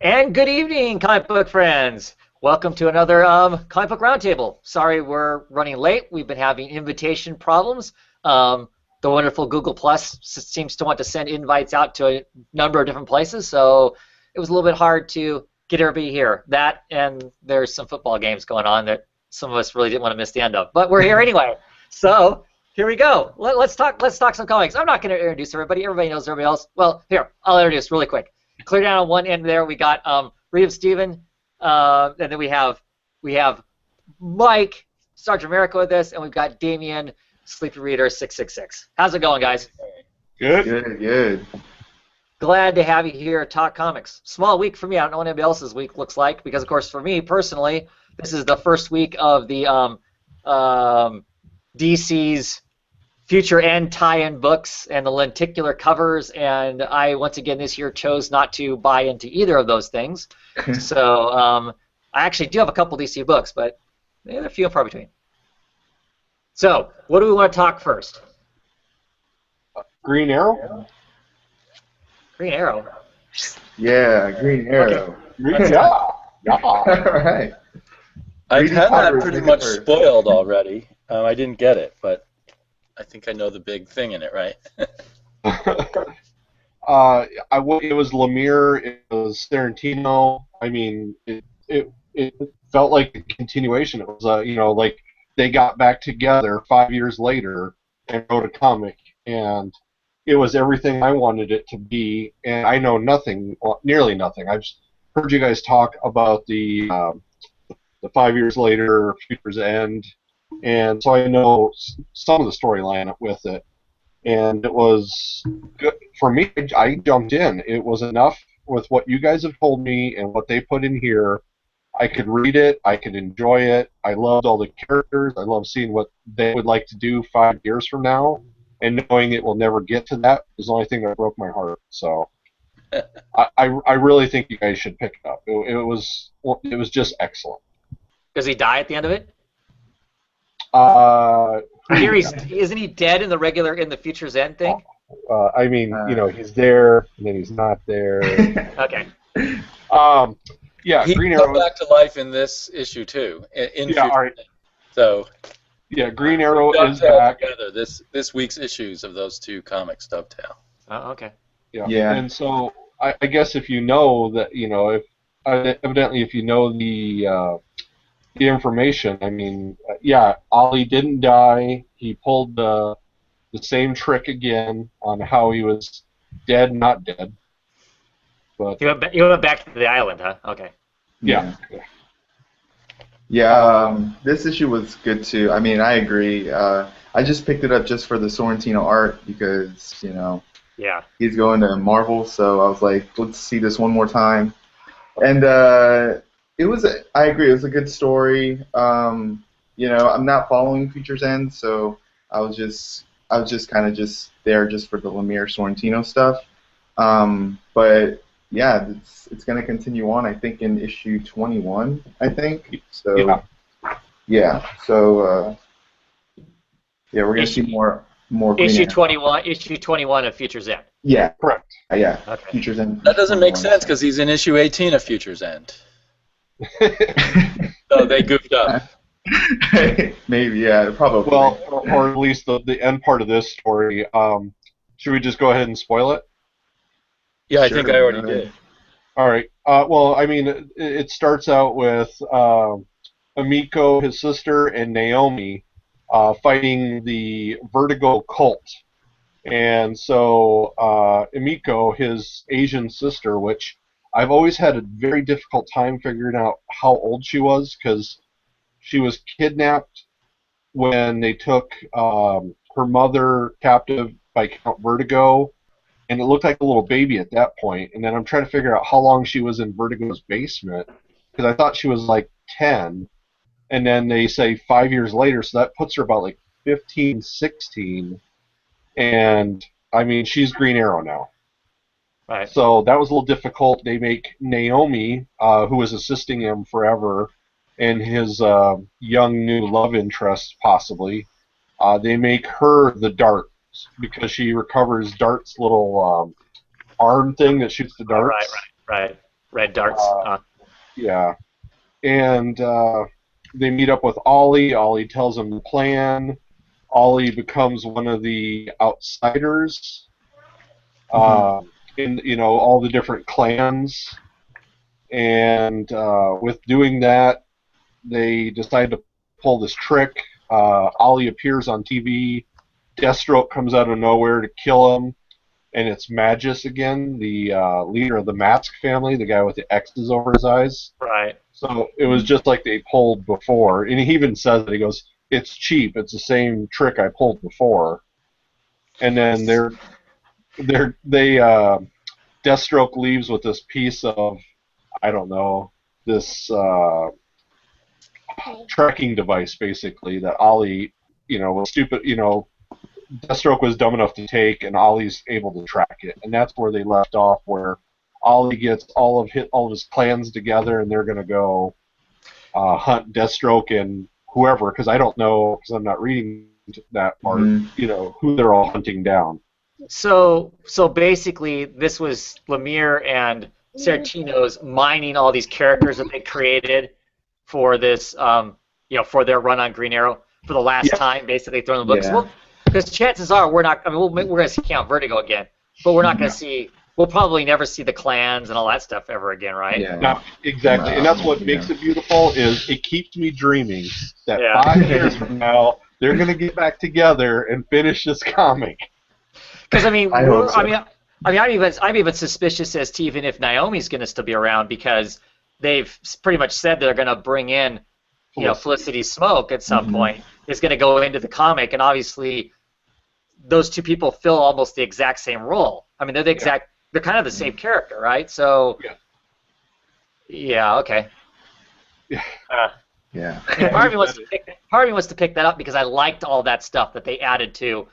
And good evening, comic book friends. Welcome to another comic book roundtable. Sorry we're running late. We've been having invitation problems. The wonderful Google Plus seems to want to send invites out to a number of different places, so it was a little bit hard to get everybody here. That and there's some football games going on that some of us really didn't want to miss the end of, but we're here anyway. So here we go. Let's talk some comics. I'm not going to introduce everybody. Everybody knows everybody else. Well, here I'll introduce really quick. Clear down on one end there. We got Reeves Steven, and then we have Mike, Sergeant America with us, and we've got Damien, Sleepy Reader 666. How's it going, guys? Good. Good, good. Glad to have you here at Talk Comics. Small week for me. I don't know what anybody else's week looks like because, of course, for me personally, this is the first week of the DC's Future End tie-in books and the lenticular covers, and I once again this year chose not to buy into either of those things. So I actually do have a couple DC books, but they're few and far between. So what do we want to talk first? Green Arrow? Green Arrow. Yeah, Green Arrow. Okay. Yeah. All right. I've Reading had that Potter's pretty Make It much First. spoiled already. I didn't get it, but I think I know the big thing in it, right? It was Lemire. It was Tarantino. I mean, it felt like a continuation. It was like they got back together 5 years later and wrote a comic, and it was everything I wanted it to be. And I know nothing, well, nearly nothing. I've just heard you guys talk about the 5 years later, Future's End, and so I know some of the storyline with it. And it was good for me. I jumped in. It was enough with what you guys have told me and what they put in here. I could read it. I could enjoy it. I loved all the characters. I love seeing what they would like to do 5 years from now, and knowing it will never get to that is the only thing that broke my heart. So I really think you guys should pick it up. It was just excellent. Does he die at the end of it? I Here isn't he dead in the Future's End thing? I mean, he's there, and then he's not there. Okay. Yeah, He Green comes Arrow. back to life in this issue too. In Yeah, all right. So Yeah, Green Arrow is dovetail back. together. This week's issues of those two comics dovetail. Oh, okay. Yeah. And so I guess if you know that, if evidently if you know the information, I mean, yeah, Ollie didn't die. He pulled the same trick again on how he was dead, not dead. But He went back to the island, huh? Okay. yeah. Yeah, this issue was good too. I mean, I agree. I just picked it up just for the Sorrentino art because, Yeah. he's going to Marvel, so I was like, let's see this one more time. And I agree, it was a good story. I'm not following Future's End, so I was just kind of just there just for the Lemire Sorrentino stuff. But yeah, it's going to continue on, I think, in issue 21, I think. So, yeah. So, yeah, we're going to see more Green Issue Arrow. 21 of Future's End. Yeah, Correct. yeah. Okay. Future's End. That doesn't make 21. sense because he's in issue 18 of Future's End. So they goofed up. Maybe, yeah, probably. Well, or at least the end part of this story. Should we just go ahead and spoil it? Yeah, I Sure, think I already right. did. All right. Well, I mean, it starts out with Amiko, his sister, and Naomi fighting the Vertigo cult. And so Amiko, his Asian sister, which I've always had a very difficult time figuring out how old she was because she was kidnapped when they took her mother captive by Count Vertigo, and it looked like a little baby at that point. And then I'm trying to figure out how long she was in Vertigo's basement because I thought she was like 10, and then they say 5 years later, so that puts her about like 15, 16, and I mean she's Green Arrow now. Right. So that was a little difficult. They make Naomi, who was assisting him forever, and his young new love interest, possibly, they make her the Dart because she recovers Dart's little arm thing that shoots the darts. Right. Red darts. Yeah. And they meet up with Ollie. Ollie tells them the plan. Ollie becomes one of the outsiders in all the different clans. And with doing that, they decide to pull this trick. Ollie appears on TV. Deathstroke comes out of nowhere to kill him. And it's Magus again, the leader of the Mask family, the guy with the X's over his eyes. Right. So it was just like they pulled before. And he even says that. He goes, it's cheap. It's the same trick I pulled before. And then Deathstroke leaves with this piece of, I don't know, this tracking device, basically, that Ollie, was stupid, Deathstroke was dumb enough to take, and Ollie's able to track it. And that's where they left off, where Ollie gets all of his clans together, and they're going to go hunt Deathstroke and whoever, because I don't know, because I'm not reading that part, who they're all hunting down. So basically, this was Lemire and Sarantino's mining all these characters that they created for this, for their run on Green Arrow for the last time, basically throwing the books. Yeah. Well, because chances are we're not. I mean, we're going to see Count Vertigo again, but we're not going to see. We'll probably never see the clans and all that stuff ever again, right? Yeah. No, exactly, and that's what makes it beautiful. Is it keeps me dreaming that 5 years from now they're going to get back together and finish this comic. Because I mean, I I'm even suspicious as to even if Naomi's going to still be around, because they've pretty much said they're going to bring in, Felicity Smoke at some point. Is going to go into the comic, and obviously, those two people fill almost the exact same role. I mean, they're the exact. They're kind of the same character, right? So. Yeah. Okay. Yeah. Part of me wants to pick that up because I liked all that stuff that they added to.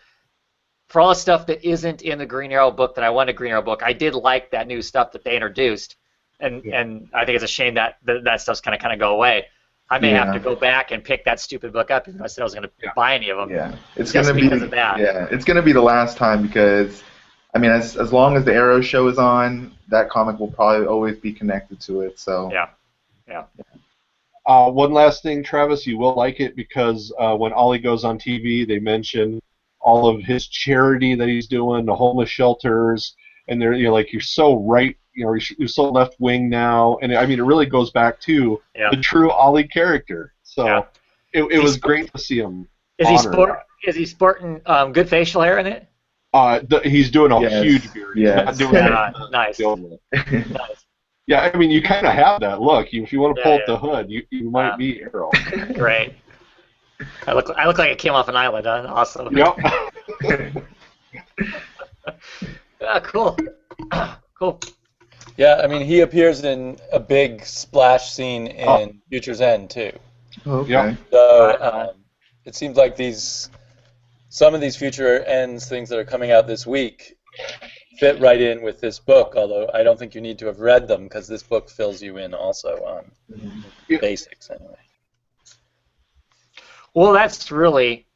For all the stuff that isn't in the Green Arrow book that I want a Green Arrow book, I did like that new stuff that they introduced, and I think it's a shame that that stuff's kind of go away. I may have to go back and pick that stupid book up, even though I said I was going to buy any of them. Yeah, it's just going to because be of that. Yeah, it's going to be the last time, because I mean, as long as the Arrow show is on, that comic will probably always be connected to it. So yeah. One last thing, Travis, you will like it because when Ollie goes on TV, they mention all of his charity that he's doing, the homeless shelters, and they're you're so right, you're so left wing now, and I mean it really goes back to the true Ollie character. So it was great to see him. Is he sporting good facial hair in it? He's doing a huge beard. Yes. He's not doing Nice. Nice. Yeah, I mean you kind of have that look. If you want to pull up the hood, you might be Arrow. Great. I look like I came off an island, huh? Awesome. Yep. Cool. Cool. Yeah, I mean, he appears in a big splash scene in Future's End, too. Okay. Yep. So it seems like some of these Future Ends things that are coming out this week fit right in with this book, although I don't think you need to have read them, because this book fills you in also on basics, anyway. Well, that's really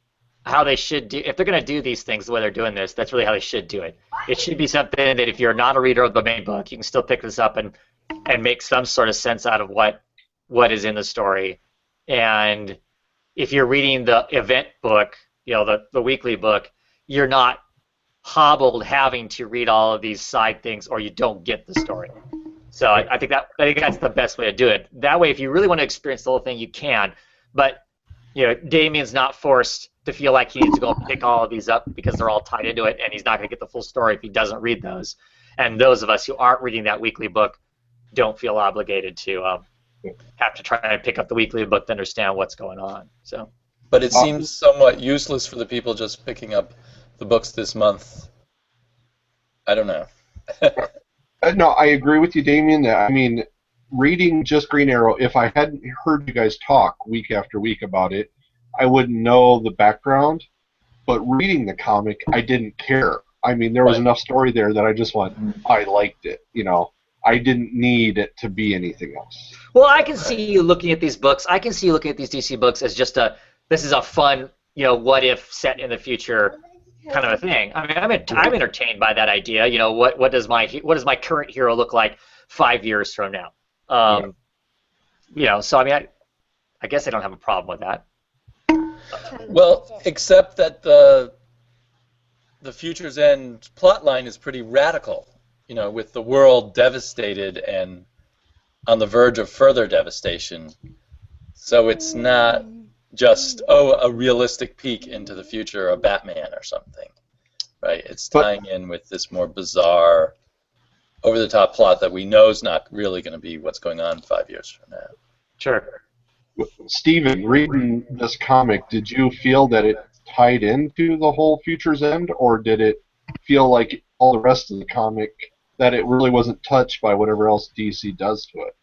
how they should do. If they're going to do these things the way they're doing this, that's really how they should do it. It should be something that if you're not a reader of the main book, you can still pick this up and make some sort of sense out of what is in the story. And if you're reading the event book, the weekly book, you're not hobbled having to read all of these side things, or you don't get the story. So I think that's the best way to do it. That way, if you really want to experience the whole thing, you can. But Damien's not forced to feel like he needs to go and pick all of these up because they're all tied into it, and he's not going to get the full story if he doesn't read those. And those of us who aren't reading that weekly book don't feel obligated to have to try and pick up the weekly book to understand what's going on. So. But it seems somewhat useless for the people just picking up the books this month. I don't know. No, I agree with you, Damien. I mean, reading just Green Arrow, if I hadn't heard you guys talk week after week about it, I wouldn't know the background. But reading the comic, I didn't care. I mean, there was enough story there that I just went, I liked it. I didn't need it to be anything else. Well, I can see you looking at these books. I can see you looking at these DC books as just this is a fun, what if set in the future kind of a thing. I mean, I'm entertained by that idea. What does my current hero look like? 5 years from now. You know, so I mean, I guess I don't have a problem with that. Well, except that the Future's End plotline is pretty radical, you know, with the world devastated and on the verge of further devastation. So it's not just, oh, a realistic peek into the future of Batman or something, right? It's tying in with this more bizarre, over-the-top plot that we know is not really going to be what's going on 5 years from now. Sure. Steven, reading this comic, did you feel that it tied into the whole Future's End, or did it feel like all the rest of the comic that it really wasn't touched by whatever else DC does to it?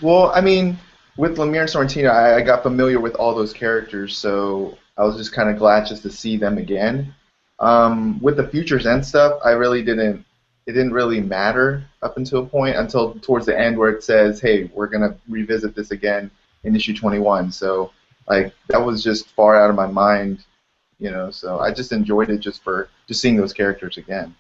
Well, I mean, with Lemire and Sorrentino, I got familiar with all those characters, so I was just kind of glad just to see them again. With the Future's End stuff, it didn't really matter up until a point, until towards the end where it says, hey, we're going to revisit this again in issue 21. So, like, that was just far out of my mind, you know, so I just enjoyed it just seeing those characters again.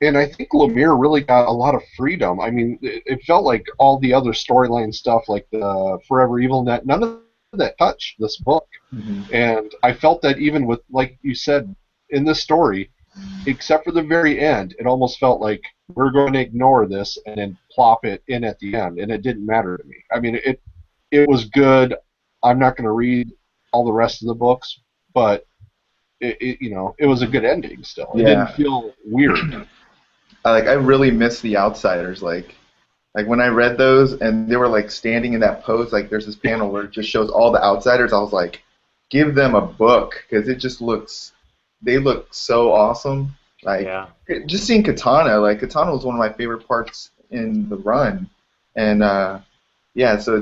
And I think Lemire really got a lot of freedom. I mean, it felt like all the other storyline stuff, like the Forever Evil Net, none of that touched this book. Mm-hmm. And I felt that even with, like you said, in this story, except for the very end, it almost felt like we're going to ignore this and then plop it in at the end, and it didn't matter to me. I mean, it was good. I'm not going to read all the rest of the books, but it was a good ending still. It didn't feel weird. I really miss the Outsiders. Like when I read those and they were like standing in that pose, like there's this panel where it just shows all the Outsiders. I was like, give them a book, because it just they look so awesome. Like just seeing Katana, like Katana was one of my favorite parts in the run, and so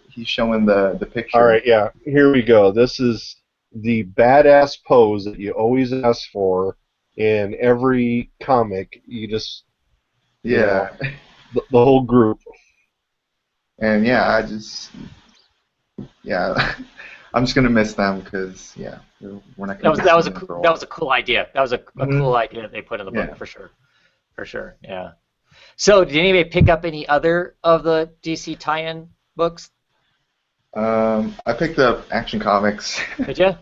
he's showing the picture. All right, here we go. This is the badass pose that you always ask for in every comic. You just the whole group. And I'm just gonna miss them because we're not gonna. That was a cool idea. That was a cool idea that they put in the book for sure. Yeah. So did anybody pick up any other of the DC tie-in books? I picked up Action Comics. Did you?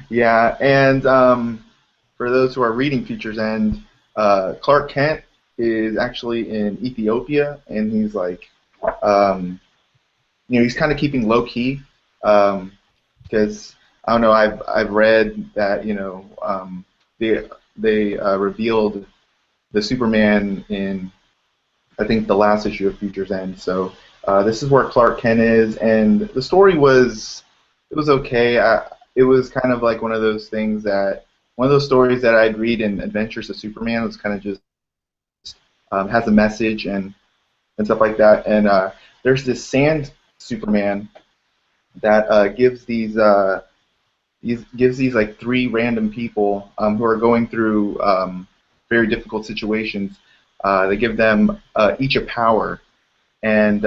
Yeah, and for those who are reading Future's End, Clark Kent is actually in Ethiopia, and he's like, he's kind of keeping low key, because I don't know. I've read that they revealed the Superman in, I think, the last issue of Future's End. So this is where Clark Kent is, and the story was okay. It was kind of like one of those stories that I'd read in Adventures of Superman. It was kind of just has a message and stuff like that. And there's this Sand Superman that gives these like three random people who are going through very difficult situations. They give them each a power, and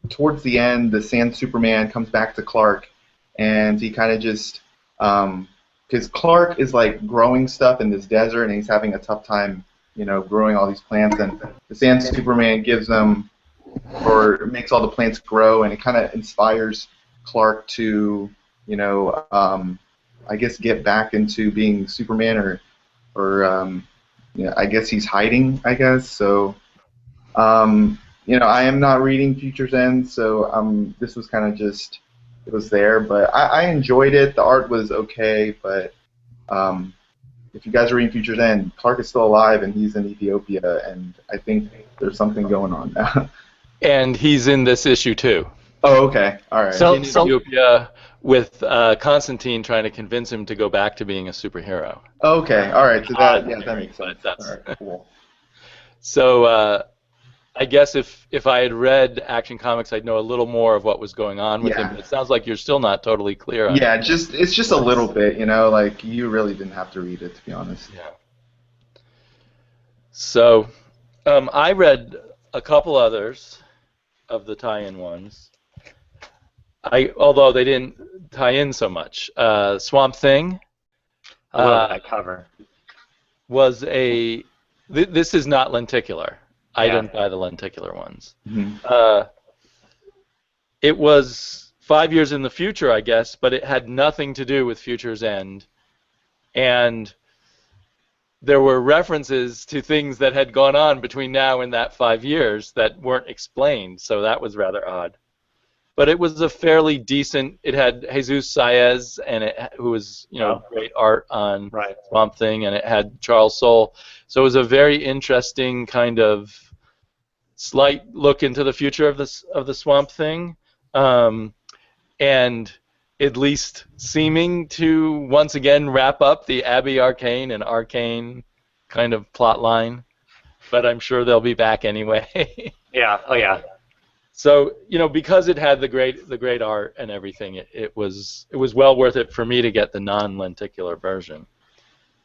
towards the end, the Sand Superman comes back to Clark, and he kind of just because Clark is like growing stuff in this desert, and he's having a tough time, growing all these plants, and the Sand Superman gives them, or makes all the plants grow, and it kind of inspires Clark to, I guess get back into being Superman, or I guess he's hiding, I guess. So, I am not reading Future's End, so this was kind of just, it was there, but I enjoyed it. The art was okay, but if you guys are reading Future's End, Clark is still alive, and he's in Ethiopia, and I think there's something going on now. And he's in this issue too. Oh, okay. All right. So, in Ethiopia with Constantine trying to convince him to go back to being a superhero. Okay. All right. So that makes sense. That's all right, cool. So I guess if I had read Action Comics, I'd know a little more of what was going on with him. But it sounds like you're still not totally clear on it. Yeah, it's just a little bit, like you really didn't have to read it, to be honest. Yeah. So I read a couple others of the tie-in ones. Although they didn't tie in so much. Swamp Thing. I love that cover. Was a This is not lenticular. I Yeah. didn't buy the lenticular ones. Mhm. It was 5 years in the future, I guess, but it had nothing to do with Future's End. And there were references to things that had gone on between now and that 5 years that weren't explained, so that was rather odd. But it was a fairly decent. It had Jesus Saez, who was great art on Right. Swamp Thing, and it had Charles Soule. So it was a very interesting kind of slight look into the future of the Swamp Thing, and at least seeming to once again wrap up the Abbey Arcane and Arcane kind of plot line. But I'm sure they'll be back anyway. Yeah. Oh yeah. So because it had the great art and everything, it was well worth it for me to get the non-lenticular version.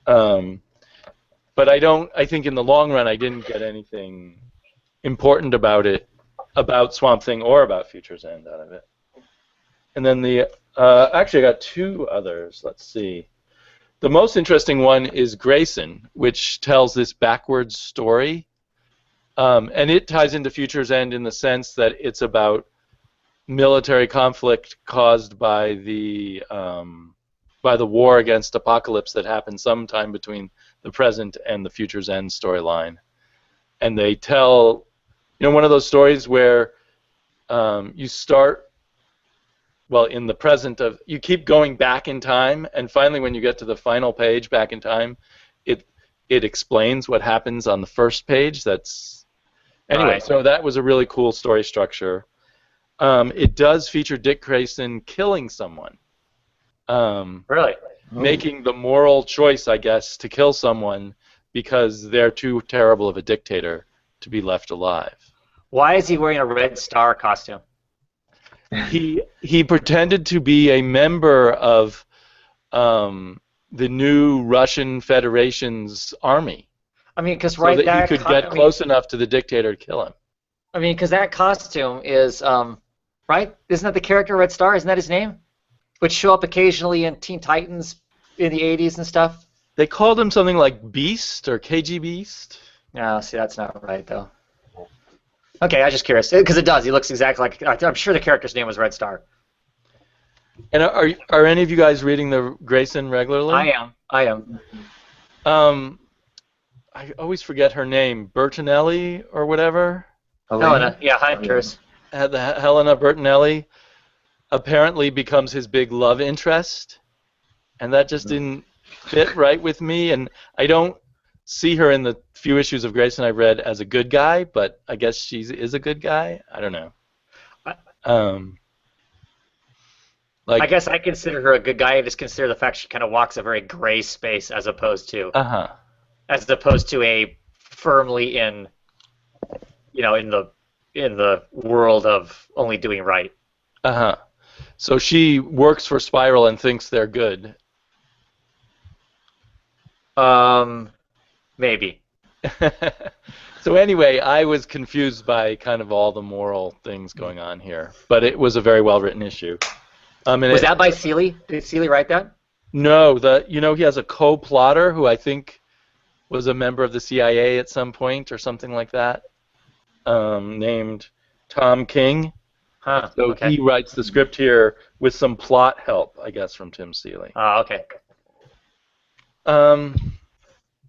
But I think in the long run I didn't get anything important about Swamp Thing or about Future's End out of it. And then actually I got two others. Let's see. The most interesting one is Grayson, which tells this backwards story. And it ties into Future's End in the sense that it's about military conflict caused by the war against Apocalypse that happened sometime between the present and the Future's End storyline. And they tell, one of those stories where you start, in the present you keep going back in time, and finally when you get to the final page back in time, it explains what happens on the first page. Anyway, Right. So that was a really cool story structure. It does feature Dick Grayson killing someone. Really? Making the moral choice, I guess, to kill someone because they're too terrible of a dictator to be left alive. Why is he wearing a Red Star costume? He pretended to be a member of the new Russian Federation's army. I mean, because So that he could get close enough to the dictator to kill him. I mean, because that costume is right. Isn't that the character Red Star? Isn't that his name? Would show up occasionally in Teen Titans in the '80s and stuff. They called him something like Beast or KG Beast. No, see, that's not right though. Okay, I was just curious because it does. He looks exactly like. I'm sure the character's name was Red Star. And are any of you guys reading the Grayson regularly? I am. I always forget her name, Bertinelli or whatever. Helena. Yeah, Hunters. Helena Bertinelli apparently becomes his big love interest, and that just didn't fit right with me. And I don't see her in the few issues of Grayson I've read as a good guy, but I guess she is a good guy. I don't know. I guess I consider her a good guy. I just consider the fact she kind of walks a very gray space as opposed to a firmly in the world of only doing right. So she works for Spiral and thinks they're good. Maybe. So anyway, I was confused by kind of all the moral things going on here, but it was a very well written issue. Was that by Seeley? Did Seeley write that? No, he has a co-plotter who I think was a member of the CIA at some point or something like that, named Tom King. Huh. So okay. he writes the script here with some plot help, I guess, from Tim Seeley. Oh, okay.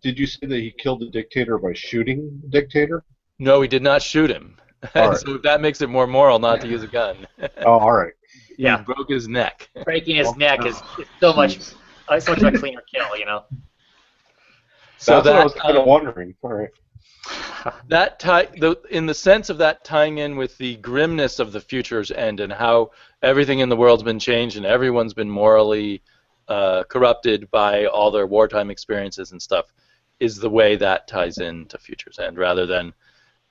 Did you say that he killed the dictator by shooting the dictator? No, he did not shoot him. Right. So that makes it more moral not to use a gun. Oh, all right. He Yeah. broke his neck. Breaking his neck is so much a cleaner kill, So That's what I was kind of wondering. All right. In the sense of that tying in with the grimness of the Future's End and how everything in the world's been changed and everyone's been morally corrupted by all their wartime experiences and stuff, is the way that ties into Future's End, rather than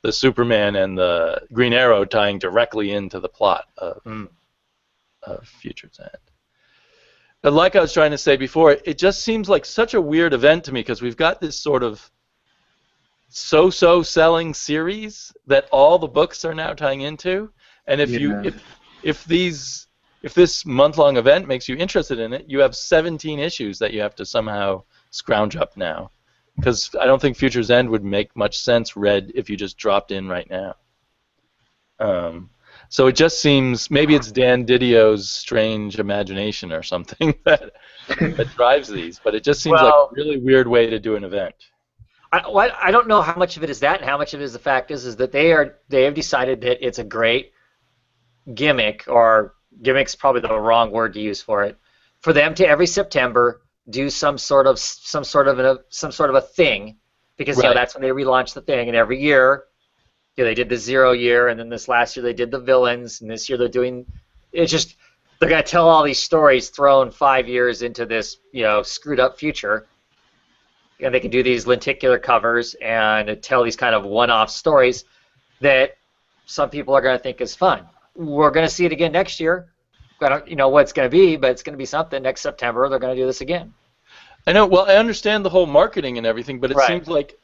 the Superman and the Green Arrow tying directly into the plot of Future's End. But like I was trying to say before, it just seems like such a weird event to me because we've got this sort of so-so selling series that all the books are now tying into, and if this month-long event makes you interested in it, you have 17 issues that you have to somehow scrounge up now. because I don't think Future's End would make much sense read if you just dropped in right now. So it just seems, maybe it's Dan Didio's strange imagination or something that drives these, but it just seems like a really weird way to do an event. I don't know how much of it is that and how much of it is the fact is that they have decided that it's a great gimmick, or gimmick's probably the wrong word to use for it, for them to every September do some sort of a thing, because Right. that's when they relaunch the thing, and every year they did the 0 year, and then this last year they did the villains, and this year they're doing, it's just, they're going to tell all these stories thrown 5 years into this screwed up future, and they can do these lenticular covers and tell these kind of one-off stories that some people are going to think is fun. We're going to see it again next year. I don't know what it's going to be, but it's going to be something. Next September they're going to do this again. I know. Well, I understand the whole marketing and everything, but it seems like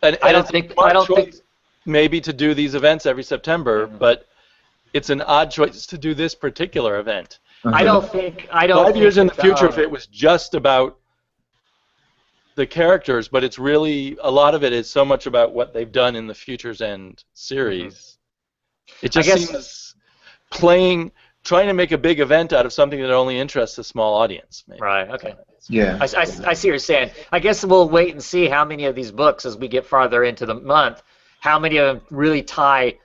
I don't think maybe to do these events every September, but it's an odd choice to do this particular event. I don't think 5 years in the future, if it was just about the characters, but it's really, a lot of it is so much about what they've done in the Future's End series. It just seems trying to make a big event out of something that only interests a small audience. Maybe. Right, okay. Yeah. I see what you're saying. I guess we'll wait and see how many of these books, as we get farther into the month, how many of them really tie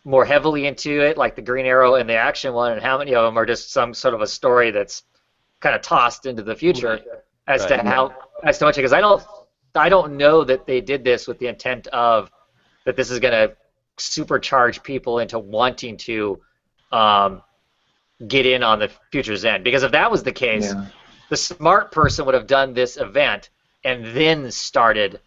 more heavily into it, like the Green Arrow and the action one, and how many of them are just some sort of a story that's kind of tossed into the future as to much, because I don't know that they did this with the intent of that this is going to supercharge people into wanting to get in on the Future's End, because if that was the case, the smart person would have done this event and then started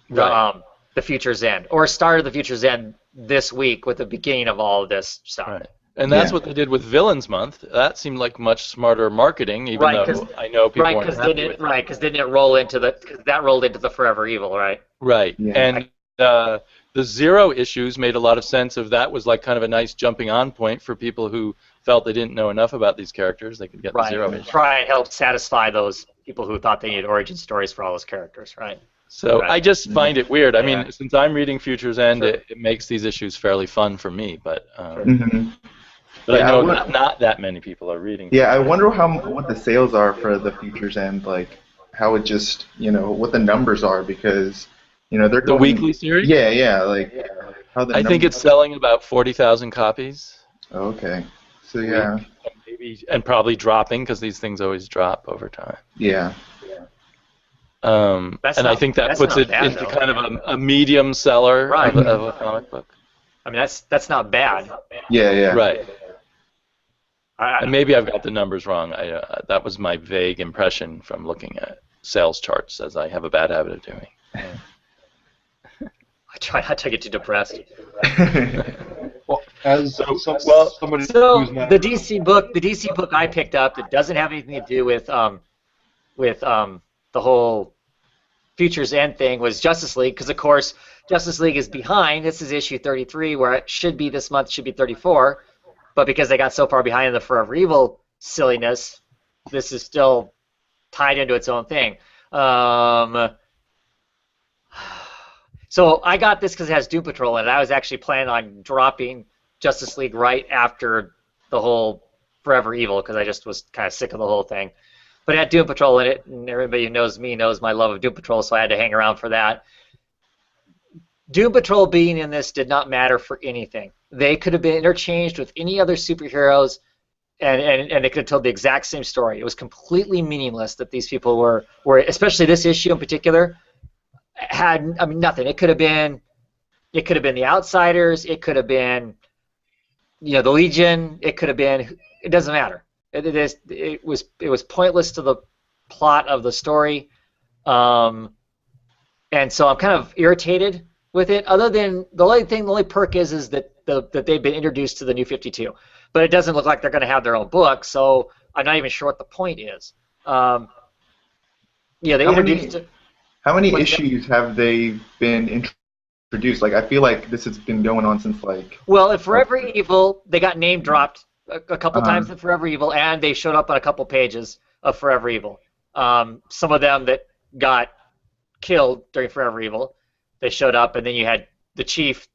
the Future's End, or started the Future's End this week with the beginning of all of this stuff. Right. And that's what they did with Villains Month. That seemed like much smarter marketing, even though I know people weren't happy with it. Right, because didn't it roll into that rolled into the Forever Evil, right? Right, and the 0 issues made a lot of sense. Of that was like kind of a nice jumping on point for people who felt they didn't know enough about these characters. They could get the 0 issues. Try and help satisfy those people who thought they needed origin stories for all those characters, right? So I just find it weird. I mean, since I'm reading Future's End, it makes these issues fairly fun for me, but but I know not that many people are reading. Yeah, I wonder what the sales are for the Future's End, like how it just, what the numbers are, because they're going, the weekly series. Like how the I think it's selling about 40,000 copies. Okay, so and probably dropping, because these things always drop over time. Yeah. I think that puts it into kind of a medium seller of a comic book. I mean, that's not bad. Yeah. Right. And maybe I've got the numbers wrong. That was my vague impression from looking at sales charts, as I have a bad habit of doing. I try not to get too depressed. Well, somebody who's not... the DC book I picked up that doesn't have anything to do with the whole Future's End thing was Justice League, because of course Justice League is behind. This is issue 33, where it should be this month, should be 34, but because they got so far behind in the Forever Evil silliness, this is still tied into its own thing. So I got this because it has Doom Patrol in it. I was actually planning on dropping Justice League right after the whole Forever Evil, because I just was kind of sick of the whole thing. But it had Doom Patrol in it, and everybody who knows me knows my love of Doom Patrol, so I had to hang around for that. Doom Patrol being in this did not matter for anything. They could have been interchanged with any other superheroes, and they could have told the exact same story. It was completely meaningless that these people were especially this issue in particular, had, I mean, nothing. It could have been the Outsiders. It could have been, the Legion. It could have been. It doesn't matter. It was pointless to the plot of the story, and so I'm kind of irritated with it. Other than the only perk is that they've been introduced to the New 52, but it doesn't look like they're going to have their own book, so I'm not even sure what the point is. They introduced. How many issues have they been introduced? Like, I feel like this has been going on since Well, in Forever Evil, they got name dropped a couple times in Forever Evil, and they showed up on a couple pages of Forever Evil. Some of them that got killed during Forever Evil. They showed up, and then you had the Chief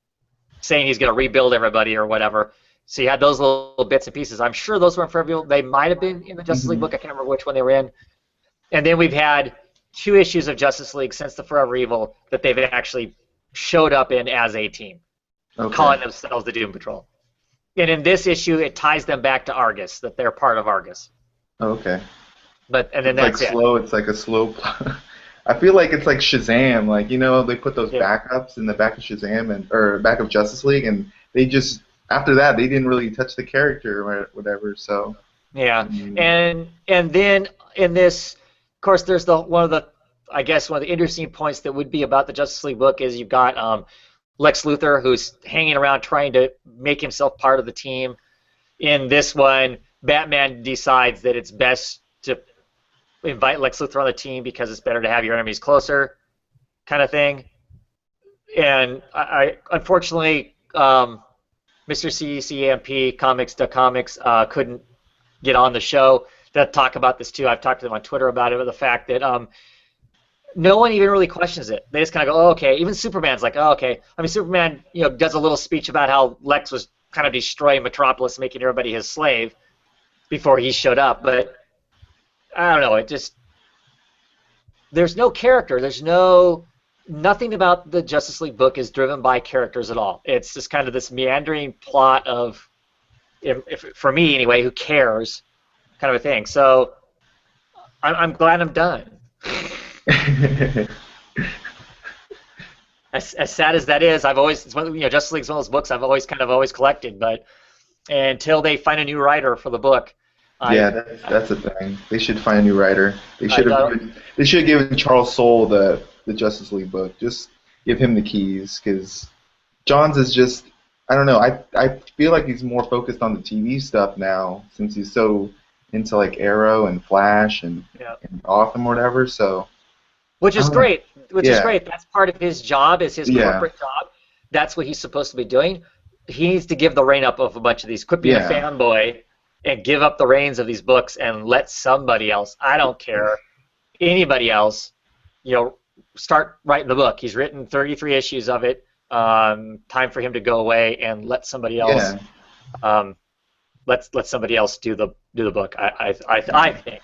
saying he's going to rebuild everybody or whatever. So you had those little bits and pieces. I'm sure those were in Forever Evil. They might have been in the Justice League book. I can't remember which one they were in. And then we've had 2 issues of Justice League since the Forever Evil that they've actually showed up in as a team, calling themselves the Doom Patrol. And in this issue, it ties them back to Argus, that they're part of Argus. Okay. And then it's that's slow. It's like a slow. I feel like it's like Shazam. Like, you know, they put those backups in the back of Shazam or back of Justice League, and they just after that they didn't really touch the character or whatever. So. Yeah, and then in this, of course, there's one of the interesting points that would be about the Justice League book is you've got Lex Luthor, who's hanging around trying to make himself part of the team. In this one, Batman decides that it's best to invite Lex Luthor on the team because it's better to have your enemies closer, kind of thing. And I unfortunately, Mr. CCAMP Comics couldn't get on the show to talk about this too. I've talked to them on Twitter about it, but the fact that no one even really questions it. They just kind of go, oh, okay. Even Superman's like, oh, okay. I mean, Superman, does a little speech about how Lex was kind of destroying Metropolis, making everybody his slave before he showed up. But I don't know. It just there's no character. There's nothing about the Justice League book is driven by characters at all. It's just kind of this meandering plot of, for me anyway, who cares, kind of a thing. So I'm glad I'm done. As sad as that is, I've always Justice League's one of those books I've always collected, but until they find a new writer for the book. That's the thing. They should find a new writer. They should have given Charles Soule the Justice League book. Just give him the keys, because Johns is just, I don't know. I feel like he's more focused on the TV stuff now, since he's so into like Arrow and Flash and Gotham or whatever. So. Which is great. Is great. That's part of his job, is his corporate job. That's what he's supposed to be doing. He needs to give the rein up of a bunch of these. Quit being a fanboy and give up the reins of these books and let somebody else, I don't care, anybody else, start writing the book. He's written 33 issues of it. Time for him to go away and let somebody else let somebody else do the book. I think.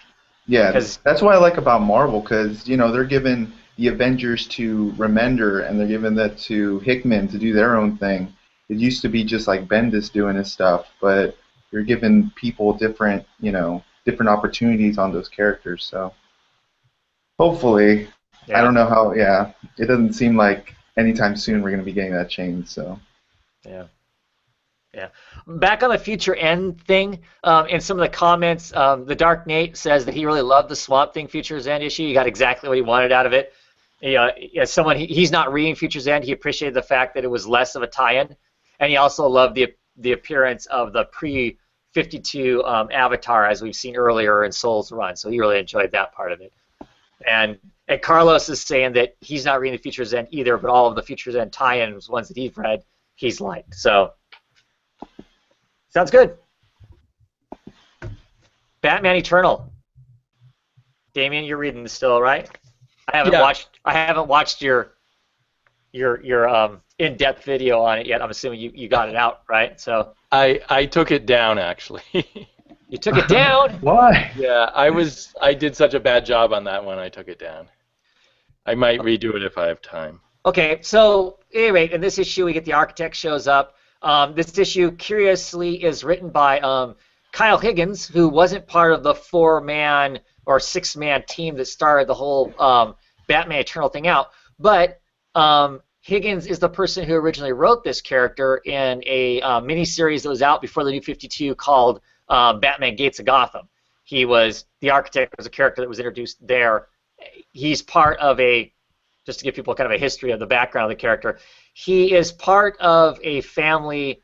Yeah, that's what I like about Marvel, because they're giving the Avengers to Remender, and they're giving that to Hickman to do their own thing. It used to be just like Bendis doing his stuff, but you're giving people different opportunities on those characters. So hopefully, I don't know how. Yeah, it doesn't seem like anytime soon we're going to be getting that change. So yeah. Back on the Future End thing, in some of the comments, the Dark Knight says that he really loved the Swamp Thing Future's End issue. He got exactly what he wanted out of it. As someone, he's not reading Future's End, he appreciated the fact that it was less of a tie-in, and he also loved the appearance of the pre-52 Avatar, as we've seen earlier in Soule's run. So he really enjoyed that part of it. And Carlos is saying that he's not reading the Future's End either, but all of the Future's End tie-ins, ones that he's read, he's liked. So. Sounds good. Batman Eternal. Damien, you're reading this still, right? I haven't watched your in-depth video on it yet. I'm assuming you got it out, right? So I took it down, actually. You took it down? Why? Yeah, I did such a bad job on that one. I took it down. I might redo it if I have time. Okay, so anyway, in this issue we get the Architect shows up. This issue, curiously, is written by Kyle Higgins, who wasn't part of the 4-man or 6-man team that started the whole Batman Eternal thing out. But Higgins is the person who originally wrote this character in a miniseries that was out before the New 52 called Batman Gates of Gotham. The Architect was a character that was introduced there. He's part of just to give people kind of a history of the background of the character, he is part of a family,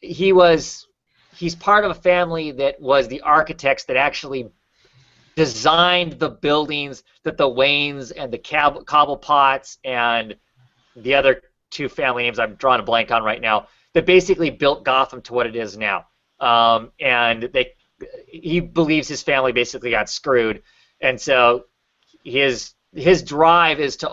he's part of a family that was the architects that actually designed the buildings that the Waynes and the Cobblepots and the other 2 family names I'm drawing a blank on right now, that basically built Gotham to what it is now. And he believes his family basically got screwed, and so his drive is to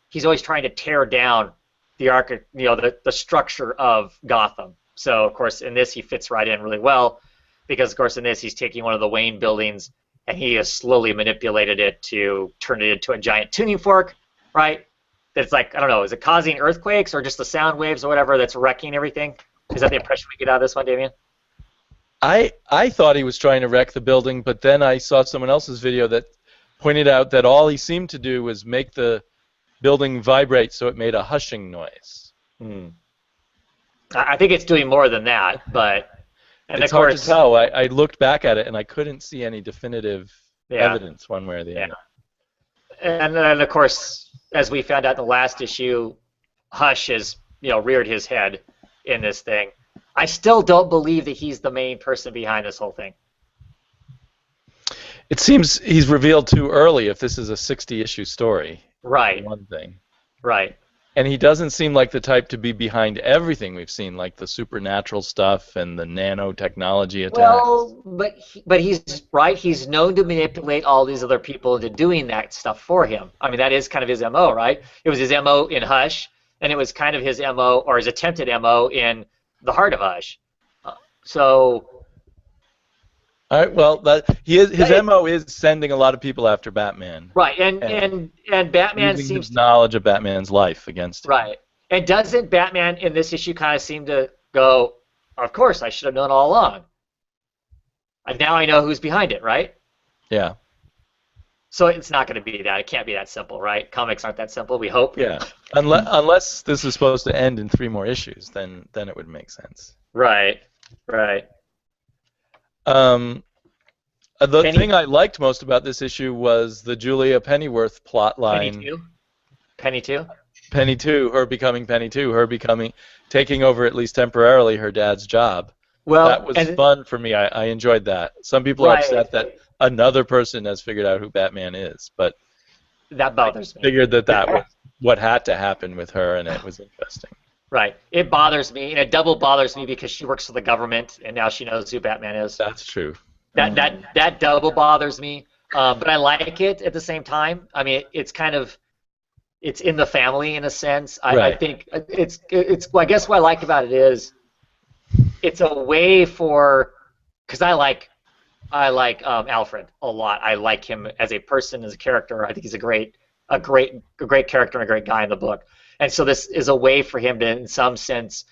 he's always trying to tear down the structure of Gotham. So of course in this he fits right in really well, because of course in this he's taking one of the Wayne buildings and he has slowly manipulated it to turn it into a giant tuning fork, right? That's like, I don't know, is it causing earthquakes or just the sound waves or whatever that's wrecking everything? Is that the impression we get out of this one, Damien? I thought he was trying to wreck the building, but then I saw someone else's video that pointed out that all he seemed to do was make the building vibrate so it made a hushing noise. I think it's doing more than that, but... And it's of course, hard to tell. I looked back at it and I couldn't see any definitive evidence one way or the other. And then, of course, as we found out in the last issue, Hush has reared his head in this thing. I still don't believe that he's the main person behind this whole thing. It seems he's revealed too early if this is a 60-issue story. Right. One thing. Right. And he doesn't seem like the type to be behind everything we've seen, like the supernatural stuff and the nanotechnology attacks. Well, but he's right. He's known to manipulate all these other people into doing that stuff for him. I mean, that is kind of his MO, right? It was his MO in Hush, and it was kind of his MO, or his attempted MO, in The Heart of Hush. So... All right, well, his MO is sending a lot of people after Batman. Right, and Batman using seems his knowledge of Batman's life against him. Right, and doesn't Batman in this issue kind of seem to go, of course, I should have known all along. And now I know who's behind it, right? Yeah. So it's not going to be that. It can't be that simple, right? Comics aren't that simple, we hope. Yeah, unless this is supposed to end in 3 more issues, then it would make sense. Right, right. The thing I liked most about this issue was the Julia Pennyworth plot line. Penny 2? Penny 2, her becoming Penny 2, her taking over, at least temporarily, her dad's job. Well, that was fun for me. I enjoyed that. Some people are upset that another person has figured out who Batman is, but that bothers me. I figured that was what had to happen with her, and it was interesting. Right. It bothers me, and it double bothers me because she works for the government, and now she knows who Batman is. That's true. That double bothers me, but I like it at the same time. I mean, it's in the family in a sense. I think it's. Well, I guess what I like about it is, it's a way for, because I like Alfred a lot. I like him as a person, as a character. I think he's a great character and a great guy in the book. And so this is a way for him to, in some sense,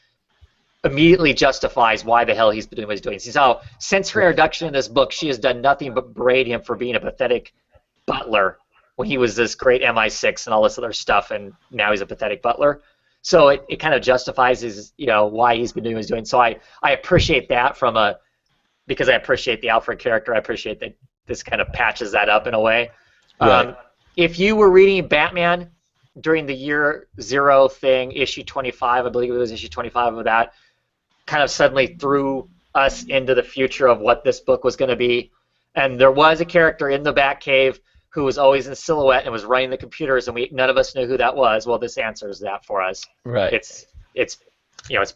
immediately justifies why the hell he's been doing what he's doing. So since her introduction in this book, she has done nothing but berate him for being a pathetic butler when he was this great MI6 and all this other stuff, and now he's a pathetic butler. So it kind of justifies his, why he's been doing what he's doing. So I appreciate that because I appreciate the Alfred character. I appreciate that this kind of patches that up in a way. Right. If you were reading Batman during the year 0 thing, issue 25, I believe it was issue 25 of that, kind of suddenly threw us into the future of what this book was going to be. And there was a character in the Batcave who was always in silhouette and was running the computers, and none of us knew who that was. Well, this answers that for us. Right. It's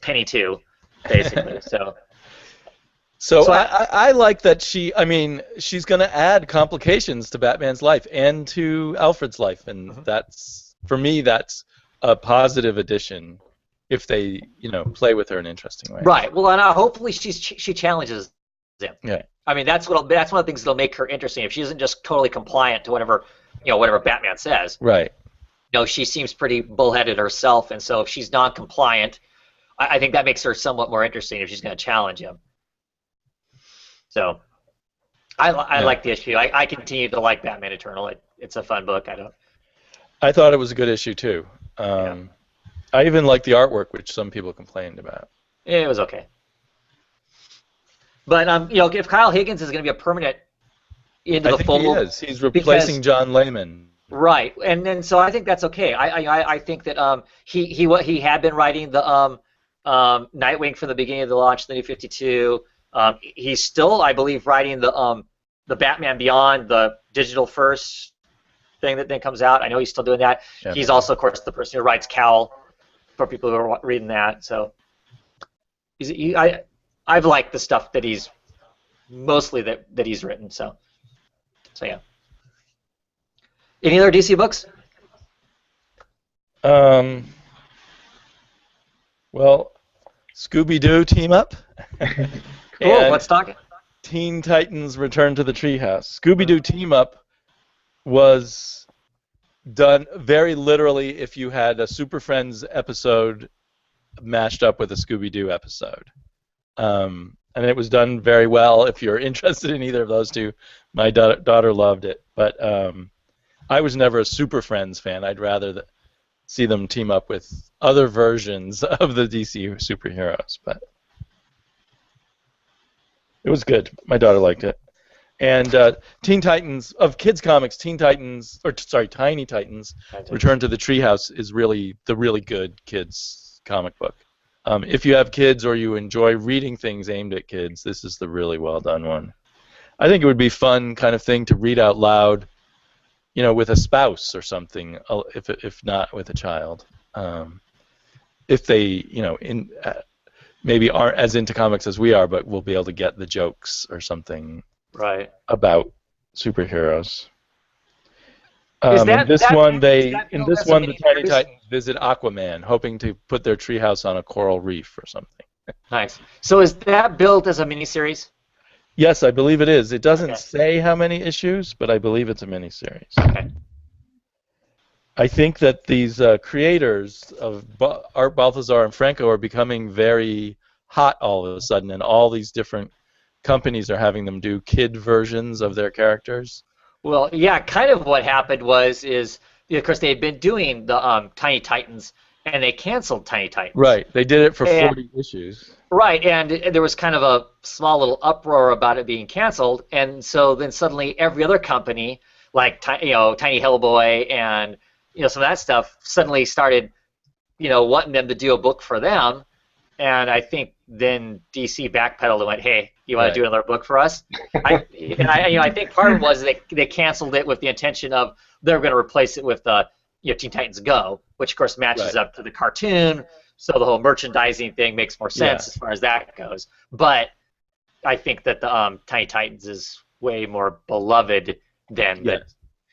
Penny 2, basically. So I like that she's going to add complications to Batman's life and to Alfred's life, and for me, that's a positive addition if they, play with her in an interesting way. Right. Well, and hopefully she challenges him. Yeah. I mean, that's one of the things that'll make her interesting. If she isn't just totally compliant to whatever Batman says. Right. She seems pretty bullheaded herself, and so if she's non-compliant, I think that makes her somewhat more interesting if she's going to challenge him. So, I like the issue. I continue to like Batman Eternal. It's a fun book. I thought it was a good issue too. I even liked the artwork, which some people complained about. It was okay. But if Kyle Higgins is going to be a permanent into the fold, he is. He's replacing John Layman. Right, and then so I think that's okay. I think that he had been writing the Nightwing from the beginning of the launch of the New 52. He's still, I believe, writing the Batman Beyond, the digital first thing that then comes out. I know he's still doing that. Yeah. He's also, of course, the person who writes Cowl for people who are reading that. So I've liked the stuff that he's mostly that he's written. So yeah. Any other DC books? Well, Scooby-Doo team up. Cool. And Let's talk it. Teen Titans Return to the Treehouse. Scooby-Doo team up was done very literally if you had a Super Friends episode mashed up with a Scooby-Doo episode. And it was done very well. If you're interested in either of those two, my daughter loved it. But I was never a Super Friends fan. I'd rather see them team up with other versions of the DC superheroes. But it was good. My daughter liked it. And Teen Titans, of kids comics, Tiny Titans, Return to the Treehouse is really the really good kids comic book. If you have kids or you enjoy reading things aimed at kids, this is the really well done one. I think it would be fun kind of thing to read out loud, you know, with a spouse or something, if not with a child. If they, you know, maybe aren't as into comics as we are, but will be able to get the jokes or something about superheroes. In this one, the Tiny Titans visit Aquaman, hoping to put their treehouse on a coral reef or something. Nice. So is that built as a miniseries? Yes, I believe it is. It doesn't say how many issues, but I believe it's a miniseries. Okay. I think that these creators of Art Balthazar and Franco are becoming very hot all of a sudden, and all these different companies are having them do kid versions of their characters. Well, yeah, kind of what happened of course, they had been doing the Tiny Titans, and they canceled Tiny Titans. Right, they did it for 40 issues. Right, and there was kind of a small little uproar about it being canceled, and so then suddenly every other company, like Tiny Hellboy and some of that stuff, suddenly started wanting them to do a book for them, and I think then DC backpedaled and went, "Hey, you want to do another book for us?" I think part of it was they canceled it with the intention of they're going to replace it with Teen Titans Go, which of course matches up to the cartoon, so the whole merchandising thing makes more sense as far as that goes. But I think that the Tiny Titans is way more beloved than the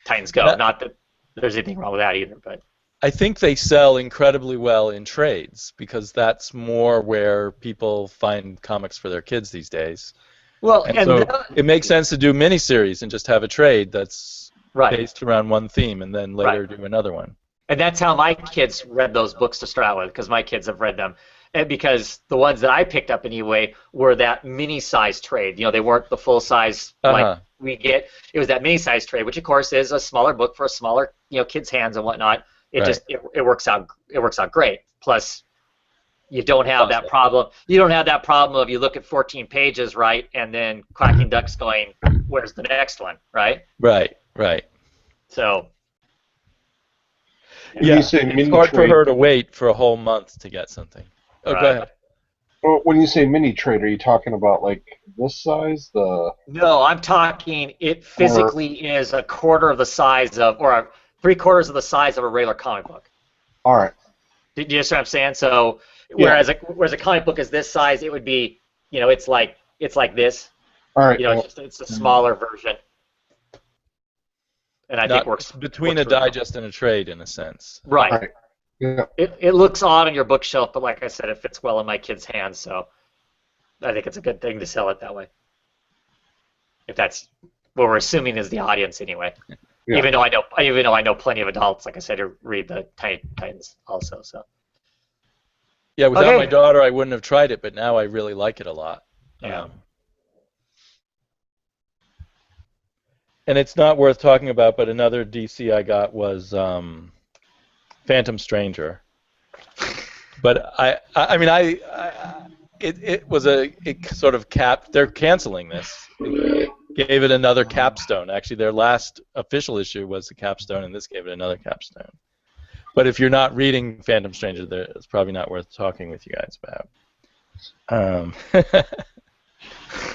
Titans Go. Not that there's anything wrong with that either, but I think they sell incredibly well in trades because that's more where people find comics for their kids these days. Well, and so it makes sense to do miniseries and just have a trade that's based around one theme and then later do another one. And that's how my kids read those books to start out with, because my kids have read them. And because the ones that I picked up anyway were that mini-size trade. They weren't the full-size like we get. It was that mini-size trade, which of course is a smaller book for a smaller kids' hands and whatnot. It works out great. Plus, you don't have that problem. You don't have that problem of you look at 14 pages, right, and then Quacking Duck's going, "Where's the next one?" Right. Right. So. Yeah, it's hard for her to wait for a whole month to get something. Oh, go ahead. Well, when you say mini trade, are you talking about like this size? No, I'm talking it physically is a quarter of the size of, or 3/4 of the size of a regular comic book. All right. Do you understand what I'm saying? So whereas a comic book is this size, it would be, it's like this. All right. It's a smaller version. And I think it works between a digest and a trade in a sense. Right. All right. Yeah. It looks odd on your bookshelf, but like I said, it fits well in my kids' hands, so I think it's a good thing to sell it that way. If that's what we're assuming is the audience anyway. Yeah. Even though I know plenty of adults, like I said, who read the Tiny Titans also. So. Yeah, without my daughter, I wouldn't have tried it, but now I really like it a lot. Yeah. And it's not worth talking about, but another DC I got was Phantom Stranger. But it sort of capped. They're canceling this. Gave it another capstone. Actually, their last official issue was the capstone, and this gave it another capstone. But if you're not reading Phantom Stranger, it's probably not worth talking with you guys about.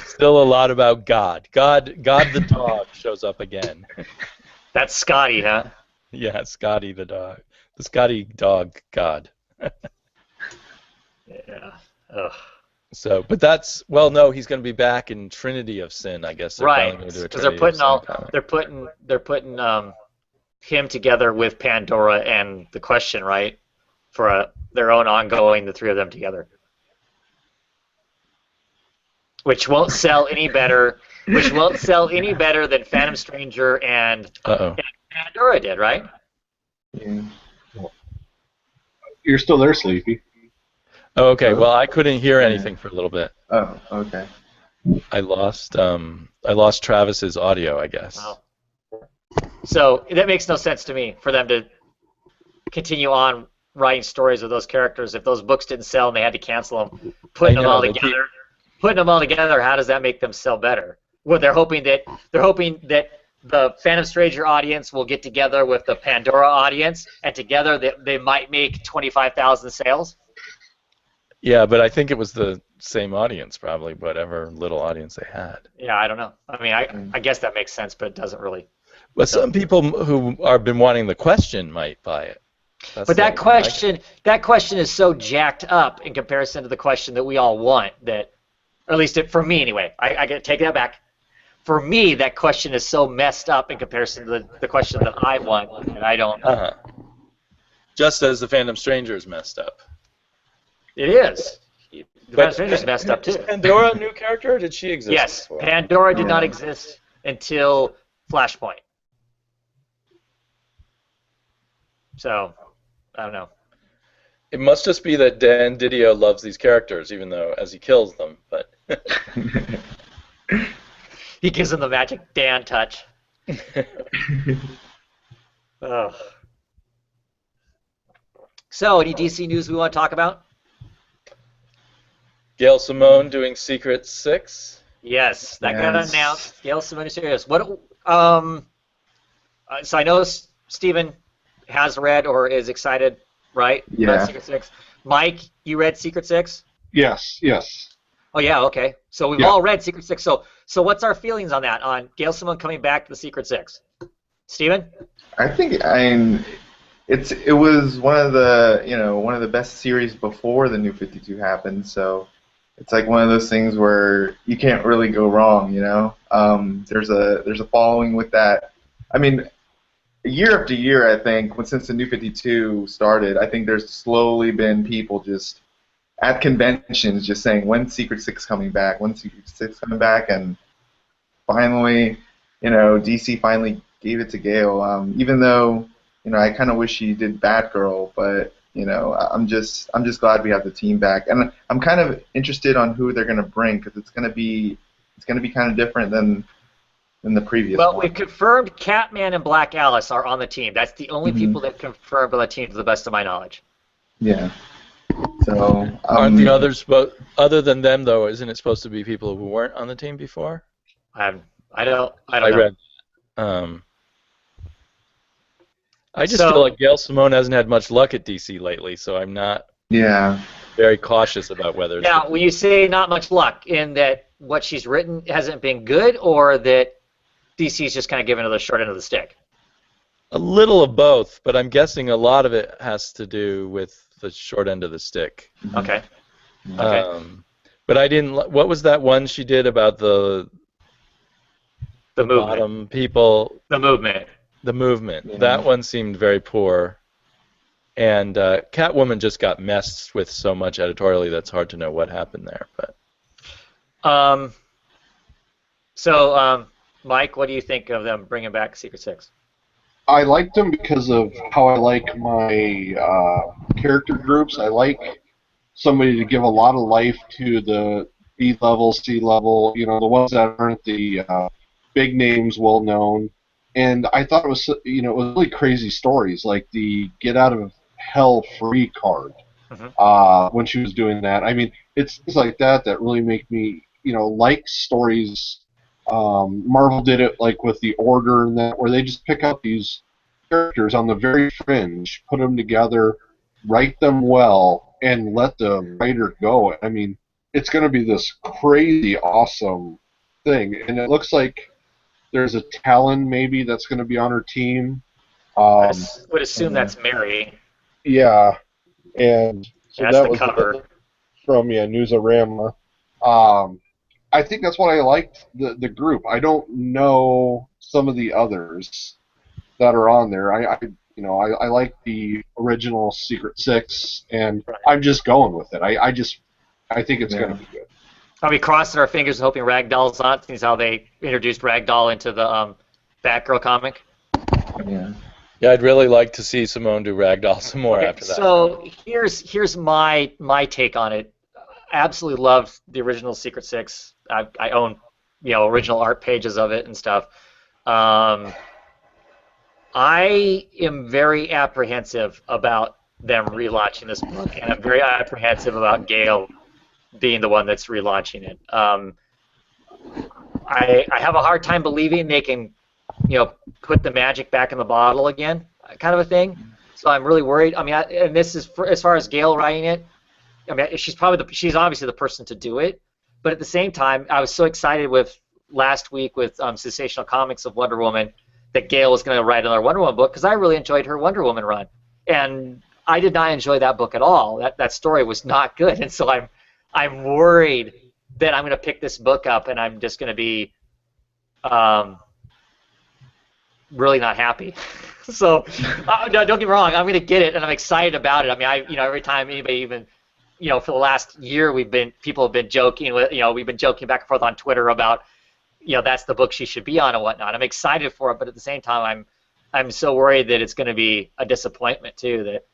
Still a lot about God. God the dog shows up again. That's Scotty, huh? Yeah, Scotty the dog. The Scotty dog God. Yeah. Ugh. So, but that's no. He's going to be back in Trinity of Sin, I guess. Right. Because they're putting him together with Pandora and the Question, right? For their own ongoing, the three of them together. Which won't sell any better. Which won't sell any better than Phantom Stranger and Pandora did, right? Yeah. You're still there, Sleepy. Oh, okay. Well, I couldn't hear anything for a little bit. Oh, okay. I lost Travis's audio, I guess. Wow. So that makes no sense to me for them to continue on writing stories of those characters if those books didn't sell and they had to cancel them. Putting them all together, how does that make them sell better? Well, they're hoping that the Phantom Stranger audience will get together with the Pandora audience, and together they might make 25,000 sales. Yeah, but I think it was the same audience, probably, whatever little audience they had. Yeah, I don't know. I mean, I guess that makes sense, but it doesn't really. But some people who have been wanting the Question might buy it. But that question is so jacked up in comparison to the Question that we all want that, or at least for me anyway. I get take that back. For me, that Question is so messed up in comparison to the Question that I want, and I don't. Just as the Phantom Stranger is messed up. It is. The Phantom Stranger is messed up too. Is Pandora a new character, or did she exist? Yes, before? Pandora did not exist until Flashpoint. So, I don't know. It must just be that Dan Didio loves these characters, even though as he kills them. But he gives them the magic Dan touch. Oh. So, any DC news we want to talk about? Gail Simone doing Secret 6? Yes, that got announced. Gail Simone is serious. What? So I know Steven has read or is excited, right? Yeah. About Secret 6. Mike, you read Secret 6? Yes. Oh yeah, okay. So we've all read Secret 6. So what's our feelings on that? On Gail Simone coming back to the Secret 6? Steven? I think it was one of the best series before the New 52 happened. So it's like one of those things where you can't really go wrong. There's a following with that. I mean, year after year, I think since the New 52 started, I think there's slowly been people just at conventions just saying, when's Secret 6 coming back? When's Secret 6 coming back? And finally, DC finally gave it to Gail. Even though, I kind of wish she did Batgirl, but I'm just glad we have the team back, and I'm kind of interested on who they're going to bring because it's going to be kind of different than the previous one. Well, we've confirmed Catman and Black Alice are on the team. That's the only people that confirmed on the team, to the best of my knowledge. Yeah. So aren't the others? Other than them, though, isn't it supposed to be people who weren't on the team before? I don't know. Read. I just feel like Gail Simone hasn't had much luck at DC lately, so I'm not very cautious about whether. Now, when you say not much luck, in that what she's written hasn't been good, or that DC's just kind of giving her the short end of the stick? A little of both, but I'm guessing a lot of it has to do with the short end of the stick. Okay. But I didn't. What was that one she did about the movement? Bottom people. The movement. The movement. Yeah. That one seemed very poor. And Catwoman just got messed with so much editorially that's hard to know what happened there. But Mike, what do you think of them bringing back Secret 6? I like them because of how I like my character groups. I like somebody to give a lot of life to the B level, C level, the ones that aren't the big names, well known. And I thought it was, it was really crazy stories, like the Get Out of Hell Free card when she was doing that. I mean, it's things like that really make me, like stories. Marvel did it like with the Order and that, where they just pick up these characters on the very fringe, put them together, write them well, and let the writer go. I mean, it's going to be this crazy, awesome thing, and it looks like there's a Talon maybe that's going to be on her team. I would assume that's Mary. Yeah, and so that's that the was cover from Newsarama. I think that's what I liked the group. I don't know some of the others, that are on there. I like the original Secret Six, and Right. I'm just going with it. I think it's going to be good. Are we crossing our fingers and hoping Ragdoll's on it, since how they introduced Ragdoll into the Batgirl comic? Yeah. Yeah, I'd really like to see Simone do Ragdoll some more after that. So here's my take on it. Absolutely love the original Secret Six. I own original art pages of it and stuff. I am very apprehensive about them relaunching this book, and I'm very apprehensive about Gale being the one that's relaunching it. I have a hard time believing they can, put the magic back in the bottle again, kind of a thing. So I'm really worried. I mean, and this is as far as Gale writing it. I mean, she's obviously the person to do it. But at the same time, I was so excited with last week with Sensational Comics of Wonder Woman that Gale was going to write another Wonder Woman book, because I really enjoyed her Wonder Woman run, and I did not enjoy that book at all. That story was not good, and so I'm worried that I'm going to pick this book up and I'm just going to be really not happy. So don't get me wrong, I'm going to get it, and I'm excited about it. I mean, every time anybody even, for the last year, people have been joking with, we've been joking back and forth on Twitter about, that's the book she should be on and whatnot. I'm excited for it, but at the same time, I'm so worried that it's going to be a disappointment too. That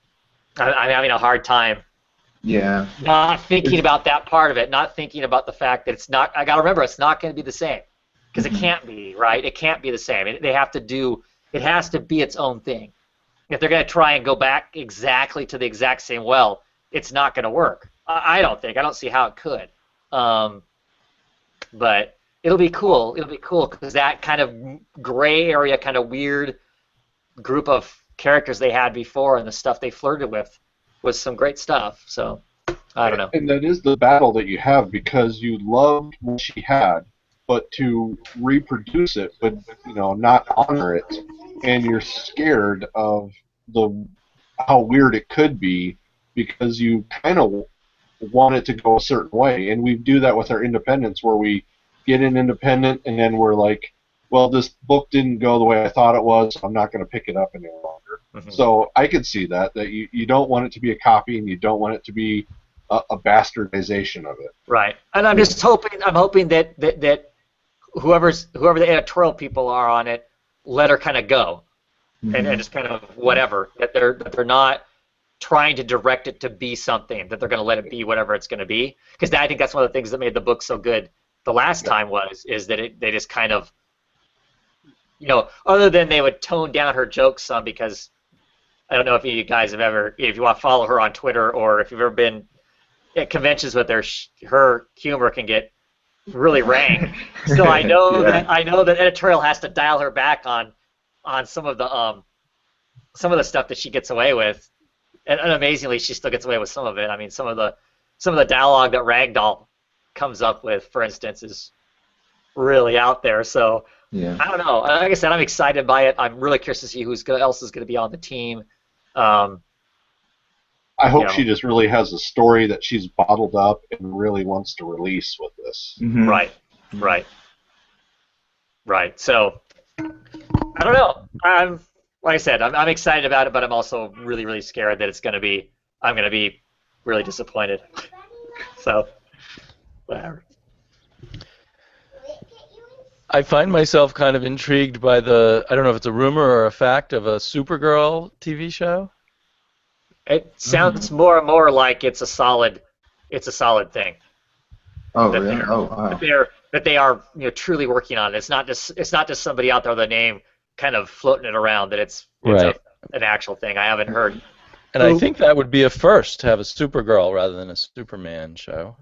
I'm having a hard time. Yeah. Not thinking about that part of it, not thinking about the fact that it's not. I got to remember, it's not going to be the same, because it can't be, right? It can't be the same. It has to be its own thing. If they're going to try and go back exactly to the exact same well, it's not going to work. I don't think. I don't see how it could. But it'll be cool. It'll be cool, because that kind of gray area, kind of weird group of characters they had before and the stuff they flirted with was some great stuff. So I don't know. And that is the battle that you have, because you loved what she had, but to reproduce it, but not honor it, and you're scared of how weird it could be, because you kind of want it to go a certain way. And we do that with our independents, where we get an independent and then we're like, well, this book didn't go the way I thought it was, so I'm not going to pick it up any longer. Mm-hmm. So I could see that you don't want it to be a copy, and you don't want it to be a bastardization of it. Right. And I'm just hoping that whoever the editorial people are on it, let her kind of go, mm-hmm. and just kind of whatever, that they're not trying to direct it to be something, that they're going to let it be whatever it's going to be. Because I think that's one of the things that made the book so good the last time is that they just kind of, other than they would tone down her jokes some, because I don't know if you guys have ever, if you want to follow her on Twitter, or if you've ever been at conventions with her humor can get really rank. So I know that editorial has to dial her back on some of the stuff that she gets away with, and amazingly she still gets away with some of it. I mean, some of the dialogue that Ragdoll comes up with, for instance, is really out there. So yeah. I don't know. Like I said, I'm excited by it. I'm really curious to see who else is going to be on the team. I hope she just really has a story that she's bottled up and really wants to release with this. Mm-hmm. Right. So I don't know. Like I said, I'm excited about it, but I'm also really, really scared that I'm going to be really disappointed. So whatever. I find myself kind of intrigued by I don't know if it's a rumor or a fact, of a Supergirl TV show. It sounds more and more like it's a solid thing. Oh, really? Oh, wow. That they are truly working on it. It's not just somebody out there with a name kind of floating it around. That it's right. An actual thing. I haven't heard. And I think that would be a first, to have a Supergirl rather than a Superman show.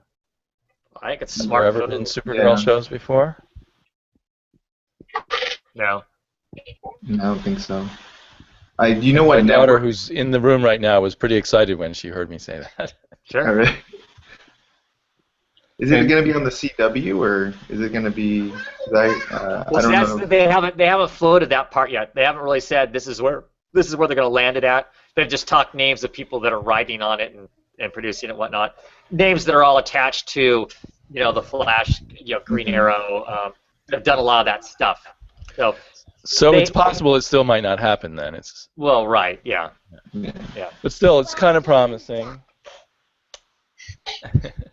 I think it's smart. Have there ever been Supergirl shows before? No. I don't think so. Do you know what? My daughter, who's in the room right now, was pretty excited when she heard me say that. Sure. Oh, really? Is it going to be on the CW, or is it going to be? I don't know. They haven't floated that part yet. They haven't really said this is where they're going to land it at. They've just talked names of people that are writing on it and producing it and whatnot. Names that are all attached to the Flash, Green Arrow. They've done a lot of that stuff. So So it's possible it still might not happen then. It's well, right, yeah. But still, it's kind of promising.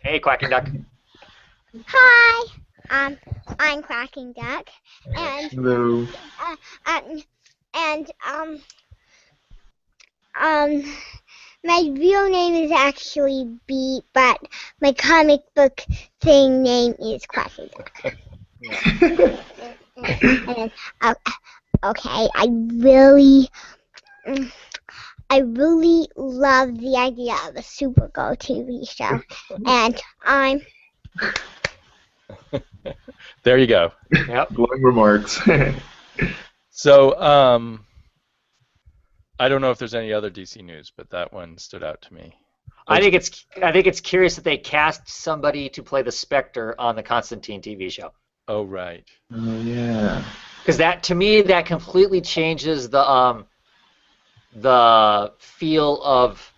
Hey, Quacking Duck. Hi, I'm Quacking Duck, and Hello. and my real name is actually Beat, but my comic book thing name is Quacking Duck. And, okay, I really love the idea of a Supergirl TV show, and I'm. There you go. Yep. Glowing remarks. So, I don't know if there's any other DC news, but that one stood out to me. I think it's curious that they cast somebody to play the Spectre on the Constantine TV show. Oh, right. Oh yeah. Because that, to me, that completely changes the feel of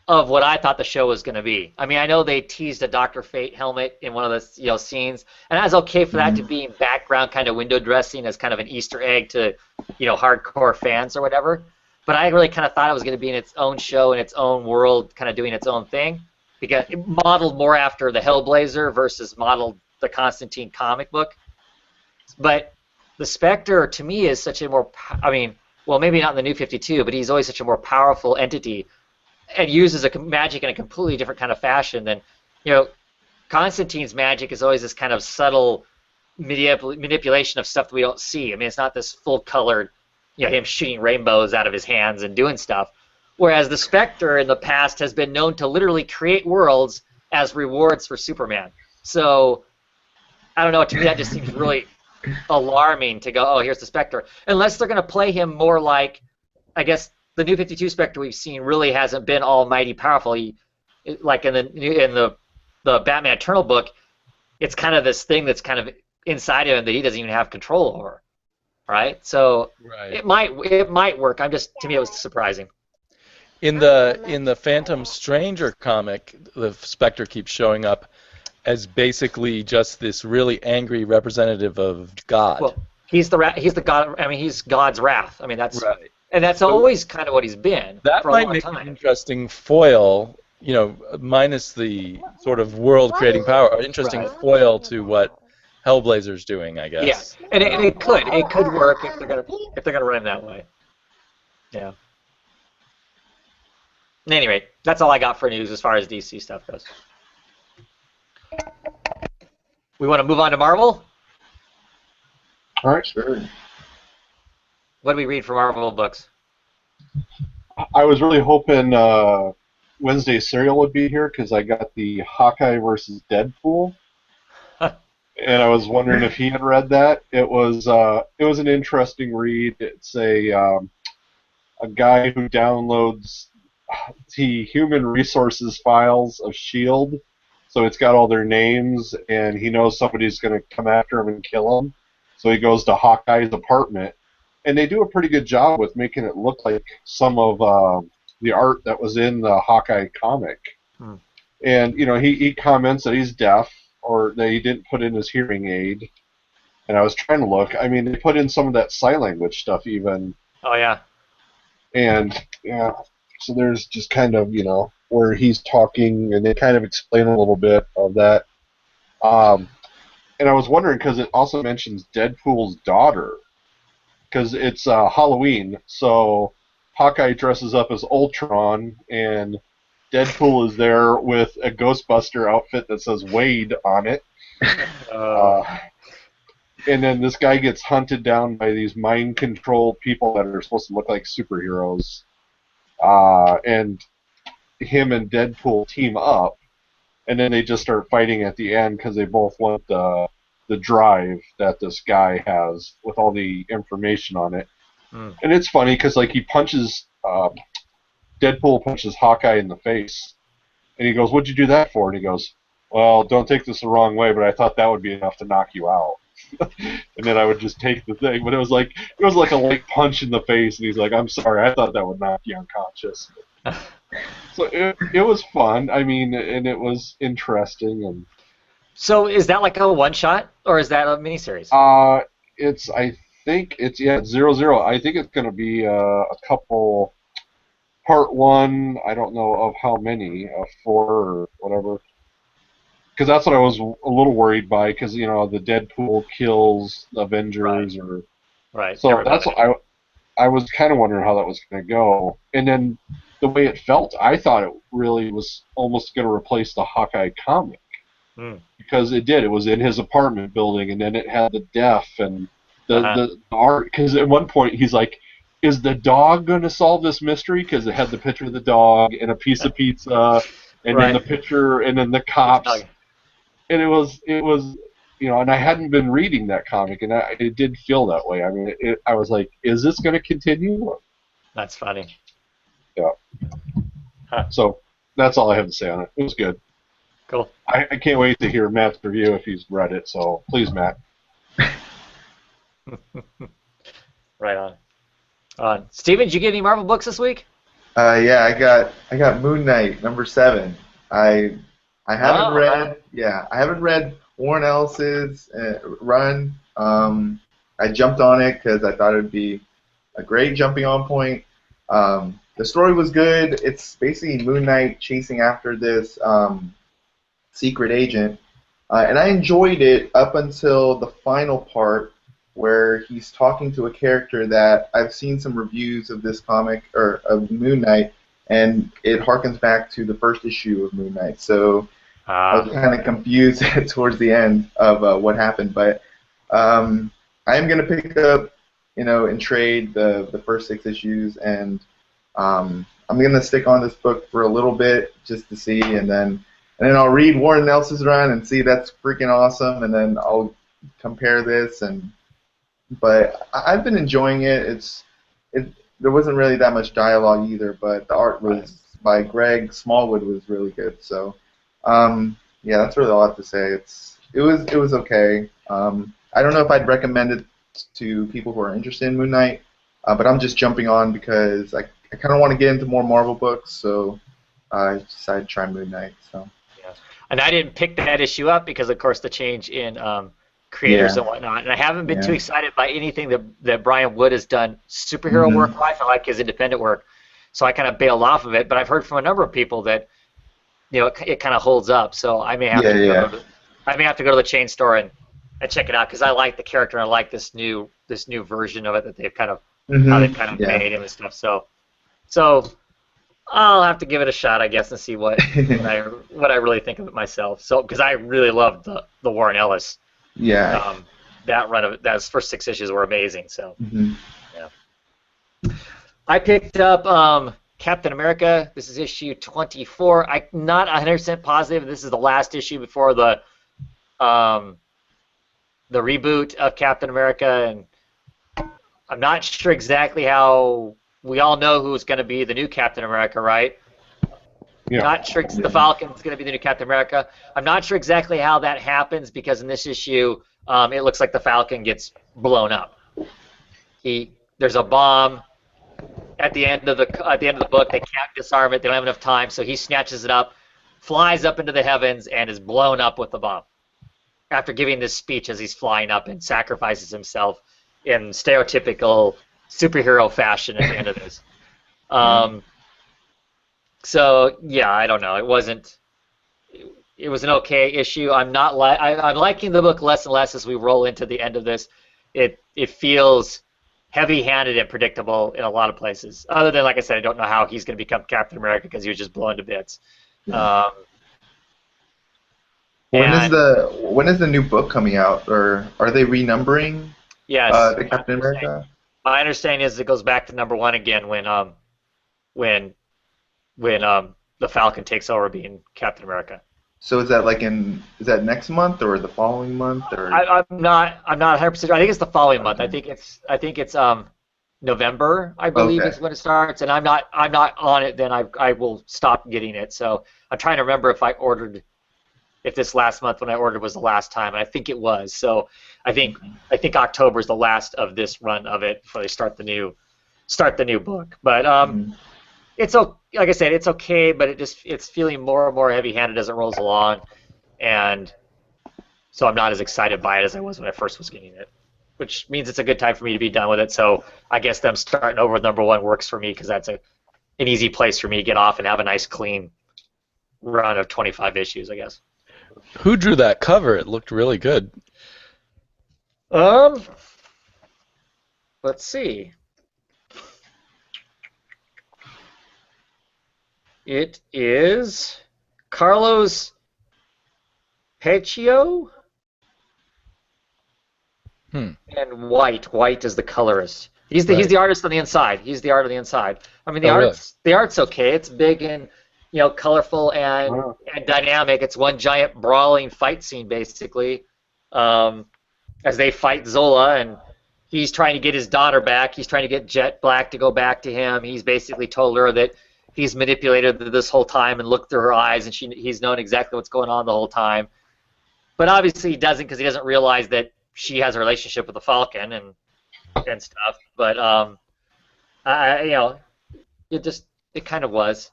what I thought the show was going to be. I mean, I know they teased a Dr. Fate helmet in one of the scenes, and I was okay for that to be in background kind of window dressing as kind of an Easter egg to hardcore fans or whatever. But I really kind of thought it was going to be in its own show, in its own world, kind of doing its own thing, because it modeled more after the Hellblazer versus modeled the Constantine comic book. But the Spectre, to me, is such a more, well, maybe not in the New 52, but he's always such a more powerful entity and uses magic in a completely different kind of fashion than, Constantine's magic is always this kind of subtle manipulation of stuff that we don't see. I mean, it's not this full-colored, him shooting rainbows out of his hands and doing stuff. Whereas the Spectre in the past has been known to literally create worlds as rewards for Superman. So, I don't know, to me that just seems really alarming to go, oh, here's the Spectre. Unless they're going to play him more like, I guess, the New 52 Spectre we've seen really hasn't been almighty powerful. Like in the Batman Eternal book, it's kind of this thing that's kind of inside of him that he doesn't even have control over, right? So it might work. To me, it was surprising. In the Phantom Stranger comic, the Spectre keeps showing up as basically just this really angry representative of God. Well, he's the God. I mean, he's God's wrath. I mean, that's right. And that's always kind of what he's been that for a might long make time. an interesting foil, minus the sort of world-creating power, interesting foil to what Hellblazer's doing, I guess. Yeah, and it could work if they're gonna run him that way. Yeah. At any rate, that's all I got for news as far as DC stuff goes. We want to move on to Marvel? All right. Sure. What do we read for Marvel books? I was really hoping Wednesday Serial would be here because I got the Hawkeye versus Deadpool, and I was wondering if he had read that. It was an interesting read. It's a guy who downloads the human resources files of S.H.I.E.L.D., so it's got all their names, and he knows somebody's going to come after him and kill him, so he goes to Hawkeye's apartment. And they do a pretty good job with making it look like some of the art that was in the Hawkeye comic. And, he comments that he's deaf or that he didn't put in his hearing aid. And I was trying to look. I mean, they put in some of that sign language stuff even. Oh, yeah. And, so there's just kind of, where he's talking, and they kind of explain a little bit of that. And I was wondering, because it also mentions Deadpool's daughter. Because it's Halloween, so Hawkeye dresses up as Ultron, and Deadpool is there with a Ghostbuster outfit that says Wade on it. And then this guy gets hunted down by these mind-controlled people that are supposed to look like superheroes. And him and Deadpool team up, and then they just start fighting at the end because they both want the drive that this guy has with all the information on it. And it's funny because he punches Deadpool punches Hawkeye in the face, and he goes, "What'd you do that for?" And he goes, "Well, don't take this the wrong way, but I thought that would be enough to knock you out." And then I would just take the thing, but it was like a light punch in the face, and he's like, "I'm sorry, I thought that would knock you unconscious." So it was fun. I mean, and it was interesting. And so is that like a one-shot, or is that a miniseries? I think it's 0-0. I think it's going to be a couple. Part 1, I don't know of how many, 4 or whatever. Because that's what I was a little worried by. Because the Deadpool kills the Avengers, Right. So that's what I was kind of wondering how that was going to go. And then the way it felt, I thought it really was almost going to replace the Hawkeye comic. Because it did. It was in his apartment building, and then it had the death and the art. Because at one point he's like, "Is the dog going to solve this mystery?" Because it had the picture of the dog and a piece of pizza, and then the picture, and then the cops. And it was, and I hadn't been reading that comic, and it did feel that way. I mean, I was like, "Is this going to continue?" That's funny. Yeah. So that's all I have to say on it. It was good. Cool. I can't wait to hear Matt's review if he's read it. So please, Matt. Right on. Steven, did you get any Marvel books this week? Yeah, I got Moon Knight #7. I haven't read Warren Ellis's run. I jumped on it because I thought it'd be a great jumping on point. The story was good. It's basically Moon Knight chasing after this secret agent, and I enjoyed it up until the final part where he's talking to a character that I've seen some reviews of this comic, or of Moon Knight, and it harkens back to the first issue of Moon Knight. So I was kind of confused towards the end of what happened. But I am going to pick up, and trade the first 6 issues, and I'm going to stick on this book for a little bit just to see, and then I'll read Warren Ellis's run and see that's freaking awesome, and then I'll compare this. But I've been enjoying it. There wasn't really that much dialogue either, but the art was by Greg Smallwood was really good. So yeah, that's really all I have to say. It was okay. I don't know if I'd recommend it to people who are interested in Moon Knight, but I'm just jumping on because I kind of want to get into more Marvel books, so I decided to try Moon Knight. So. Yeah. And I didn't pick that issue up because, of course, the change in creators and whatnot. And I haven't been too excited by anything that Brian Wood has done superhero work-wise. I like his independent work, so I kind of bailed off of it. But I've heard from a number of people that it kind of holds up. So I may have to go to the chain store and check it out because I like the character and I like this new version of it that they've kind of how they've kind of made him and stuff. So I'll have to give it a shot, I guess, and see what I really think of it myself. So because I really loved the Warren Ellis. Yeah. That run of those first 6 issues were amazing. So I picked up Captain America. This is issue 24. I'm not 100% positive this is the last issue before the reboot of Captain America, and I'm not sure exactly how. We all know who's going to be the new Captain America, right? Yeah. Not sure the Falcon's going to be the new Captain America. I'm not sure exactly how that happens because in this issue, it looks like the Falcon gets blown up. There's a bomb at the end of the book. They can't disarm it. They don't have enough time, so he snatches it up, flies up into the heavens, and is blown up with the bomb. After giving this speech as he's flying up and sacrifices himself in stereotypical superhero fashion at the end of this. So yeah, I don't know. It was an okay issue. I'm liking the book less and less as we roll into the end of this. It feels heavy-handed and predictable in a lot of places. Other than, like I said, I don't know how he's going to become Captain America because he was just blown to bits. When is the new book coming out, or are they renumbering? Yes. The Captain America. My understanding is it goes back to #1 again when the Falcon takes over being Captain America. So is that next month or the following month, or? I'm not 100%. I think it's the following month. I think it's November, I believe, is when it starts. And I'm not on it. Then I will stop getting it. So I'm trying to remember if this last month when I ordered was the last time, and I think it was. So I think October is the last of this run of it before they start the new book. But it's like I said, it's okay, but it's feeling more and more heavy-handed as it rolls along, and so I'm not as excited by it as I was when I first was getting it. which means it's a good time for me to be done with it. So I guess them starting over with number 1 works for me because that's an easy place for me to get off and have a nice clean run of 25 issues, I guess. Who drew that cover? It looked really good. Let's see. It is Carlos Peccio. And White is the colorist. He's the artist on the inside. He's the art on the inside. I mean, the art's okay. It's big and colorful and dynamic. It's one giant brawling fight scene basically, as they fight Zola, and he's trying to get his daughter back. He's trying to get Jet Black to go back to him. He's basically told her that he's manipulated her this whole time and looked through her eyes, and he's known exactly what's going on the whole time. But obviously he doesn't, because he doesn't realize that she has a relationship with the Falcon and stuff. But it kind of was.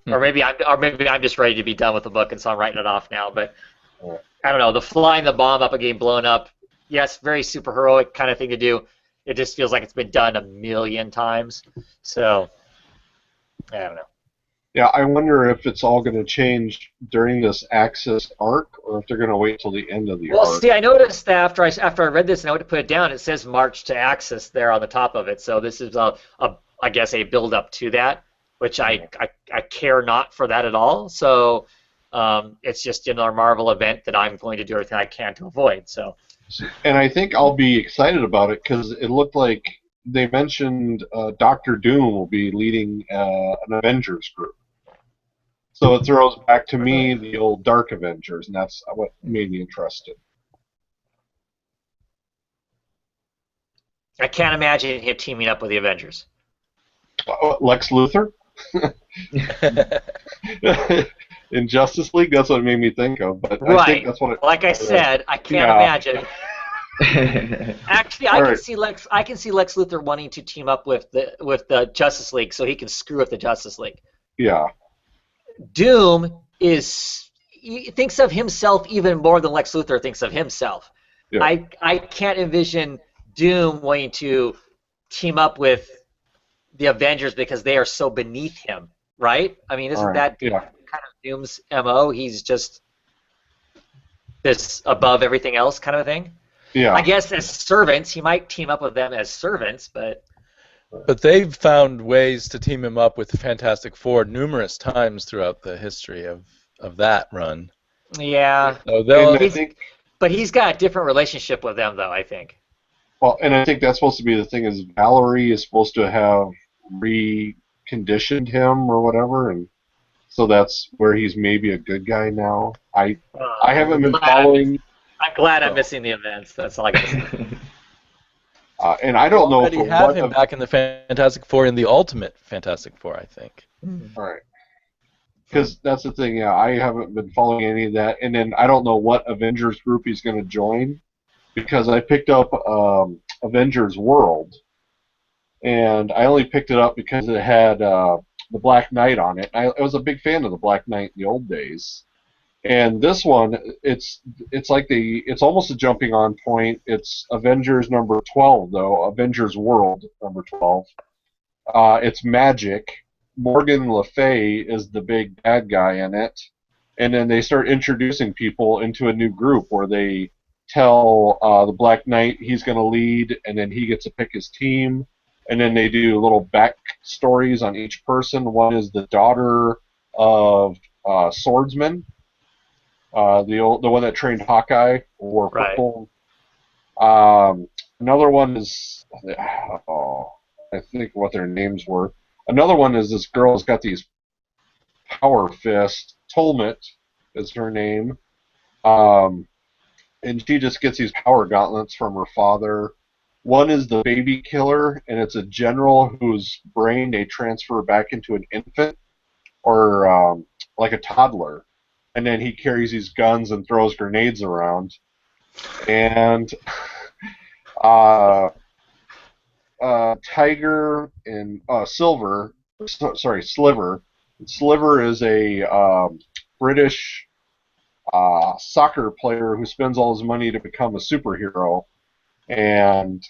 Or maybe I'm just ready to be done with the book, and so I'm writing it off now. But I don't know. The flying the bomb up and getting blown up, yes, very superheroic kind of thing to do. It just feels like it's been done a million times. So I don't know. Yeah, I wonder if it's all going to change during this Axis arc, or if they're going to wait till the end of the arc. Well, see, I noticed that after I read this and I went to put it down, it says March to Axis there on the top of it. So this is I guess a build up to that, which I care not for that at all. So it's just another Marvel event that I'm going to do everything I can to avoid. So. And I think I'll be excited about it because it looked like they mentioned Doctor Doom will be leading an Avengers group. So it throws back to me the old Dark Avengers, and that's what made me interested. I can't imagine him teaming up with the Avengers. Lex Luthor? In Justice League, that's what it made me think of. But right. I think that's what it, like I said, I can't imagine. Actually, I can see Lex Luthor wanting to team up with the Justice League so he can screw up the Justice League. Yeah. Doom he thinks of himself even more than Lex Luthor thinks of himself. Yeah. I can't envision Doom wanting to team up with the Avengers because they are so beneath him, right? I mean, isn't that kind of Doom's MO? He's just this above everything else kind of thing. Yeah. I guess as servants, he might team up with them as servants, but they've found ways to team him up with the Fantastic Four numerous times throughout the history of that run. Yeah. So but he's got a different relationship with them, though, I think. Well, and I think that's supposed to be the thing is Valerie is supposed to have reconditioned him or whatever, and so that's where he's maybe a good guy now. I haven't been following. I'm glad I'm missing the events. That's all I got to say. And I don't know if we have him back in the Fantastic Four in the Ultimate Fantastic Four, I think. All right. Because that's the thing, yeah, I haven't been following any of that, and then I don't know what Avengers group he's going to join, because I picked up Avengers World, and I only picked it up because it had the Black Knight on it. I was a big fan of the Black Knight in the old days. And this one, it's almost a jumping on point. It's Avengers number 12 though, Avengers World number 12. It's magic. Morgan Le Fay is the big bad guy in it, and then they start introducing people into a new group where they tell the Black Knight he's going to lead, and then he gets to pick his team, and then they do little back stories on each person. One is the daughter of Swordsman. The one that trained Hawkeye or Purple. Right. Another one is I think what their names were. Another one is this girl has got these power fists. Tolmet is her name, and she just gets these power gauntlets from her father. One is the baby killer, and it's a general whose brain they transfer back into an infant or like a toddler. And then he carries these guns and throws grenades around. And Tiger and Sliver. Sliver is a British soccer player who spends all his money to become a superhero. and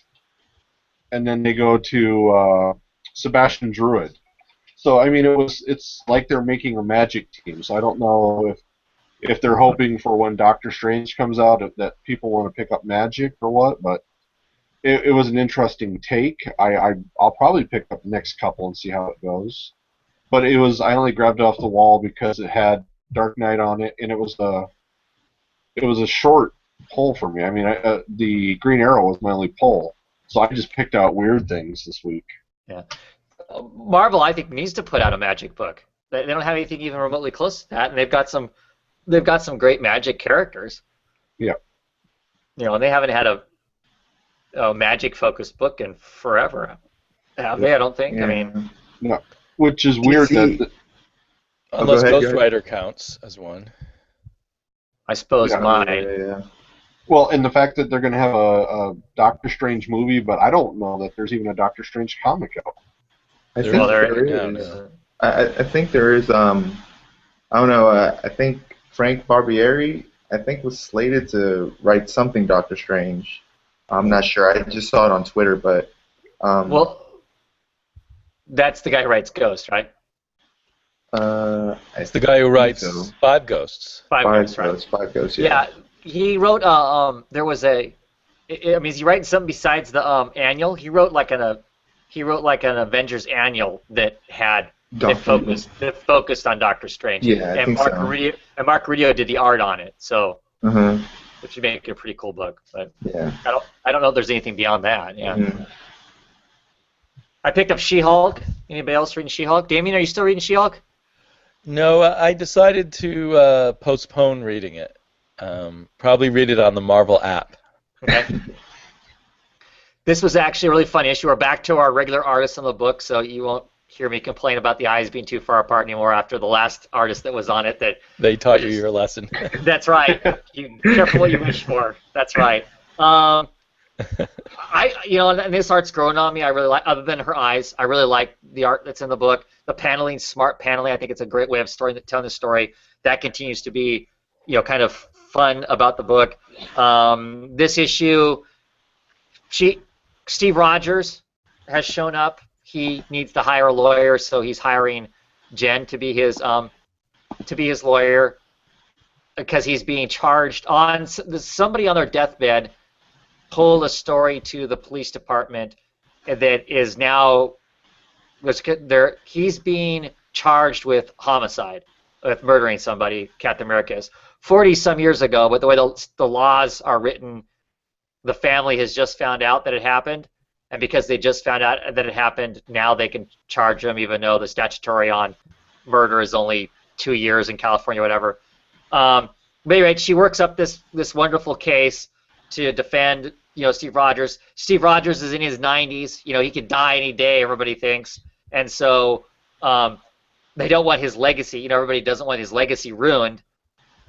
then they go to Sebastian Druid. So I mean, it's like they're making a magic team. So I don't know if they're hoping for when Doctor Strange comes out that people want to pick up magic or what, but it was an interesting take. I'll probably pick up the next couple and see how it goes. But I only grabbed it off the wall because it had Dark Knight on it, and it was a short pull for me. I mean, the Green Arrow was my only pull, so I just picked out weird things this week. Yeah. Marvel, I think, needs to put out a magic book. They don't have anything even remotely close to that, and they've got some great magic characters. Yeah. You know, and they haven't had a magic-focused book in forever, have they? I don't think. Yeah. I mean, No, which is weird that. Unless go ahead, Ghost Rider counts as one. I suppose Yeah. Yeah. Well, and the fact that they're going to have a Doctor Strange movie, but I don't know that there's even a Doctor Strange comic out. I There- think well, there there- is. yeah. I think there is. I don't know. I think Frank Barbieri, I think, was slated to write something Doctor Strange. I'm not sure. I just saw it on Twitter, but. well, that's the guy who writes Ghost, right? It's the guy who writes so. Five Ghosts. Five Ghosts, right? Five Ghosts. Yeah, he wrote. There was I mean, is he writing something besides the annual? He wrote like an Avengers annual that focused on Doctor Strange. Yeah, I and think Mark so. Mark Rudio did the art on it, so Uh-huh. which would make it a pretty cool book. But Yeah. I don't know if there's anything beyond that. Yeah. Mhm. I picked up She-Hulk. Anybody else reading She-Hulk? Damien, are you still reading She-Hulk? No, I decided to postpone reading it. Probably read it on the Marvel app. Okay. This was actually a really fun issue. We're back to our regular artist on the book, so you won't hear me complain about the eyes being too far apart anymore after the last artist that was on it. They taught you your lesson. That's right. You careful what you wish for. That's right. And this art's growing on me. I really like, other than her eyes, I really like the art that's in the book. The paneling, smart paneling. I think it's a great way of telling the story. That continues to be, kind of fun about the book. This issue, Steve Rogers has shown up. He needs to hire a lawyer, so he's hiring Jen to be his lawyer because he's being charged on somebody on their deathbed told a story to the police department that is now he's being charged with homicide, with murdering somebody. Captain America is 40-some years ago, but the way the laws are written, the family has just found out that it happened, and because they just found out that it happened, now they can charge him, even though the statutory on murder is only 2 years in California, whatever. But anyway, she works up this wonderful case to defend, Steve Rogers. Steve Rogers is in his 90s. He could die any day, everybody thinks, and so they don't want his legacy. Everybody doesn't want his legacy ruined.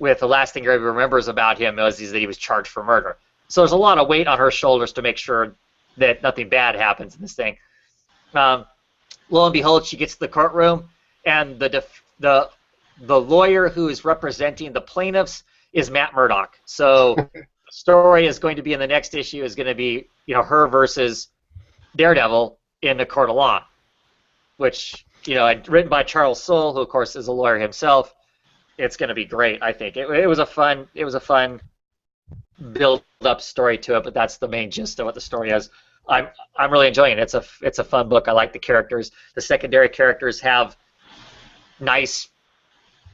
With the last thing everybody remembers about him is that he was charged for murder. So there's a lot of weight on her shoulders to make sure that nothing bad happens in this thing. Lo and behold, she gets to the courtroom, and the lawyer who is representing the plaintiffs is Matt Murdock. So the story is going to be in the next issue is going to be her versus Daredevil in the court of law, which written by Charles Soule, who of course is a lawyer himself. It's going to be great, I think. It was a fun build-up story to it, but that's the main gist of what the story is. I'm really enjoying it. It's a fun book. I like the characters. The secondary characters have nice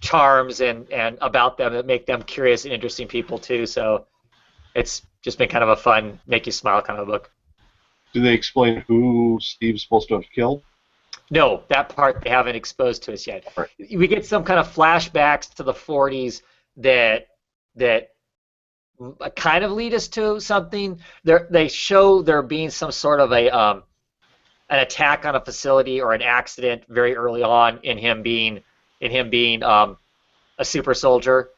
charms and about them that make them curious and interesting people too. So it's just been kind of a fun, make you smile kind of book. Do they explain who Steve's supposed to have killed? No, that part they haven't exposed to us yet. Right. We get some kind of flashbacks to the 40s that kind of lead us to something. They show there being some sort of an attack on a facility or an accident very early on in him being a super soldier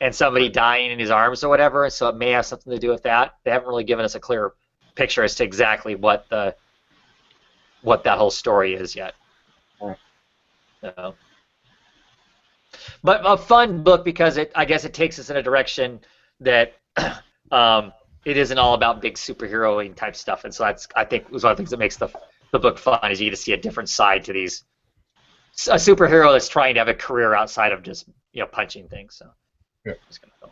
and somebody dying in his arms or whatever. So it may have something to do with that. They haven't really given us a clear picture as to exactly what that whole story is yet. Right. So. But a fun book because I guess it takes us in a direction that it isn't all about big superheroing type stuff, and so that's, I think, was one of the things that makes the book fun, is you get to see a different side to these, a superhero that's trying to have a career outside of just, you know, punching things. So Yeah. it's kind of cool.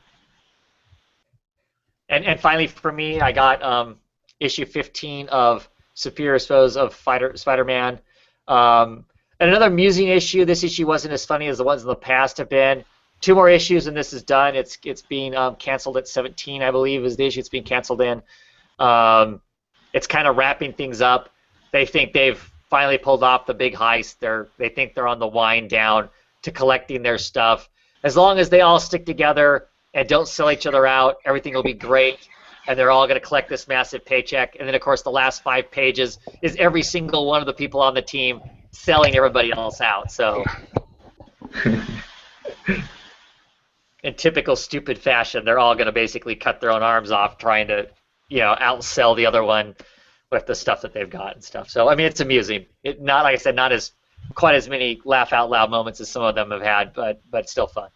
And finally for me, I got issue 15 of Superior Foes of Spider-Man. And another amusing issue. This issue wasn't as funny as the ones in the past have been. 2 more issues and this is done. It's being canceled at 17, I believe, is the issue it's being canceled in. It's kind of wrapping things up. They think they've finally pulled off the big heist. They think they're on the wind down to collecting their stuff. As long as they all stick together and don't sell each other out, everything will be great. And they're all going to collect this massive paycheck. And then, of course, the last 5 pages is every single one of the people on the team selling everybody else out. So, in typical stupid fashion, they're all going to basically cut their own arms off trying to, you know, outsell the other one with the stuff that they've got and stuff. So, I mean, it's amusing. Not, like I said, not as quite as many laugh out loud moments as some of them have had, but still fun.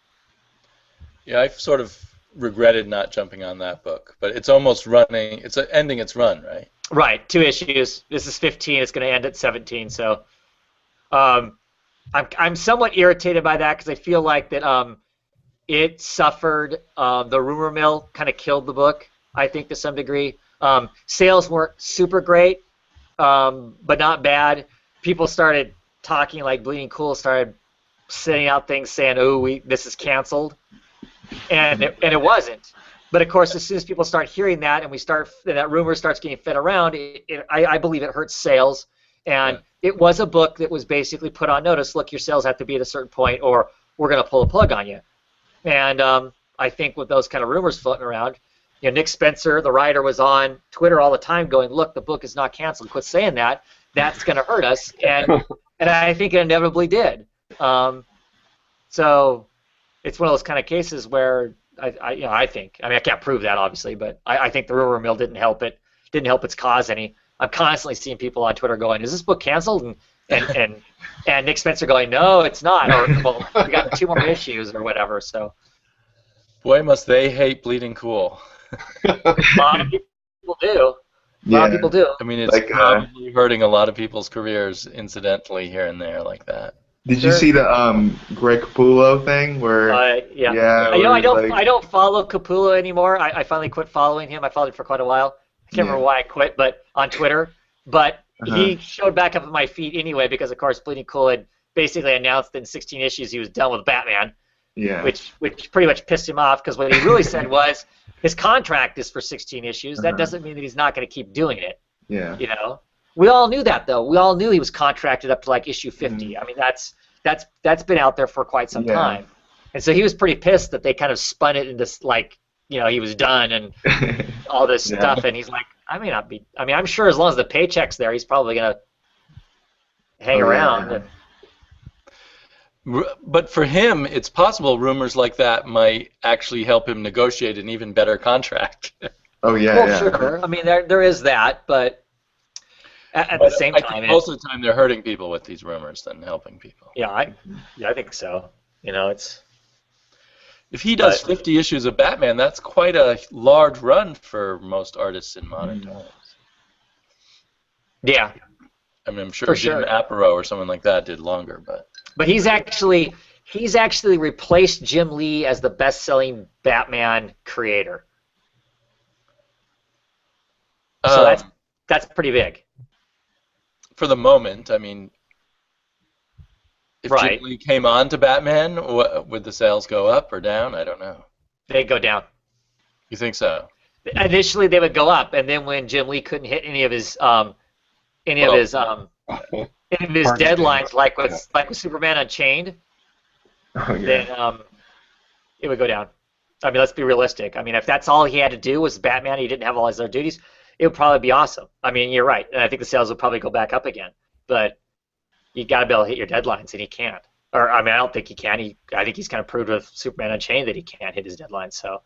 Yeah, I've sort of regretted not jumping on that book, but it's almost running. It's ending its run, right? Right, 2 issues. This is 15. It's going to end at 17. So, I'm somewhat irritated by that because I feel like that it suffered. The rumor mill kind of killed the book, I think, to some degree. Sales weren't super great, but not bad. People started talking, like Bleeding Cool started sending out things saying, "Oh, this is canceled," and it wasn't. But of course, as soon as people start hearing that, and that rumor starts getting fed around, I believe it hurts sales. And it was a book that was basically put on notice. Look, your sales have to be at a certain point, or we're going to pull a plug on you. And I think with those kind of rumors floating around, you know, Nick Spencer, the writer, was on Twitter all the time going, "Look, the book is not canceled. Quit saying that. That's going to hurt us." And I think it inevitably did. So it's one of those kind of cases where I think, I mean, I can't prove that obviously, but I think the rumor mill didn't help its cause any. I'm constantly seeing people on Twitter going, "Is this book canceled?" And Nick Spencer going, "No, it's not." Or, "Well, we got 2 more issues," or whatever. So, boy, must they hate Bleeding Cool. a lot of people do. A lot of people do. I mean, it's probably hurting a lot of people's careers incidentally here and there like that. Did you see the Greg Capullo thing where? Yeah. You know, I don't follow Capullo anymore. I finally quit following him. I followed him for quite a while. I can't remember why I quit, but on Twitter. But he showed back up on my feed anyway because, of course, Bleeding Cool had basically announced in 16 issues he was done with Batman. Yeah. Which pretty much pissed him off because what he really said was his contract is for 16 issues. That doesn't mean that he's not going to keep doing it. Yeah. You know, we all knew that though. We all knew he was contracted up to like issue 50. I mean, that's been out there for quite some time, and so he was pretty pissed that they kind of spun it into like, you know, he was done and all this stuff. And he's like, I may not be. I mean, I'm sure as long as the paycheck's there, he's probably gonna hang around. Yeah. But for him, it's possible rumors like that might actually help him negotiate an even better contract. Oh yeah. Well, sure. I mean, there is that, but at the same time, most of the time they're hurting people with these rumors than helping people. Yeah, I think so. You know, it's. If he does 50 issues of Batman, that's quite a large run for most artists in modern times. Yeah. I mean, I'm sure Jim Aparo or someone like that did longer, but he's actually replaced Jim Lee as the best-selling Batman creator. So that's pretty big. For the moment, I mean, if Jim Lee came on to Batman, would the sales go up or down? I don't know. They'd go down. You think so? Initially, they would go up, and then when Jim Lee couldn't hit any of his deadlines, like with Superman Unchained, then it would go down. I mean, let's be realistic. I mean, if that's all he had to do was Batman, he didn't have all his other duties, it would probably be awesome. I mean, you're right, and I think the sales would probably go back up again. But you got to be able to hit your deadlines, and he can't. Or I mean, I don't think he can. I think he's kind of proved with Superman Unchained that he can't hit his deadlines. So.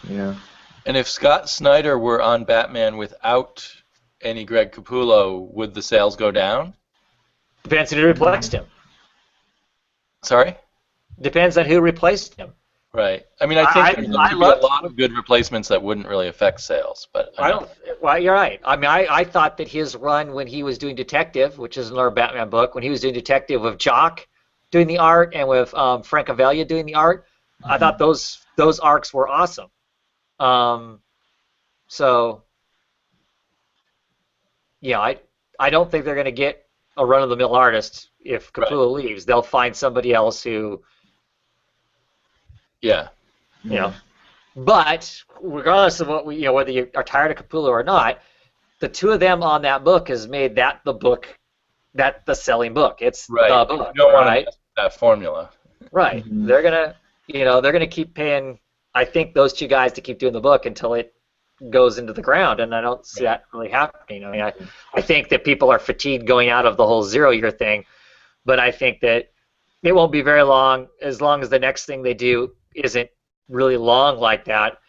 Yeah. And if Scott Snyder were on Batman without any Greg Capullo, would the sales go down? Depends on who replaced him. Sorry? Depends on who replaced him. Right. I mean, I think there's going to be a lot of good replacements that wouldn't really affect sales, but I don't. Well, you're right. I mean, I thought that his run when he was doing Detective, which is another Batman book, when he was doing Detective with Jock doing the art and with Frank Avella doing the art, I thought those arcs were awesome. So, yeah, I don't think they're going to get a run-of-the-mill artist if Capullo leaves. They'll find somebody else who. Yeah. You know, but regardless of what whether you are tired of Capullo or not, the two of them on that book has made that the book, that the selling book. It's the book. You don't want to mess with that formula. Right. They're gonna keep paying. I think those two guys to keep doing the book until it goes into the ground, and I don't see that really happening. I mean, I think that people are fatigued going out of the whole 0-year thing, but I think that it won't be very long as the next thing they do isn't really long like that.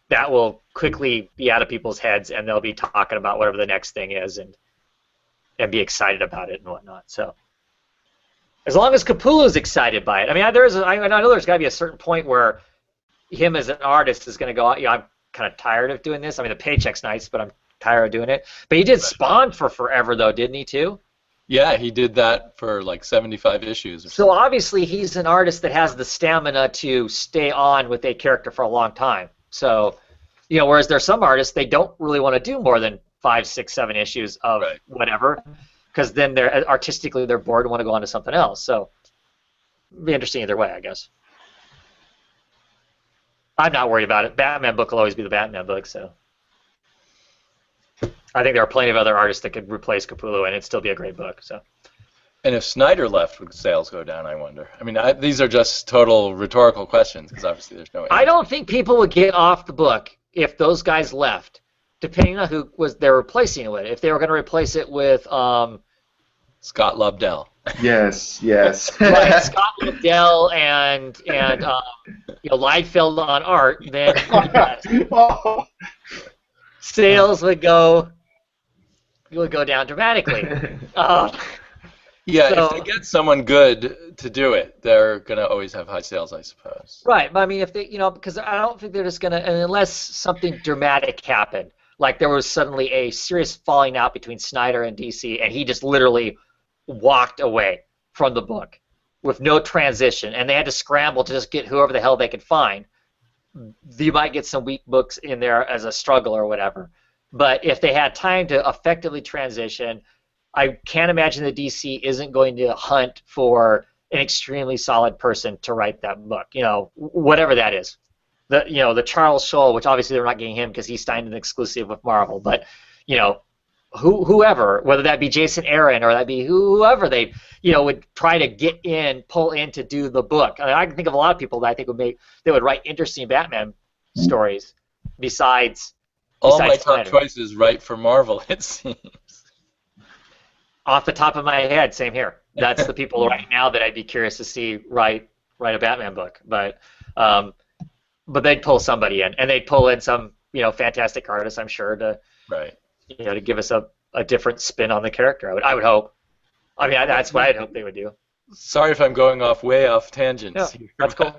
That will quickly be out of people's heads, and they'll be talking about whatever the next thing is, and be excited about it and whatnot. So, as long as Capullo's excited by it, I mean, I know there's got to be a certain point where him as an artist is going to go, I'm kind of tired of doing this. I mean, the paycheck's nice, but I'm tired of doing it. But he did Spawn for forever, though, didn't he, too? Yeah, he did that for like 75 issues. So obviously he's an artist that has the stamina to stay on with a character for a long time. So, whereas there's some artists, they don't really want to do more than 5, 6, 7 issues of whatever, because then they're artistically they're bored and want to go on to something else. So it'd be interesting either way, I guess. I'm not worried about it. Batman book will always be the Batman book, so. I think there are plenty of other artists that could replace Capullo, and it'd still be a great book. So. And if Snyder left, would sales go down, I wonder? I mean, these are just total rhetorical questions, because obviously there's no answer. I don't think people would get off the book if those guys left, depending on who they're replacing it with. If they were going to replace it with... Scott Lobdell. Yes. Like Scott Lobdell and Liefeld on art, then sales would go down dramatically. Yeah, so, if they get someone good to do it, they're going to always have high sales, I suppose. Right, but I mean, if they, because I don't think they're just going to, unless something dramatic happened, like there was suddenly a serious falling out between Snyder and DC, and he just literally walked away from the book with no transition, and they had to scramble to just get whoever the hell they could find. You might get some weak books in there as a struggle or whatever. But if they had time to effectively transition, I can't imagine the DC isn't going to hunt for an extremely solid person to write that book. Whatever that is. The Charles Soule, which obviously they're not getting him because he signed an exclusive with Marvel, but whoever, whether that be Jason Aaron or that be whoever they would try to pull in to do the book. I mean, I can think of a lot of people that I think they would write interesting Batman stories besides all my top Snyder. choices write for Marvel, it seems. Off the top of my head, same here. That's the people right now that I'd be curious to see write a Batman book. But they'd pull somebody in, and they'd pull in some fantastic artists, I'm sure, to to give us a different spin on the character. I would hope. I mean, that's what I'd hope they would do. Sorry if I'm going way off tangents. Yeah, that's cool.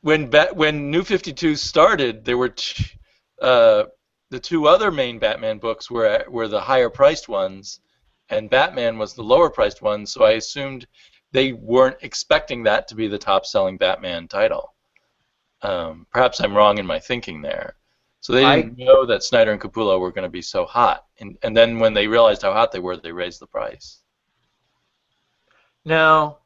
When New 52 started, there were the two other main Batman books were the higher priced ones, and Batman was the lower priced one. So I assumed they weren't expecting that to be the top selling Batman title. Perhaps I'm wrong in my thinking there. So they didn't know that Snyder and Capullo were going to be so hot, and then when they realized how hot they were, they raised the price. No,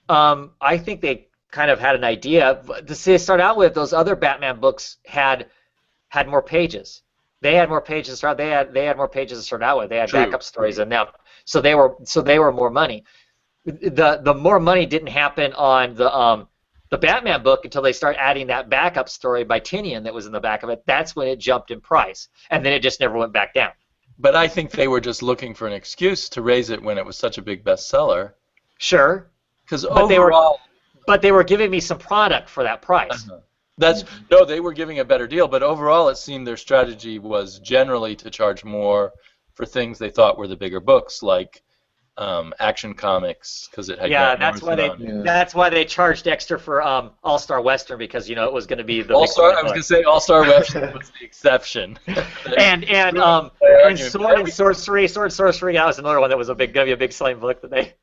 I think they kind of had an idea. To start out with, those other Batman books had more pages. They had more pages to start. They had more pages to start out with. They had backup stories in them, so they were more money. The more money didn't happen on the Batman book until they start adding that backup story by Tinian that was in the back of it. That's when it jumped in price, and then it just never went back down. But I think they were just looking for an excuse to raise it when it was such a big bestseller. Sure. Because overall, but they were giving me some product for that price. They were giving a better deal, but overall it seemed their strategy was generally to charge more for things they thought were the bigger books, like Action Comics because it had Yeah, Grant Morrison on it. that's why they charged extra for All-Star Western, because it was going to be the All-Star. I was going to say All-Star Western was the exception. and Sword and Sorcery. That was another one that was going to be a big selling book that they.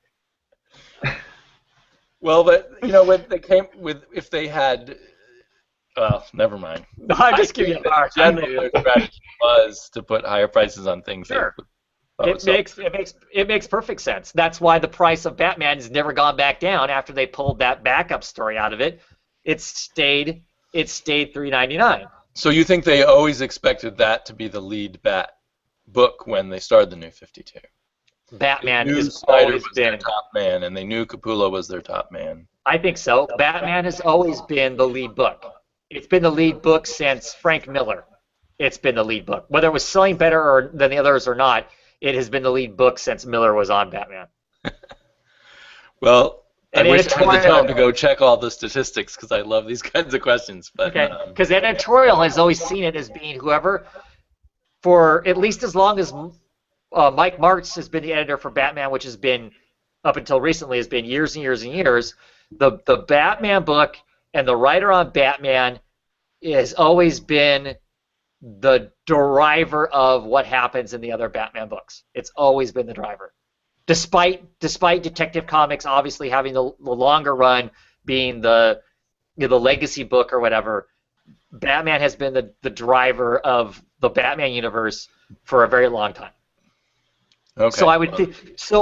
Well, but when they came with, if they had, well, never mind. No, I'm just giving you a hard time. Generally, their strategy was to put higher prices on things. Sure. It makes perfect sense. That's why the price of Batman has never gone back down after they pulled that backup story out of it. It stayed $3.99. So you think they always expected that to be the lead Bat book when they started the New 52? Batman has Snyder always was been their top man, and they knew Capullo was their top man. I think so. Batman has always been the lead book. It's been the lead book since Frank Miller. It's been the lead book. Whether it was selling better than the others or not, it has been the lead book since Miller was on Batman. Well, And I wish I had the editorial- time to go check all the statistics because I love these kinds of questions. But Okay, because editorial has always seen it as being whoever, for at least as long as Mike Martz has been the editor for Batman, which has been, up until recently, has been years and years and years, the Batman book and the writer on Batman has always been the driver of what happens in the other Batman books. It's always been the driver. Despite Detective Comics obviously having the longer run being the legacy book or whatever, Batman has been the driver of the Batman universe for a very long time. okay. So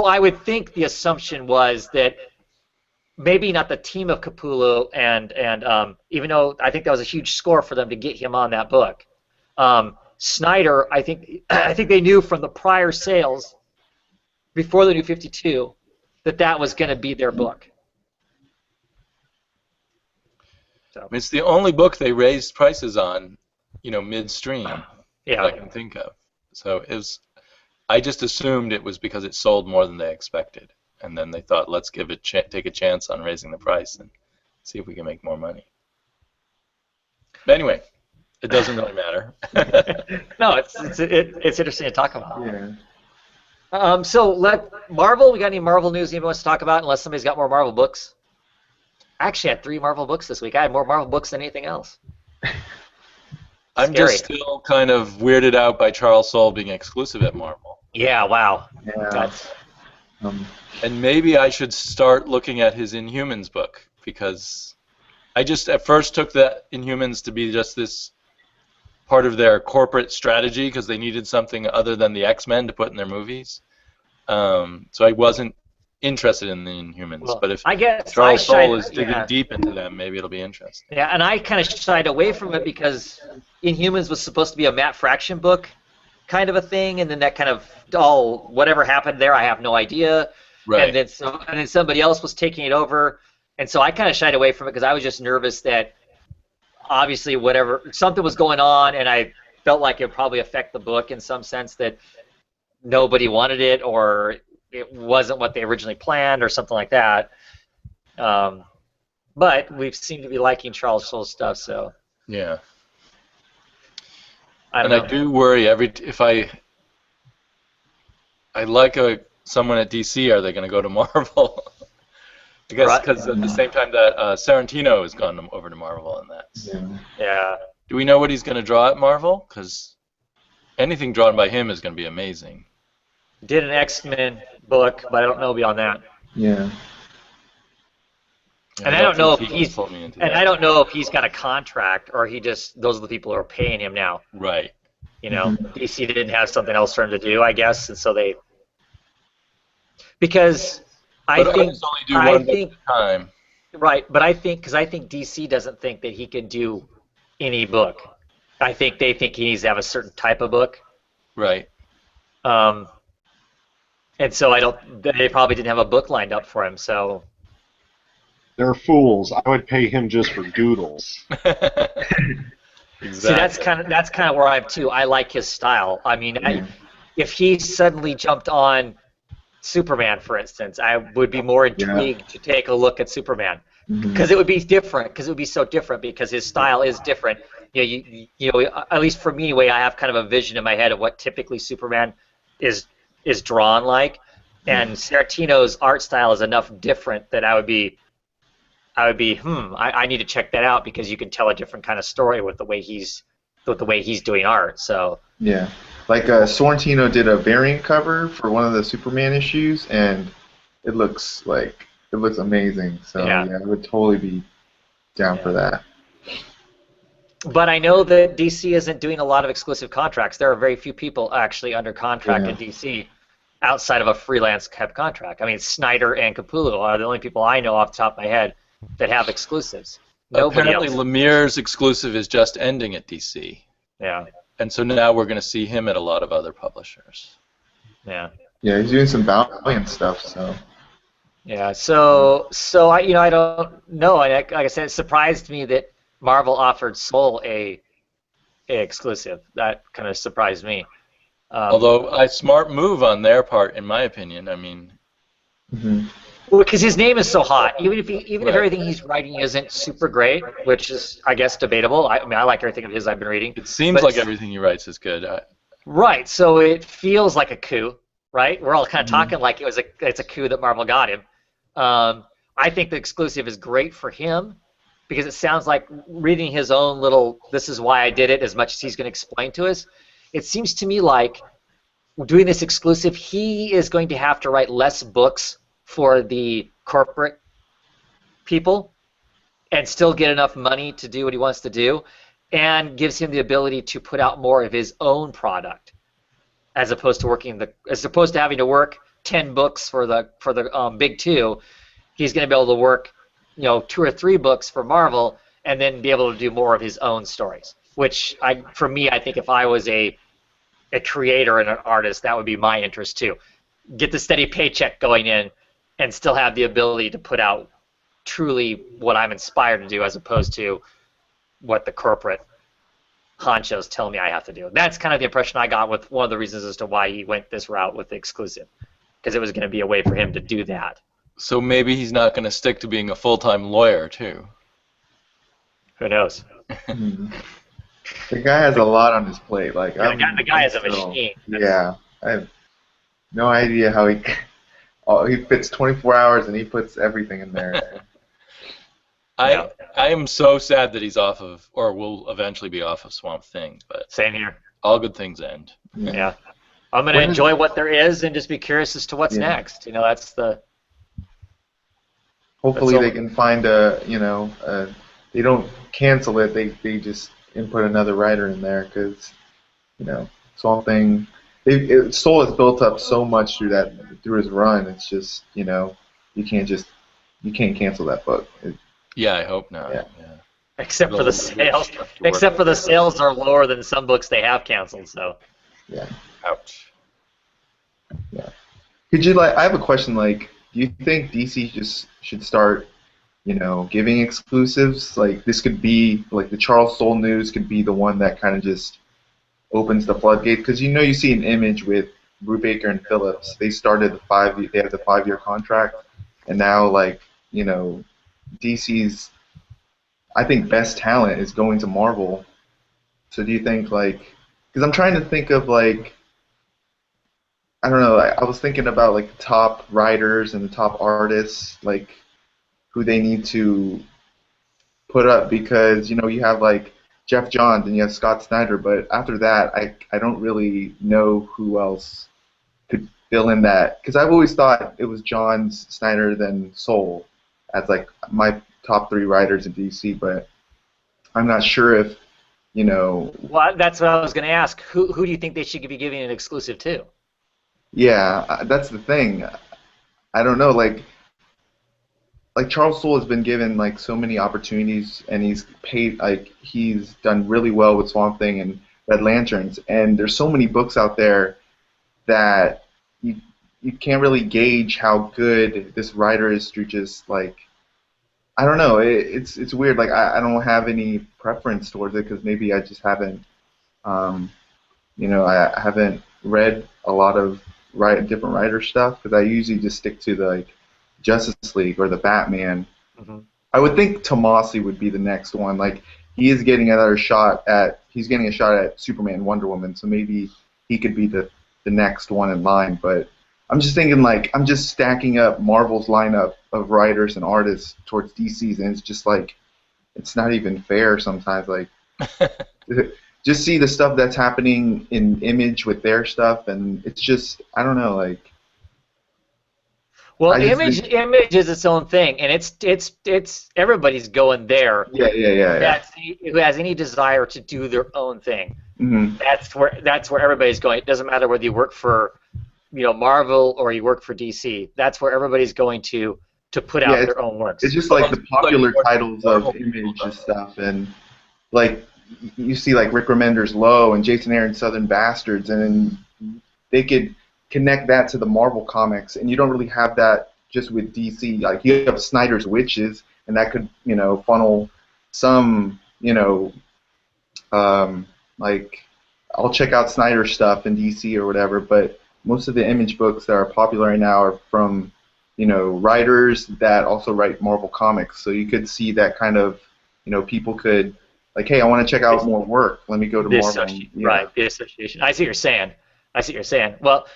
I would think the assumption was that maybe not the team of Capullo and even though I think that was a huge score for them to get him on that book. Snyder, I think they knew from the prior sales before the New 52 that was going to be their book. So. It's the only book they raised prices on, midstream that I can think of. So I just assumed it was because it sold more than they expected, and then they thought, let's take a chance on raising the price and see if we can make more money. But anyway, it doesn't really matter. No, it's interesting to talk about. Yeah. So Marvel. We got any Marvel news anyone wants to talk about? Unless somebody's got more Marvel books. I actually had 3 Marvel books this week. I had more Marvel books than anything else. I'm Scary. just still kind of weirded out by Charles Soule being exclusive at Marvel. Yeah. Wow. Yeah. That's, And maybe I should start looking at his Inhumans book, because I just at first took the Inhumans to be just this part of their corporate strategy because they needed something other than the X-Men to put in their movies. So I wasn't interested in the Inhumans. Well, but if I guess Charles I Soule shied- is digging yeah. deep into them, maybe it'll be interesting. Yeah, and I kind of shied away from it because Inhumans was supposed to be a Matt Fraction book kind of a thing, and then that kind of, whatever happened there, I have no idea. Right. And then somebody else was taking it over, and so I kind of shied away from it because I was just nervous that obviously something was going on, and I felt like it would probably affect the book in some sense, that nobody wanted it or it wasn't what they originally planned or something like that. But we seem to be liking Charles Soule's stuff, so Yeah. I don't And know. I do worry if I like someone at DC, are they going to go to Marvel? I guess Right. because at the same time that Sorrentino has gone over to Marvel, and that's. Yeah. Yeah. Do we know what he's going to draw at Marvel? Because anything drawn by him is going to be amazing. Did an X-Men book, but I don't know beyond that. Yeah. And I don't know if think he he's can pull me into and that. I don't know if he's got a contract or those are the people who are paying him now. Right. DC didn't have something else for him to do, I guess, and so they. Because I But think artists only do one book at a time. right, but I think DC doesn't think that he can do any book. I think they think he needs to have a certain type of book. Right. And so they probably didn't have a book lined up for him, so. They're fools. I would pay him just for doodles. Exactly. See, that's kind of where I'm too. I like his style. I mean, if he suddenly jumped on Superman, for instance, I would be more intrigued to take a look at Superman because it would be different. Because it would be so different because his style is different. You know, at least for me, anyway, I have kind of a vision in my head of what typically Superman is drawn like. and Sarantino's art style is enough different that I would be, I need to check that out because you can tell a different kind of story with the way he's doing art. So Yeah, like Sorrentino did a variant cover for one of the Superman issues, and it looks amazing. So Yeah. I would totally be down for that. But I know that DC isn't doing a lot of exclusive contracts. There are very few people actually under contract in DC outside of a freelance kept contract. I mean, Snyder and Capullo are the only people I know off the top of my head that have exclusives. Nobody Apparently, else. Lemire's exclusive is just ending at DC. Yeah. And so now we're going to see him at a lot of other publishers. Yeah. Yeah, he's doing some Valiant stuff. So. Yeah. So I don't know. And like I said, it surprised me that Marvel offered Soule a exclusive. That kind of surprised me. Although a smart move on their part, in my opinion. I mean, well, because his name is so hot. Even if everything he's writing isn't super great, which is I guess debatable. I mean, I like everything of his I've been reading. it seems like everything he writes is good. Right. So it feels like a coup. Right. We're all kind of talking like it's a coup that Marvel got him. I think the exclusive is great for him. Because it sounds like reading his own little, this is why I did it, as much as he's going to explain to us, it seems to me like doing this exclusive, he is going to have to write less books for the corporate people and still get enough money to do what he wants to do, and gives him the ability to put out more of his own product, as opposed to having to work 10 books for the big two. He's going to be able to work 2 or 3 books for Marvel, and then be able to do more of his own stories. Which, for me, I think if I was a creator and an artist, that would be my interest too. Get the steady paycheck going in, and still have the ability to put out truly what I'm inspired to do, as opposed to what the corporate honchos tell me I have to do. That's kind of the impression I got with one of the reasons as to why he went this route with the exclusive, because it was going to be a way for him to do that. So maybe he's not going to stick to being a full-time lawyer, too. Who knows? The guy has a lot on his plate. Like the guy is a machine. Yeah, I have no idea how he fits 24 hours and he puts everything in there. I am so sad that he's off of, or will eventually be off of Swamp Thing. But Same here. all good things end. Yeah. I'm going to enjoy what there is and just be curious as to what's next. That's the... Hopefully they can find they don't cancel it. They just input another writer in there because, Swamp Thing. Soule has built up so much through his run. It's just you can't cancel that book. Yeah, I hope not. Yeah. Except for the sales. Except for the sales are lower than some books they have canceled. So. Yeah. Ouch. Yeah. Could you I have a question. Do you think DC just should start, giving exclusives? Like this could be the Charles Soule news could be the one that kind of just opens the floodgate, because you see an Image with Brubaker and Phillips. They started they have the 5-year contract, and now DC's I think best talent is going to Marvel. So do you think because I'm trying to think of I don't know. I was thinking about the top writers and the top artists, who they need to put up, because you have Jeff Johns and you have Scott Snyder, but after that, I don't really know who else could fill in that, because I've always thought it was Johns, Snyder, then Soule as my top 3 writers in DC, but I'm not sure if Well, that's what I was going to ask. Who do you think they should be giving an exclusive to? Yeah, that's the thing. I don't know. Charles Soule has been given so many opportunities, and he's paid. He's done really well with Swamp Thing and Red Lanterns, and there's so many books out there that you can't really gauge how good this writer is through just I don't know. It's weird. I don't have any preference towards it, because maybe I just haven't I haven't read a lot of different writer stuff, because I usually just stick to the Justice League or the Batman. Mm-hmm. I would think Tomasi would be the next one. He is getting a shot at Superman, Wonder Woman, so maybe he could be the next one in line. But I'm just thinking like I'm just stacking up Marvel's lineup of writers and artists towards DC's, and it's just like it's not even fair sometimes. Like just see the stuff that's happening in Image with their stuff, and it's just I don't know like. Well, Image is its own thing, and it's everybody's going there. Yeah. Who has any desire to do their own thing? Mm-hmm. That's where everybody's going. It doesn't matter whether you work for, Marvel or you work for DC. That's where everybody's going to put out their own works. It's just like the popular titles of Image and stuff, and like you see like Rick Remender's Low and Jason Aaron's Southern Bastards, and they could connect that to the Marvel comics, and you don't really have that just with DC. Like you have Snyder's Witches, and that could funnel some like I'll check out Snyder stuff in DC or whatever, but most of the Image books that are popular right now are from writers that also write Marvel comics. So you could see that kind of people could like, hey, I want to check out more work. Let me go to Marvel. Right, the association. I see what you're saying. Well,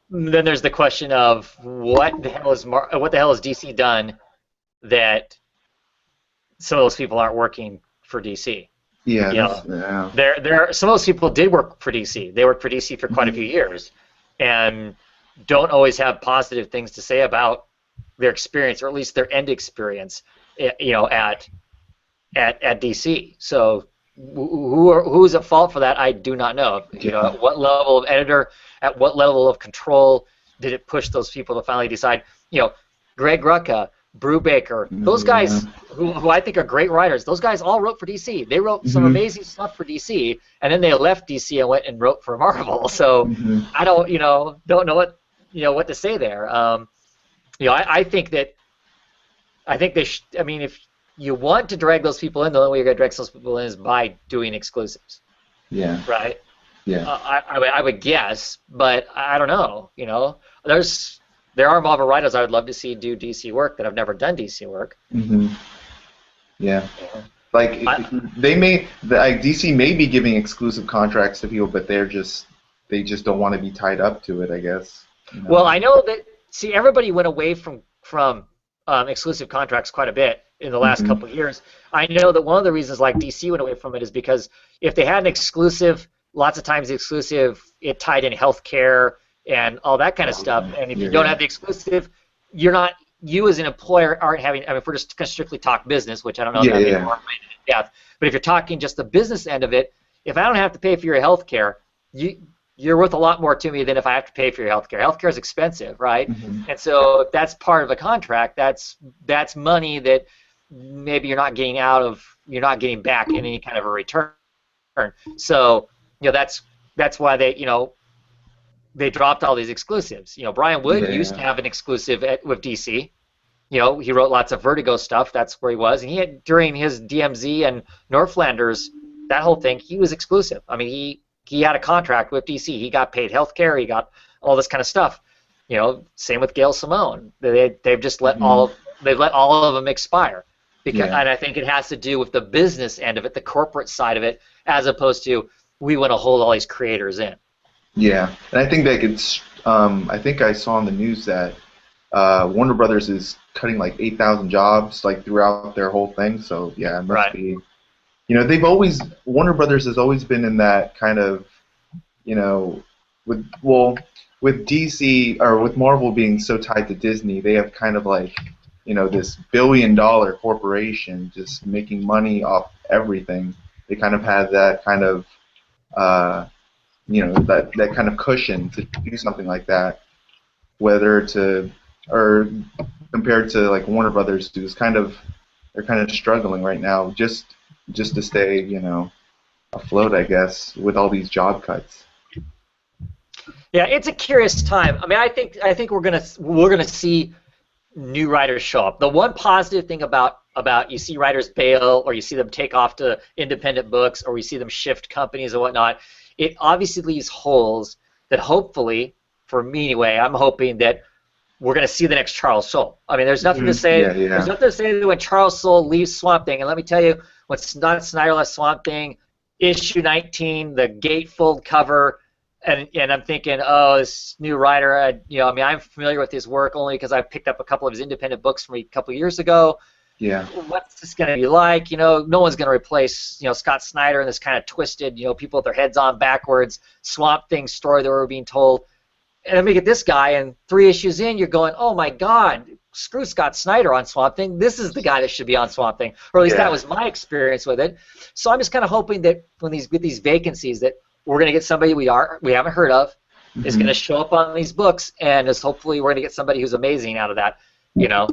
then there's the question of what the hell is DC done that some of those people aren't working for DC? Yeah. There. Some of those people did work for DC. They worked for DC for quite a few years, and don't always have positive things to say about their experience, or at least their end experience, at DC. So who's at fault for that? I do not know. At what level of editor, at what level of control did it push those people to finally decide? Greg Rucka, Brubaker, those guys who I think are great writers. Those guys all wrote for DC. They wrote some amazing stuff for DC, and then they left DC and went and wrote for Marvel. So I don't know what to say there. I think they should. I mean, if you want to drag those people in, the only way you're going to drag those people in is by doing exclusives. Yeah. Right? Yeah. I would guess, but I don't know. There are Marvel writers I would love to see do DC work that have never done DC work. Mm-hmm. Yeah. Like DC may be giving exclusive contracts to people, but they just don't want to be tied up to it, I guess. Well, I know that. See, everybody went away from exclusive contracts quite a bit in the last couple of years. I know that one of the reasons like DC went away from it is because if they had an exclusive, lots of times the exclusive, it tied in healthcare and all that kind of stuff. And if you don't have the exclusive, you as an employer aren't having. I mean, if we're just going to strictly talk business, which I don't know if that's more in depth, but if you're talking just the business end of it, if I don't have to pay for your healthcare, you're worth a lot more to me than if I have to pay for your healthcare. Healthcare is expensive, right? And so if that's part of a contract, that's money that maybe you're not getting back in any kind of a return. So that's why they dropped all these exclusives. Brian Wood used to have an exclusive with DC. He wrote lots of Vertigo stuff. That's where he was, and he had during his DMZ and Northlanders, that whole thing, he was exclusive. I mean, he had a contract with DC. He got paid healthcare. He got all this kind of stuff. Same with Gail Simone. They've just let all of them expire, and I think it has to do with the business end of it, the corporate side of it, as opposed to we want to hold all these creators in. Yeah, and I think that it's. I think I saw on the news that Warner Brothers is cutting like 8,000 jobs like throughout their whole thing. So yeah, it must be. Warner Brothers has always been in that kind of, with DC or with Marvel being so tied to Disney, they have kind of like, this billion-dollar corporation just making money off everything. They kind of have that kind of, that kind of cushion to do something like that, or compared to like Warner Brothers, who's they're kind of struggling right now just to stay, afloat, I guess, with all these job cuts. Yeah, it's a curious time. I mean, I think we're gonna see new writers show up. The one positive thing about you see writers bail, or you see them take off to independent books, or we see them shift companies and whatnot, it obviously leaves holes that hopefully, for me anyway, I'm hoping that we're going to see the next Charles Soule. I mean, there's nothing to say. There's nothing to say that when Charles Soule leaves Swamp Thing, and let me tell you, when Snyder left Swamp Thing, issue 19, the gatefold cover, and I'm thinking, oh, this new writer, I mean, I'm familiar with his work only because I picked up a couple of his independent books from a couple of years ago. Yeah. What's this going to be like? No one's going to replace, Scott Snyder in this kind of twisted, people with their heads on backwards, Swamp Thing story that we're being told. And then we get this guy, and 3 issues in, you're going, oh my God, screw Scott Snyder on Swamp Thing. This is the guy that should be on Swamp Thing, or at least that was my experience with it. So I'm just kind of hoping that with these vacancies, that we're going to get somebody we haven't heard of, is going to show up on these books, and hopefully we're going to get somebody who's amazing out of that. Yeah.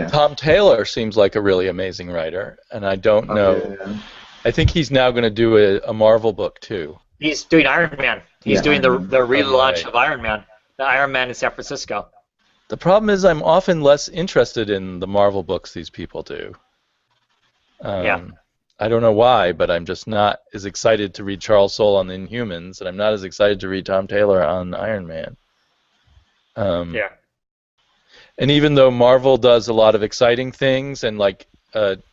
Tom Taylor seems like a really amazing writer, and I don't know. Yeah. I think he's now going to do a Marvel book too. He's doing Iron Man. He's doing the relaunch of Iron Man, the Iron Man in San Francisco. The problem is I'm often less interested in the Marvel books these people do. I don't know why, but I'm just not as excited to read Charles Soule on the Inhumans, and I'm not as excited to read Tom Taylor on Iron Man. And even though Marvel does a lot of exciting things and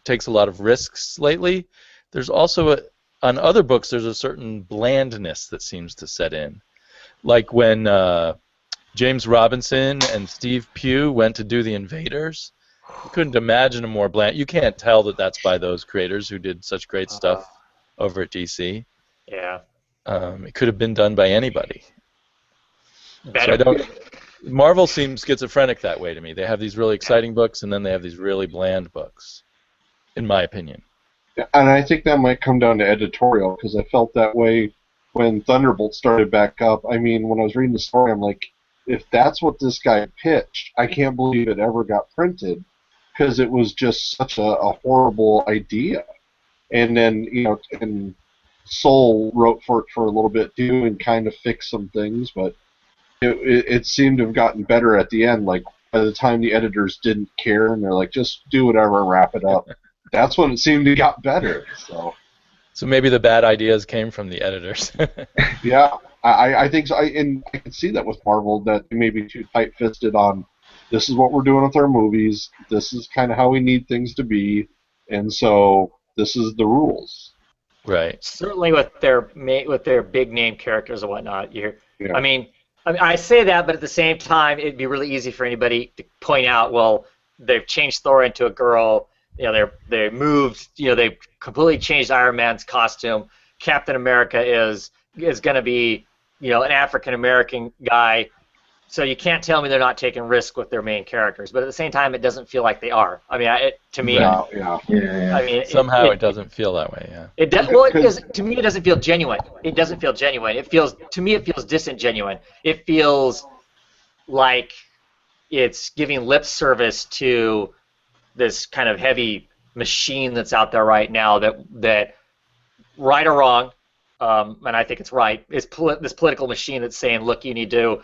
takes a lot of risks lately, there's also on other books there's a certain blandness that seems to set in. Like when James Robinson and Steve Pugh went to do The Invaders, you couldn't imagine a more bland. You can't tell that that's by those creators who did such great stuff over at DC. Yeah. It could have been done by anybody. Better. So Marvel seems schizophrenic that way to me. They have these really exciting books, and then they have these really bland books, in my opinion. And I think that might come down to editorial, because I felt that way when Thunderbolt started back up. I mean, when I was reading the story, I'm like, if that's what this guy pitched, I can't believe it ever got printed, because it was just such a horrible idea. And then, and Soule wrote for it for a little bit too, and kind of fixed some things, but it seemed to have gotten better at the end. Like, by the time the editors didn't care, and they're like, just do whatever, wrap it up. That's when it seemed to got better. So maybe the bad ideas came from the editors. Yeah, I think so. And I can see that with Marvel, that they may be too tight-fisted on, this is what we're doing with our movies, this is kind of how we need things to be, and so this is the rules. Right. Certainly with their big-name characters and whatnot. I mean, I say that, but at the same time, it'd be really easy for anybody to point out, well, they've changed Thor into a girl. They moved. They completely changed Iron Man's costume. Captain America is going to be, an African American guy. So you can't tell me they're not taking risks with their main characters. But at the same time, it doesn't feel like they are. I mean, to me, yeah. I mean, somehow it doesn't feel that way. Yeah. It does. Well, to me, it doesn't feel genuine. It doesn't feel genuine. To me, it feels disingenuine. It feels like it's giving lip service to this kind of heavy machine that's out there right now. That right or wrong, and I think it's right, is this political machine that's saying, look, you need to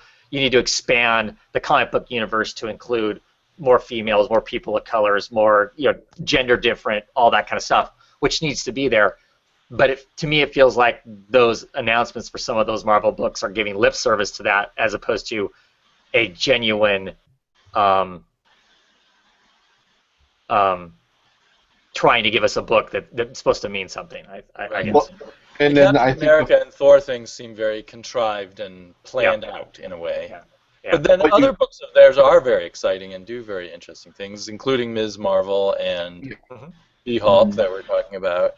expand the comic book universe to include more females, more people of colors, more gender different, all that kind of stuff, which needs to be there. But to me, it feels like those announcements for some of those Marvel books are giving lip service to that, as opposed to a genuine trying to give us a book that's supposed to mean something. I guess. Well, and then I think America and Thor things seem very contrived and planned out in a way. Yeah. Yeah. But then other books of theirs are very exciting and do very interesting things, including Ms. Marvel and She-Hulk that we're talking about.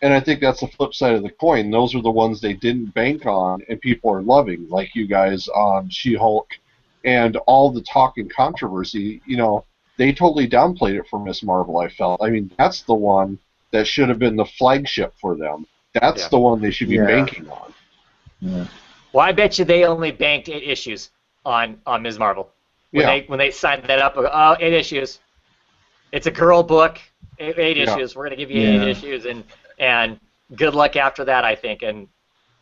And I think that's the flip side of the coin. Those are the ones they didn't bank on, and people are loving, like you guys on She-Hulk, and all the talk and controversy. They totally downplayed it for Ms. Marvel, I felt. I mean, that's the one that should have been the flagship for them. That's the one they should be banking on. Yeah. Well, I bet you they only banked 8 issues on Ms. Marvel. When they signed that up, 8 issues. It's a girl book, 8 issues. We're going to give you 8 issues, and good luck after that, I think. And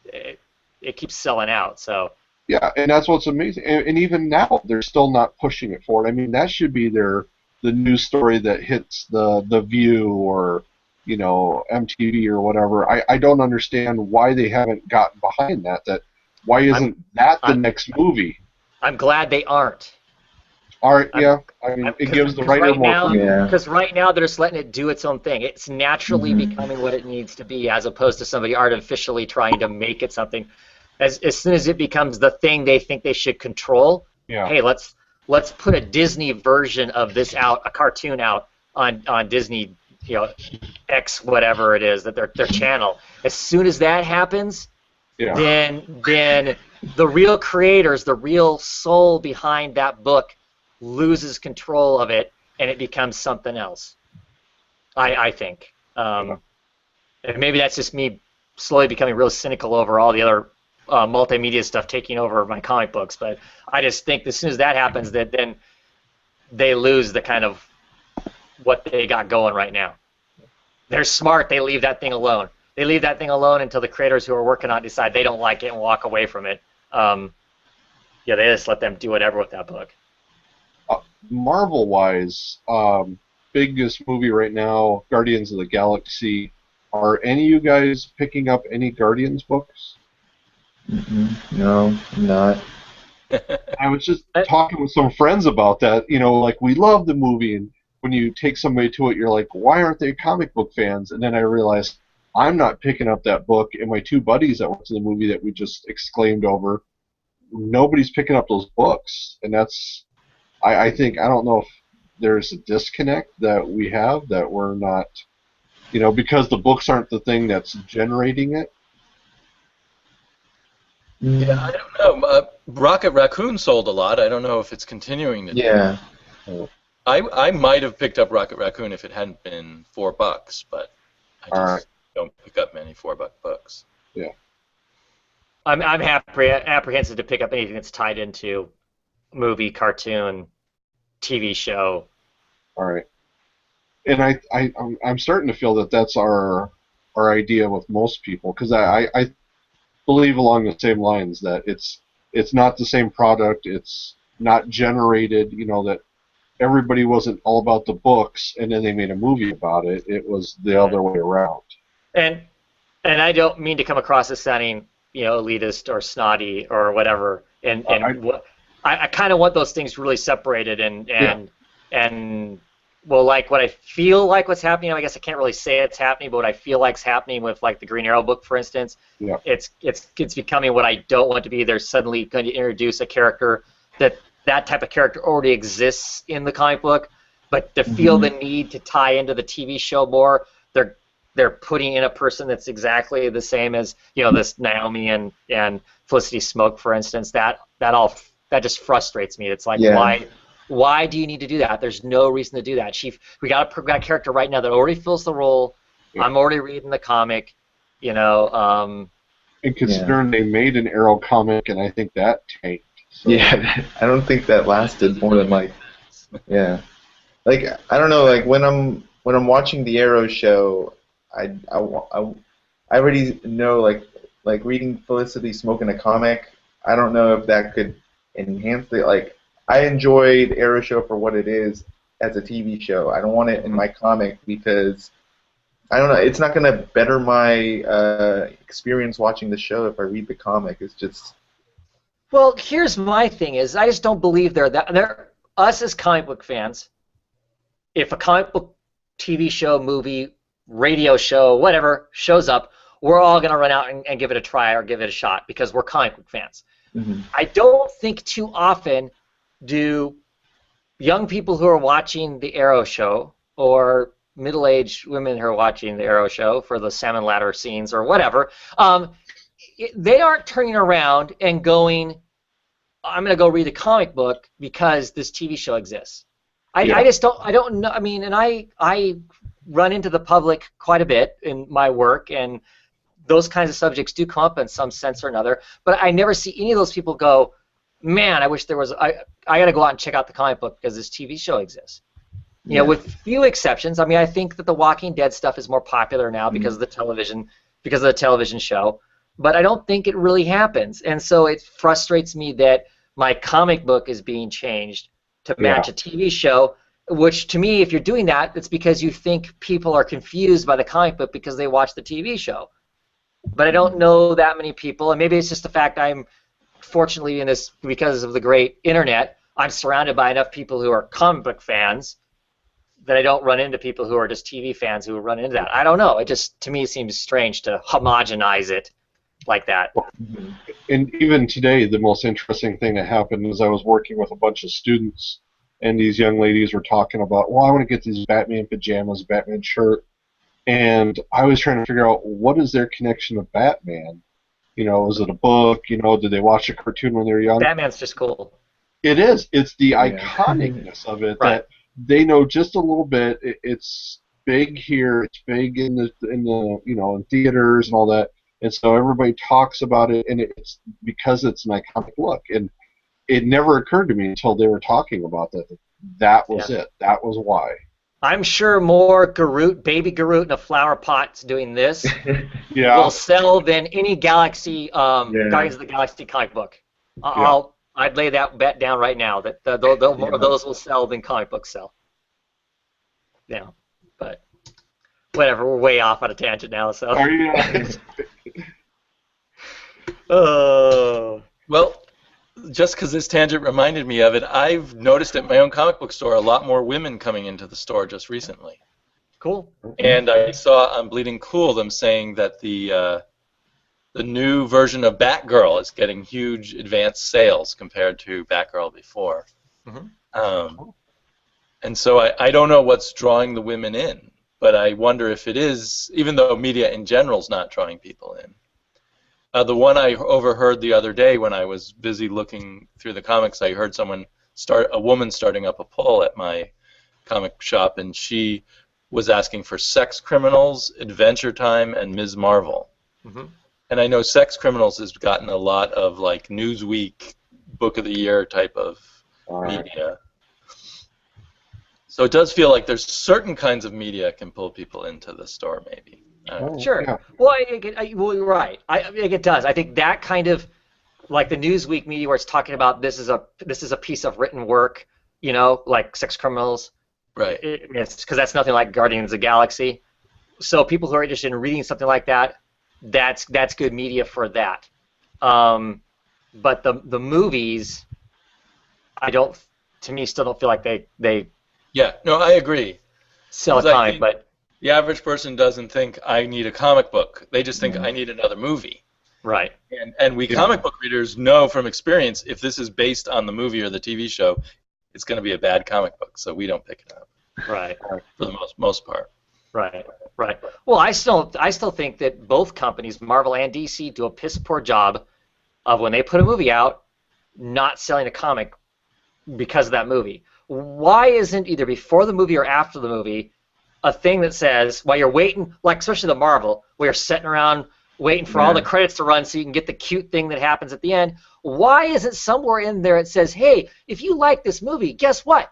it keeps selling out, so... Yeah, and that's what's amazing. And even now, they're still not pushing it forward. I mean, that should be the news story that hits the View or, MTV or whatever. I don't understand why they haven't gotten behind that. Why isn't that the next movie? I'm glad they aren't. All right, I mean, it gives the writer more freedom. Because right now they're just letting it do its own thing. It's naturally becoming what it needs to be, as opposed to somebody artificially trying to make it something. as soon as it becomes the thing they think they should control, hey, let's put a Disney version of this out, a cartoon out on Disney, X whatever it is that their channel. As soon as that happens, then the real creators, the real soul behind that book loses control of it, and it becomes something else. I think. And maybe that's just me slowly becoming real cynical over all the other multimedia stuff taking over my comic books, but I just think as soon as that happens, that then they lose the kind of what they got going right now. They're smart. They leave that thing alone. They leave that thing alone until the creators who are working on it decide they don't like it and walk away from it. They just let them do whatever with that book. Marvel-wise, biggest movie right now, Guardians of the Galaxy. Are any of you guys picking up any Guardians books? No, I'm not. I was just talking with some friends about that. Like, we love the movie, and when you take somebody to it, you're like, why aren't they comic book fans? And then I realized I'm not picking up that book, and my two buddies that went to the movie that we just exclaimed over, nobody's picking up those books. And that's, I think, I don't know if there's a disconnect that we have, that we're not, because the books aren't the thing that's generating it. Yeah, I don't know. Rocket Raccoon sold a lot. I don't know if it's continuing to. Yeah. I might have picked up Rocket Raccoon if it hadn't been $4, but I just don't pick up many $4 books. Yeah. I'm apprehensive to pick up anything that's tied into movie, cartoon, TV show. All right. And I'm starting to feel that that's our idea with most people, because I believe along the same lines that it's not the same product, it's not generated, that everybody wasn't all about the books and then they made a movie about it. It was the other way around. And I don't mean to come across as sounding, elitist or snotty or whatever. And I kind of want those things really separated and well, like what I feel like what's happening, I guess I can't really say it's happening, but what I feel like's happening with like the Green Arrow book, for instance, it's becoming what I don't want to be. They're suddenly going to introduce a character that type of character already exists in the comic book, but to feel the need to tie into the TV show more, they're putting in a person that's exactly the same as this Naomi and Felicity Smoke, for instance. That just frustrates me. It's like why do you need to do that? There's no reason to do that. We got a character right now that already fills the role. I'm already reading the comic, And considering they made an Arrow comic, and I think that tanked. So. Yeah, I don't think that lasted more than like I don't know, like when I'm watching the Arrow show, I already know like reading Felicity Smoke in a comic. I don't know if that could enhance it. Like, I enjoyed Arrow Show for what it is as a TV show. I don't want it in my comic because, I don't know, it's not going to better my experience watching the show if I read the comic. It's just... Well, here's my thing is I just don't believe us as comic book fans, if a comic book TV show, movie, radio show, whatever, shows up, we're all going to run out and give it a try or give it a shot because we're comic book fans. I don't think too often do young people who are watching the Arrow show or middle-aged women who are watching the Arrow show for the salmon ladder scenes or whatever, they aren't turning around and going, I'm going to go read the comic book because this TV show exists. I just don't, I don't know, I mean, and I run into the public quite a bit in my work, and those kinds of subjects do come up in some sense or another, but I never see any of those people go, man, I wish there was, I got to go out and check out the comic book because this TV show exists. You know, with few exceptions. I mean, I think that the Walking Dead stuff is more popular now because of the television show, but I don't think it really happens, and so it frustrates me that my comic book is being changed to match a TV show, which to me, if you're doing that, it's because you think people are confused by the comic book because they watch the TV show. But I don't know that many people, and maybe it's just the fact I'm fortunately in this, because of the great internet, I'm surrounded by enough people who are comic book fans that I don't run into people who are just TV fans who run into that. I don't know. It just, to me, seems strange to homogenize it like that. And even today, the most interesting thing that happened is I was working with a bunch of students, and these young ladies were talking about, well, I want to get these Batman pajamas, Batman shirt, and I was trying to figure out what is their connection to Batman. You know, is it a book? You know, did they watch a cartoon when they were young? Batman's just cool. It is. It's the Yeah. iconicness of it Right. that they know just a little bit. It's big here. It's big in the in theaters and all that. And so everybody talks about it, and it's because it's an iconic look. And it never occurred to me until they were talking about that. That was it. That was why. I'm sure more baby Groot in a flower pot's doing this Yeah. will sell than any Galaxy Guardians of the Galaxy comic book. I'd lay that bet down right now that more of those will sell than comic books sell. Yeah, but whatever. We're way off on a tangent now. So. Are you? Well, just because this tangent reminded me of it, I've noticed at my own comic book store a lot more women coming into the store just recently. Cool. And I saw on Bleeding Cool them saying that the new version of Batgirl is getting huge advanced sales compared to Batgirl before. And so I don't know what's drawing the women in, but I wonder if it is, even though media in general is not drawing people in. The one I overheard the other day when I was busy looking through the comics, I heard a woman starting up a poll at my comic shop, and she was asking for Sex Criminals, Adventure Time, and Ms. Marvel. And I know Sex Criminals has gotten a lot of like Newsweek Book of the Year type of media. So it does feel like there's certain kinds of media can pull people into the store, maybe. Sure. Yeah. Well, well, you're right. I think it does. I think that kind of, like the Newsweek media, where it's talking about this is a piece of written work, you know, like Sex Criminals. Right. It's because that's nothing like Guardians of the Galaxy. So people who are interested in reading something like that, that's good media for that. But the movies, to me, still don't feel like they Yeah. No, I agree. sell a comic, but. The average person doesn't think I need a comic book. They just think I need another movie. Right. And we comic book readers know from experience if this is based on the movie or the TV show, it's going to be a bad comic book, so we don't pick it up. Right. For the most part. Right. Right. Well, I still think that both companies, Marvel and DC, do a piss poor job of when they put a movie out, not selling a comic because of that movie. Why isn't either before the movie or after the movie a thing that says, while you're waiting, like especially the Marvel, where you're sitting around waiting for all the credits to run so you can get the cute thing that happens at the end, why isn't somewhere in there it says, hey, if you like this movie, guess what?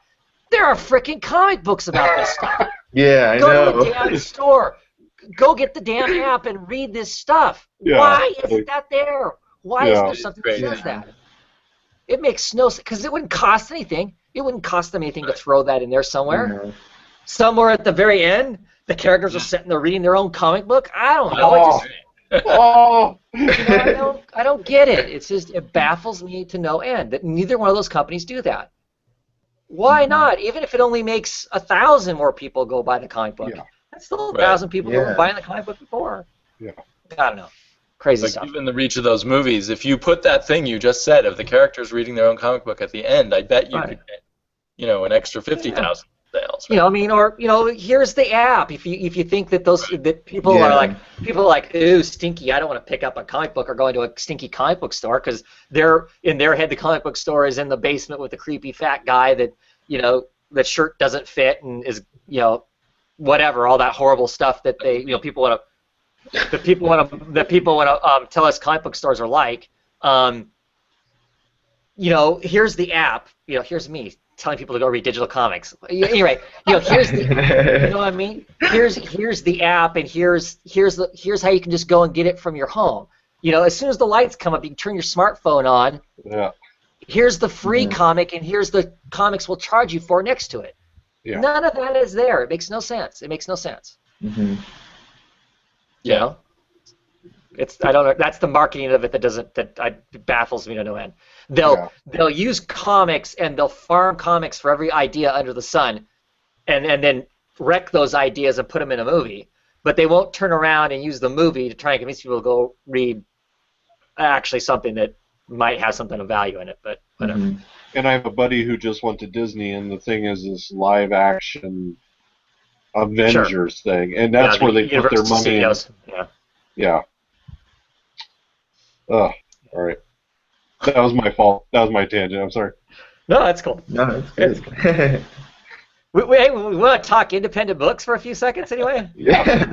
There are freaking comic books about this stuff. Yeah, I Go know. to the damn store. Go get the damn app and read this stuff. Yeah, Why isn't that there? Why isn't there something that Great. says that? It makes no sense, because it wouldn't cost anything. It wouldn't cost them anything to throw that in there somewhere. Somewhere at the very end, the characters are sitting there reading their own comic book. I don't know. I don't get it. It's just, it baffles me to no end that neither one of those companies do that. Why not? Even if it only makes 1,000 more people go buy the comic book, that's still 1,000 people who were buying the comic book before. Yeah. I don't know. Crazy Like stuff. given the reach of those movies, if you put that thing you just said of the characters reading their own comic book at the end, I bet you could get, an extra 50,000 sales. Right? Here's the app. If you think that people are like, ooh, stinky, I don't want to pick up a comic book or go into a stinky comic book store, because they're in their head the comic book store is in the basement with the creepy fat guy that that shirt doesn't fit and is whatever, all that horrible stuff that people want to tell us comic book stores are like. Here's the app. Here's me telling people to go read digital comics. Anyway, here's the, you know what I mean? Here's the app, and here's how you can just go and get it from your home. As soon as the lights come up, you can turn your smartphone on. Yeah. Here's the free comic, and here's the comics we'll charge you for next to it. Yeah. None of that is there. It makes no sense. It makes no sense. Mm-hmm. I don't know. That's the marketing of it that baffles me to no end. They'll use comics and they'll farm comics for every idea under the sun, and then wreck those ideas and put them in a movie. But they won't turn around and use the movie to try and convince people to go read actually something that might have something of value in it, but whatever. Mhm. And I have a buddy who just went to Disney, and the thing is this live action Avengers thing, and that's Yeah, where the they put their Universal money in. Studios. Yeah. Yeah. Ugh. All right. That was my fault. That was my tangent. I'm sorry. No, that's cool. No, that's good. We want to talk independent books for a few seconds anyway? Yeah.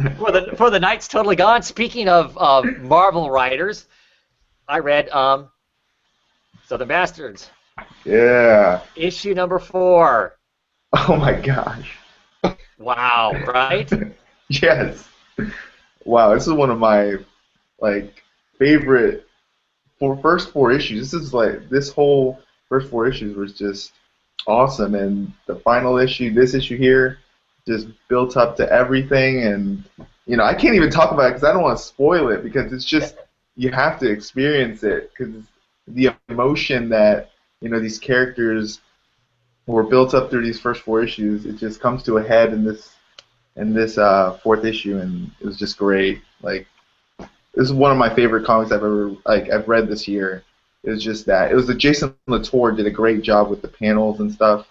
Before the night's totally gone. Speaking of Marvel writers, I read Southern Bastards. Yeah. Issue number 4. Oh my gosh. Wow, right? Yes. Wow, this is one of my favorite first 4 issues. This whole first 4 issues was just awesome, and the final issue, this issue here, just built up to everything, and I can't even talk about it because I don't want to spoil it, because it's just, you have to experience it, because the emotion that these characters were built up through these first 4 issues, it just comes to a head in this 4th issue, and it was just great. This is one of my favorite comics I've read this year. It was just that. It was Jason Latour did a great job with the panels and stuff,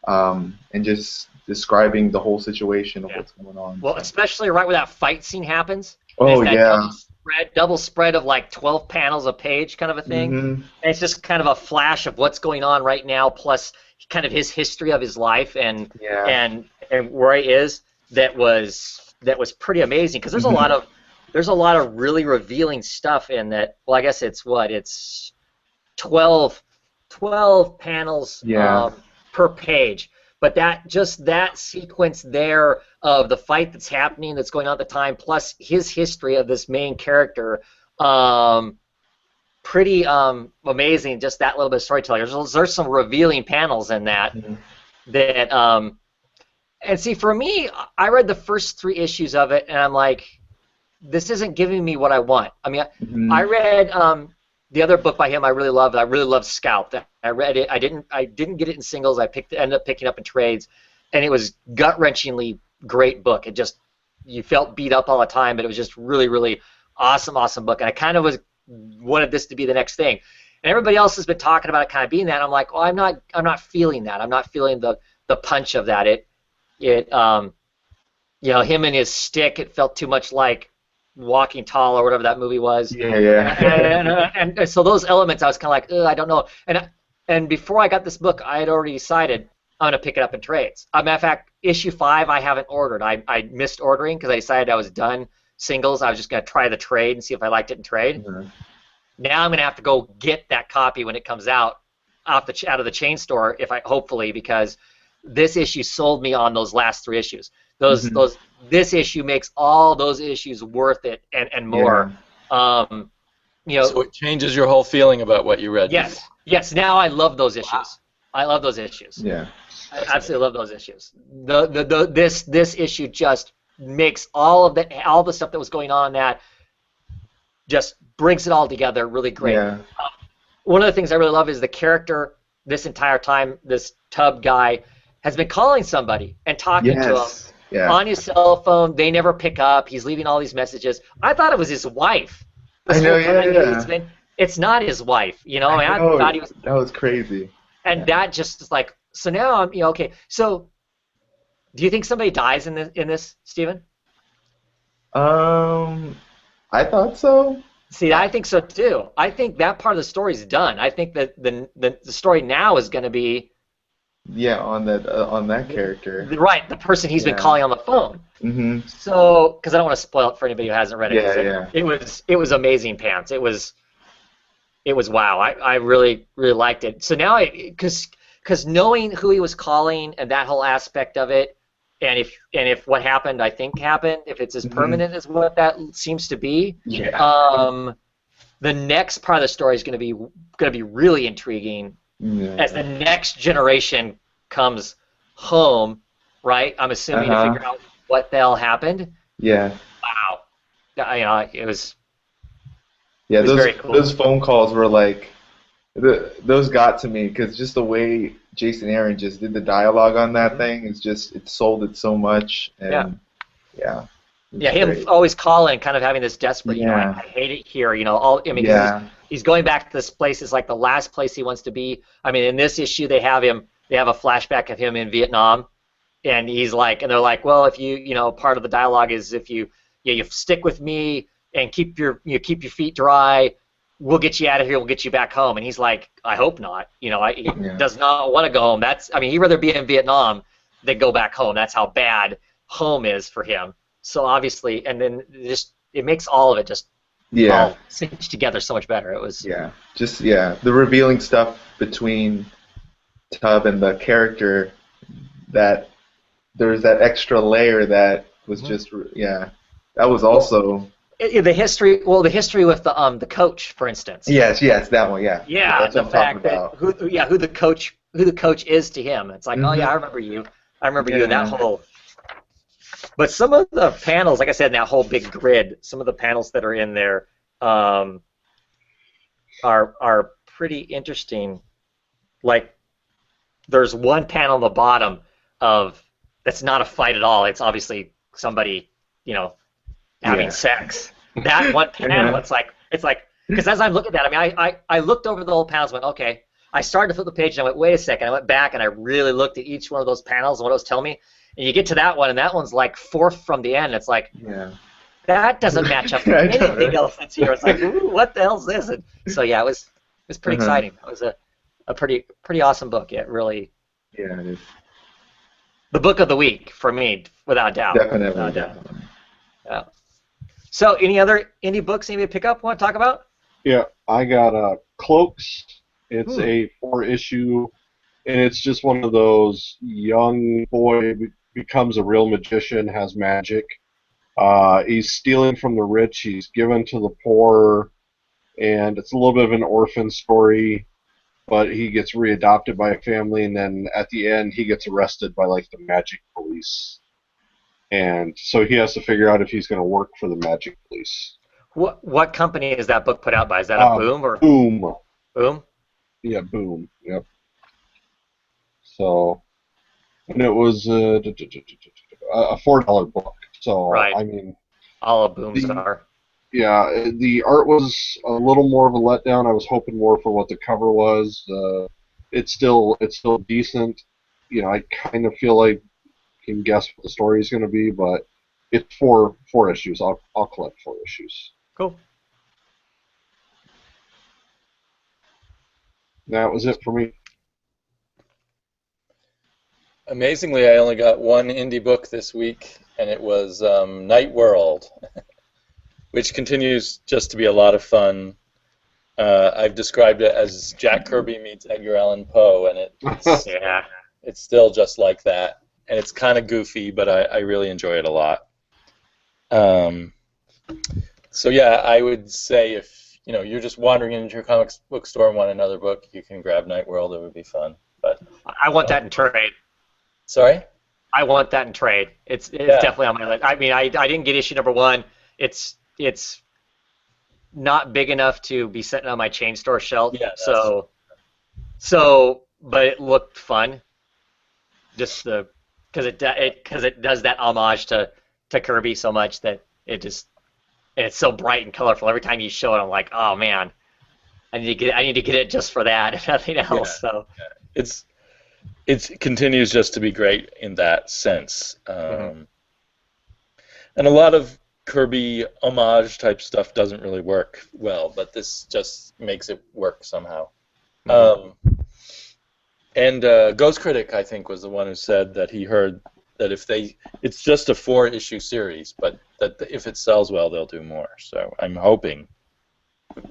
and just describing the whole situation of what's going on. Well, especially right where that fight scene happens. Oh, It's that yeah. double spread of 12 panels a page kind of a thing. Mhm. And it's just kind of a flash of what's going on right now, plus kind of his history of his life and where he is. That was pretty amazing, because there's a lot of really revealing stuff in that. Well, I guess it's 12 panels per page. But that sequence there of the fight that's happening, that's going on at the time, plus his history of this main character, pretty amazing. Just that little bit of storytelling. There's some revealing panels in that. That and see, for me, I read the first 3 issues of it, and I'm like, this isn't giving me what I want. I mean, I read the other book by him I really loved. I really loved Scalped. I read it. I didn't get it in singles. Ended up picking up in trades, and it was gut-wrenchingly great book. It just, you felt beat up all the time, but it was just really, really awesome book. And I kind of wanted this to be the next thing. And everybody else has been talking about it kind of being that. And I'm like, oh, I'm not feeling that. I'm not feeling the punch of that. Him and his stick, it felt too much like Walking Tall or whatever that movie was. And so those elements, I was kind of like, I don't know. And before I got this book, I had already decided I'm going to pick it up in trades. As a matter of fact, issue 5 I haven't ordered. I missed ordering because I decided I was done singles. I was just going to try the trade and see if I liked it in trade. Now I'm going to have to go get that copy when it comes out out of the chain store, hopefully, because this issue sold me on those last 3 issues. This issue makes all those issues worth it and more. So it changes your whole feeling about what you read. Yes. Now I love those issues. Wow. I love those issues. Yeah. I absolutely love those issues. This issue just makes all the stuff that was going on, that just brings it all together really great. Yeah. One of the things I really love is the character this entire time, this Tub guy, has been calling somebody and talking to him on his cell phone. They never pick up. He's leaving all these messages. I thought it was his wife. I know, It's not his wife, I thought he was. That was crazy. And that just is like, so now I'm, okay. So, do you think somebody dies in this, Stephen? I thought so. See, I think so too. I think that part of the story is done. I think that the story now is going to be on that character. Right, the person he's been calling on the phone. Mm-hmm. So, because I don't want to spoil it for anybody who hasn't read it. Yeah. It was amazing pants. It was wow. I really, really liked it. So now, because knowing who he was calling and that whole aspect of it, and if what happened, I think happened, if it's as permanent as what that seems to be, the next part of the story is going to be really intriguing as the next generation comes home, right? I'm assuming to figure out what the hell happened. Yeah. Wow. It was. Yeah, those very cool. Those phone calls were like, those got to me, because just the way Jason Aaron just did the dialogue on that thing is just, it sold it so much. And yeah. Yeah, him always calling, kind of having this desperate, you know, Yeah. I hate it here, you know, all, I mean, 'cause Yeah. he's going back to this place. It's like the last place he wants to be. I mean, in this issue, they have a flashback of him in Vietnam, and he's like, and they're like, well, if you know, part of the dialogue is if you stick with me and keep your feet dry, we'll get you out of here, we'll get you back home. And he's like, I hope not. You know, he does not want to go home. I mean, he'd rather be in Vietnam than go back home. That's how bad home is for him. So obviously, and then it makes all of it just all stitched together so much better. It was the revealing stuff between Tub and the character, that there's that extra layer that was just that was also the history with the coach, for instance. Yes, that one, yeah. That's the what I'm fact talking that about. who the coach is to him. It's like, oh yeah, I remember you. And that whole. But some of the panels, like I said, in that whole big grid, some of the panels that are in there are pretty interesting. Like, there's one panel on the bottom that's not a fight at all. It's obviously somebody, you know, having sex. That one panel, it's like because as I'm looking at that, I mean, I looked over the whole panels and went, okay. I started to flip the page and I went, wait a second. I went back and I really looked at each one of those panels and what it was telling me. And you get to that one, and that one's like fourth from the end. It's like, that doesn't match up to anything else that's here. It's like, ooh, what the hell's this? And so yeah, it was pretty exciting. It was a pretty awesome book. It really. Yeah, it is. The book of the week for me, without doubt. Definitely. Yeah. So, any other indie books you need to pick up? Want to talk about? Yeah, I got Cloaked. It's a 4-issue, and it's just one of those young boy becomes a real magician, has magic. He's stealing from the rich. He's given to the poor, and it's a little bit of an orphan story. But he gets readopted by a family, and then at the end, he gets arrested by like the magic police, and so he has to figure out if he's going to work for the magic police. What company is that book put out by? Is that a Boom or Boom? Boom. Yeah, Boom. Yep. So, and it was a $4 book. So right. I mean, all of Boom's are. Yeah, the art was a little more of a letdown. I was hoping more for what the cover was. It's still decent. You know, I kind of feel like I can guess what the story is going to be, but it's four issues. I'll collect 4 issues. Cool. That was it for me. Amazingly, I only got one indie book this week, and it was Night World, which continues just to be a lot of fun. I've described it as Jack Kirby meets Edgar Allan Poe, and it's still just like that. And it's kind of goofy, but I really enjoy it a lot. So yeah, I would say if you're just wandering into your comics book store and want another book, you can grab Night World. It would be fun. But I want that in trade. Sorry? I want that in trade. It's definitely on my list. I mean, I didn't get issue number 1. It's not big enough to be sitting on my chain store shelf. Yeah, so, but it looked fun. Just because it does that homage to Kirby so much that it's so bright and colorful. Every time you show it, I'm like, oh man, I need to get it just for that, and nothing else. So it continues just to be great in that sense. And a lot of Kirby homage type stuff doesn't really work well, but this just makes it work somehow. And Ghost Critic, I think, was the one who said that he heard that it's just a 4-issue series, but that if it sells well, they'll do more. So I'm hoping,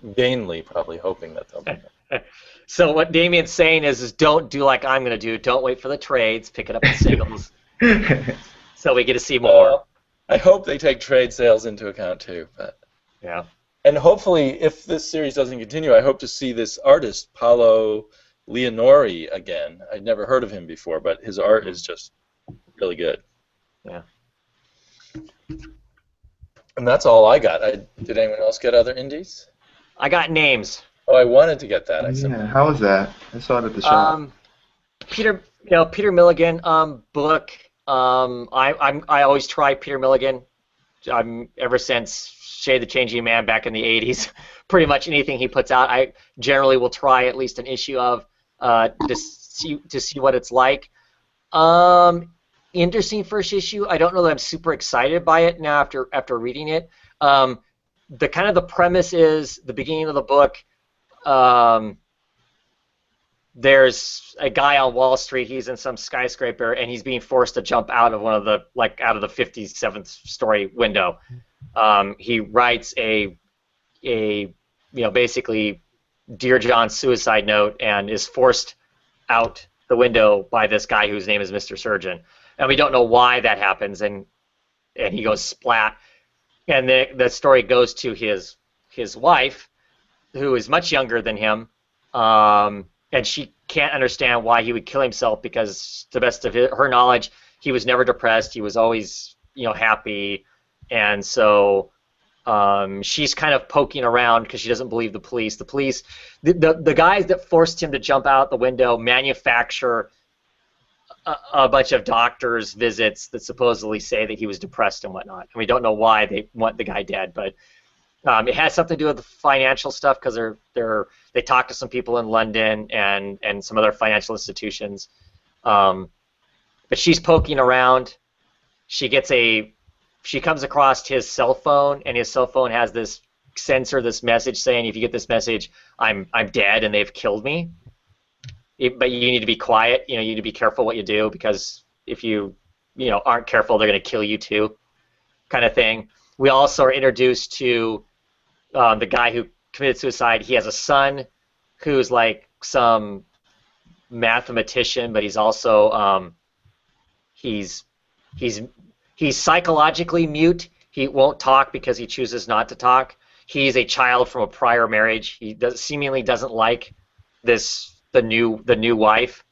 vainly probably hoping that they'll do more. So what Damien's saying is don't do like I'm going to do. Don't wait for the trades. Pick it up in singles. So we get to see more. I hope they take trade sales into account too. But yeah. And hopefully, if this series doesn't continue, I hope to see this artist, Paolo Leonori, again. I'd never heard of him before, but his art is just really good. Yeah. And that's all I got. Did anyone else get other indies? I got names. Oh, I wanted to get that. How was that? I saw it at the shop. Peter Milligan book. I always try Peter Milligan. ever since Shade the Changing Man back in the 80s, pretty much anything he puts out, I generally will try at least an issue of to see what it's like. Interesting first issue. I don't know that I'm super excited by it now after reading it. The premise is the beginning of the book. There's a guy on Wall Street. He's in some skyscraper, and he's being forced to jump out of out of the 57th story window. He writes a basically Dear John suicide note, and is forced out the window by this guy whose name is Mr. Surgeon, and we don't know why that happens, and he goes splat, and the story goes to his wife, who is much younger than him. And she can't understand why he would kill himself because, to the best of her knowledge, he was never depressed. He was always, happy. And so she's kind of poking around because she doesn't believe the police. The guys that forced him to jump out the window manufacture a bunch of doctors' visits that supposedly say that he was depressed and whatnot. And we don't know why they want the guy dead, but it has something to do with the financial stuff because they talk to some people in London and some other financial institutions. But she's poking around. She comes across his cell phone, and his cell phone has this message saying, if you get this message, I'm dead and they've killed me. But you need to be quiet. You need to be careful what you do because if you aren't careful, they're going to kill you too, kind of thing. We also are introduced to the guy who committed suicide. He has a son who's like some mathematician, but he's also he's psychologically mute. He won't talk because he chooses not to talk. He's a child from a prior marriage. He seemingly doesn't like the new wife.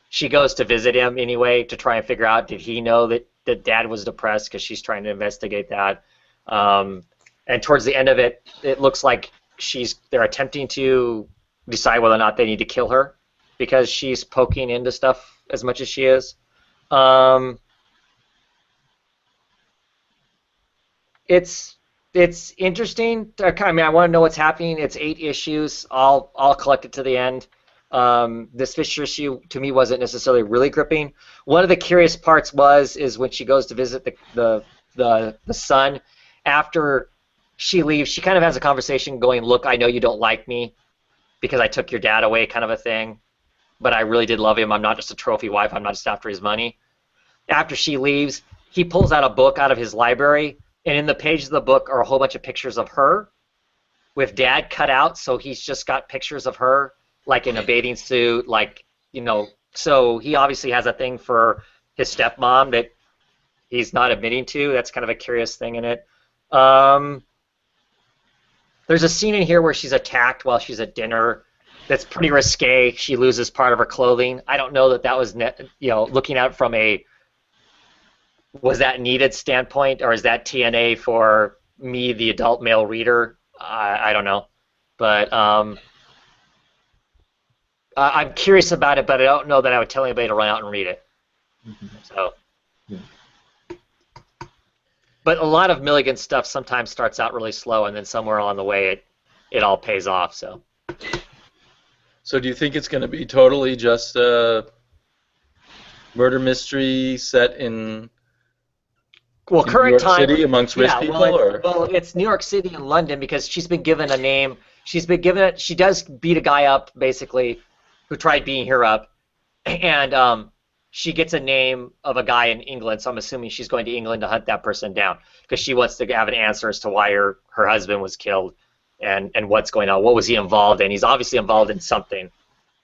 She goes to visit him anyway to try and figure out, did he know that dad was depressed, because she's trying to investigate that. And towards the end of it, it looks like they're attempting to decide whether or not they need to kill her because she's poking into stuff as much as she is. It's interesting. I want to know what's happening. It's 8 issues. I'll collect it to the end. This Fisher issue to me wasn't necessarily really gripping. One of the curious parts is when she goes to visit the son. After she leaves, she kind of has a conversation going, look, I know you don't like me because I took your dad away, kind of a thing, but I really did love him. I'm not just a trophy wife. I'm not just after his money. After she leaves, he pulls out a book out of his library, and in the pages of the book are a whole bunch of pictures of her with dad cut out, so he's just got pictures of her like in a bathing suit, so he obviously has a thing for his stepmom that he's not admitting to. That's kind of a curious thing in it. There's a scene in here where she's attacked while she's at dinner. That's pretty risque. She loses part of her clothing. I don't know that was looking at it from was that needed standpoint, or is that TNA for me, the adult male reader? I don't know, but I'm curious about it, but I don't know that I would tell anybody to run out and read it. So. But a lot of Milligan's stuff sometimes starts out really slow, and then somewhere along the way it all pays off. So do you think it's going to be totally just a murder mystery set in current New York time City amongst rich people? Well, it's New York City and London because she's been given a name. She does beat a guy up, basically, who tried beating her up, and she gets a name of a guy in England, so I'm assuming she's going to England to hunt that person down because she wants to have an answer as to why her husband was killed and what's going on. What was he involved in? He's obviously involved in something,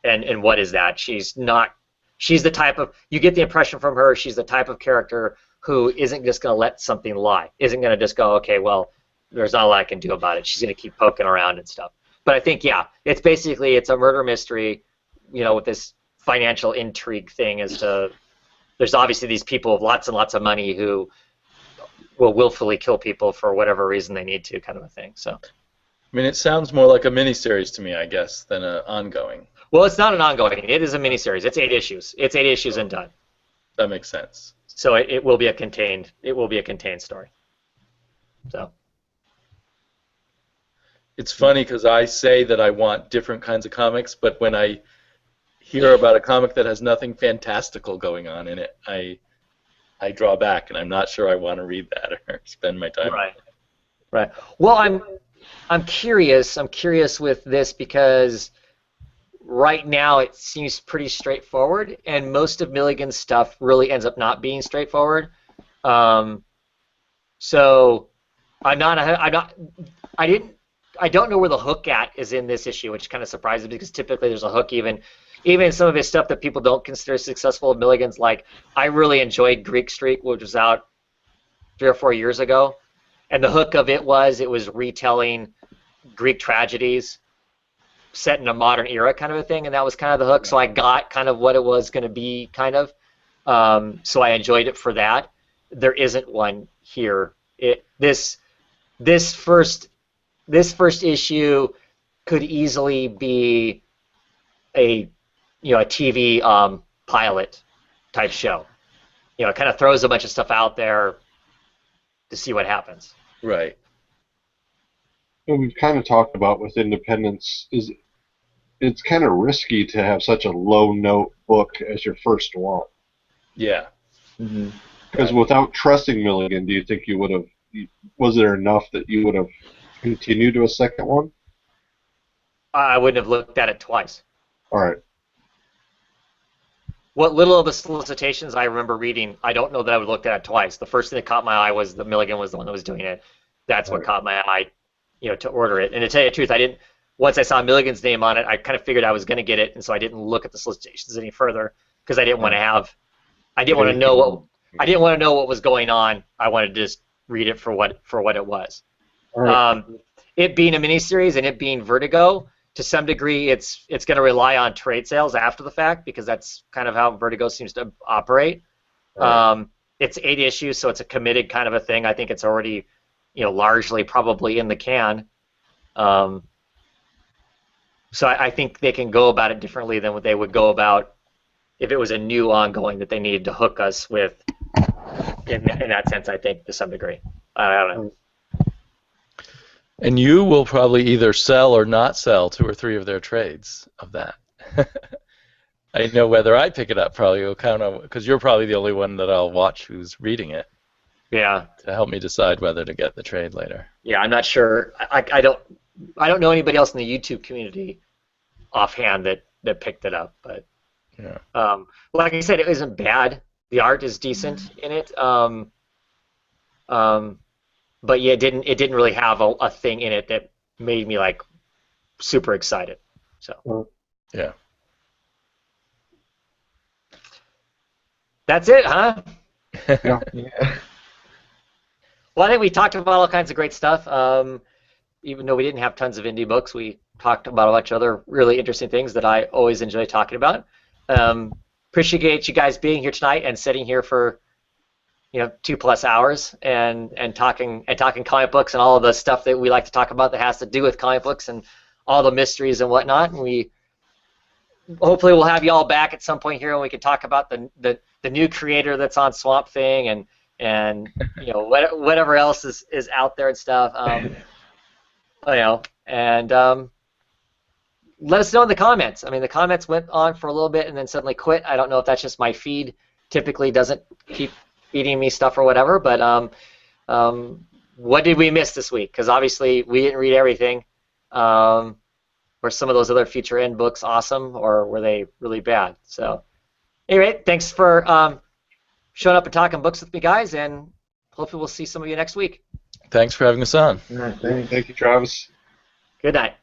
and what is that? She's the type of, you get the impression from her, she's the type of character who isn't just going to let something lie, isn't going to just go, okay, well, there's not a lot I can do about it. She's going to keep poking around and stuff. But I think, yeah, it's a murder mystery, with this financial intrigue thing as to there's obviously these people with lots and lots of money who will willfully kill people for whatever reason they need to, kind of a thing. So, I mean, it sounds more like a miniseries to me, I guess, than an ongoing. Well, it's not an ongoing. It is a miniseries. It's 8 issues. It's 8 issues and done. That makes sense. So it will be a contained story. So It's funny because I say that I want different kinds of comics, but when I hear about a comic that has nothing fantastical going on in it, I draw back, and I'm not sure I want to read that or spend my time. right, right. Well, I'm curious. I'm curious with this because right now it seems pretty straightforward, and most of Milligan's stuff really ends up not being straightforward. So I don't know where the hook at is in this issue, which kind of surprises me because typically there's a hook even in some of his stuff that people don't consider successful of Milligan's. Like, I really enjoyed Greek Streak, which was out 3 or 4 years ago, and the hook of it was retelling Greek tragedies set in a modern era kind of a thing, and that was kind of the hook. So I got kind of what it was going to be, kind of. So I enjoyed it for that. There isn't one here. This first issue could easily be a TV pilot type show. It kind of throws a bunch of stuff out there to see what happens. Right. What we've kind of talked about with Independence is it's kind of risky to have such a low note book as your first one. Yeah. Mm-hmm. Because without trusting Milligan, do you think you would have? Was there enough that you would have continued to a second one? I wouldn't have looked at it twice. All right. What little of the solicitations I remember reading, I don't know that I would have looked at it twice. The first thing that caught my eye was that Milligan was the one that was doing it. That's what caught my eye, to order it. And to tell you the truth, I didn't. Once I saw Milligan's name on it, I kind of figured I was going to get it, and so I didn't look at the solicitations any further because I didn't want to have. I didn't want to know what. I didn't want to know what was going on. I wanted to just read it for what it was. All right. It being a miniseries and it being Vertigo, to some degree, it's going to rely on trade sales after the fact because that's kind of how Vertigo seems to operate. Right. It's 8 issues, so it's a committed kind of a thing. I think it's already, largely probably in the can. So I think they can go about it differently than what they would go about if it was a new ongoing that they needed to hook us with. In that sense, I think to some degree. I don't know. And you will probably either sell or not sell 2 or 3 of their trades of that. I know whether I pick it up probably will count on, because you're probably the only one that I'll watch who's reading it. Yeah. To help me decide whether to get the trade later. Yeah, I'm not sure. I don't know anybody else in the YouTube community offhand that picked it up, but yeah. Like I said, it isn't bad. The art is decent in it. But yeah, it didn't really have a thing in it that made me like super excited. So yeah. That's it, huh? Yeah. Yeah. Well, I think we talked about all kinds of great stuff. Even though we didn't have tons of indie books, we talked about a bunch of other really interesting things that I always enjoy talking about. Appreciate you guys being here tonight and sitting here for 2+ hours and talking comic books and all of the stuff that we like to talk about that has to do with comic books and all the mysteries and whatnot. And we hopefully we'll have you all back at some point here and we can talk about the new creator that's on Swamp Thing and whatever else is out there and stuff. And let us know in the comments. I mean, the comments went on for a little bit and then suddenly quit. I don't know if that's just my feed typically doesn't keep feeding me stuff or whatever, but what did we miss this week? Because obviously we didn't read everything. Were some of those other feature end books awesome, or were they really bad? So anyway, thanks for showing up and talking books with me, guys, and hopefully we'll see some of you next week. Thanks for having us on. All right, Thank you, Travis. Good night.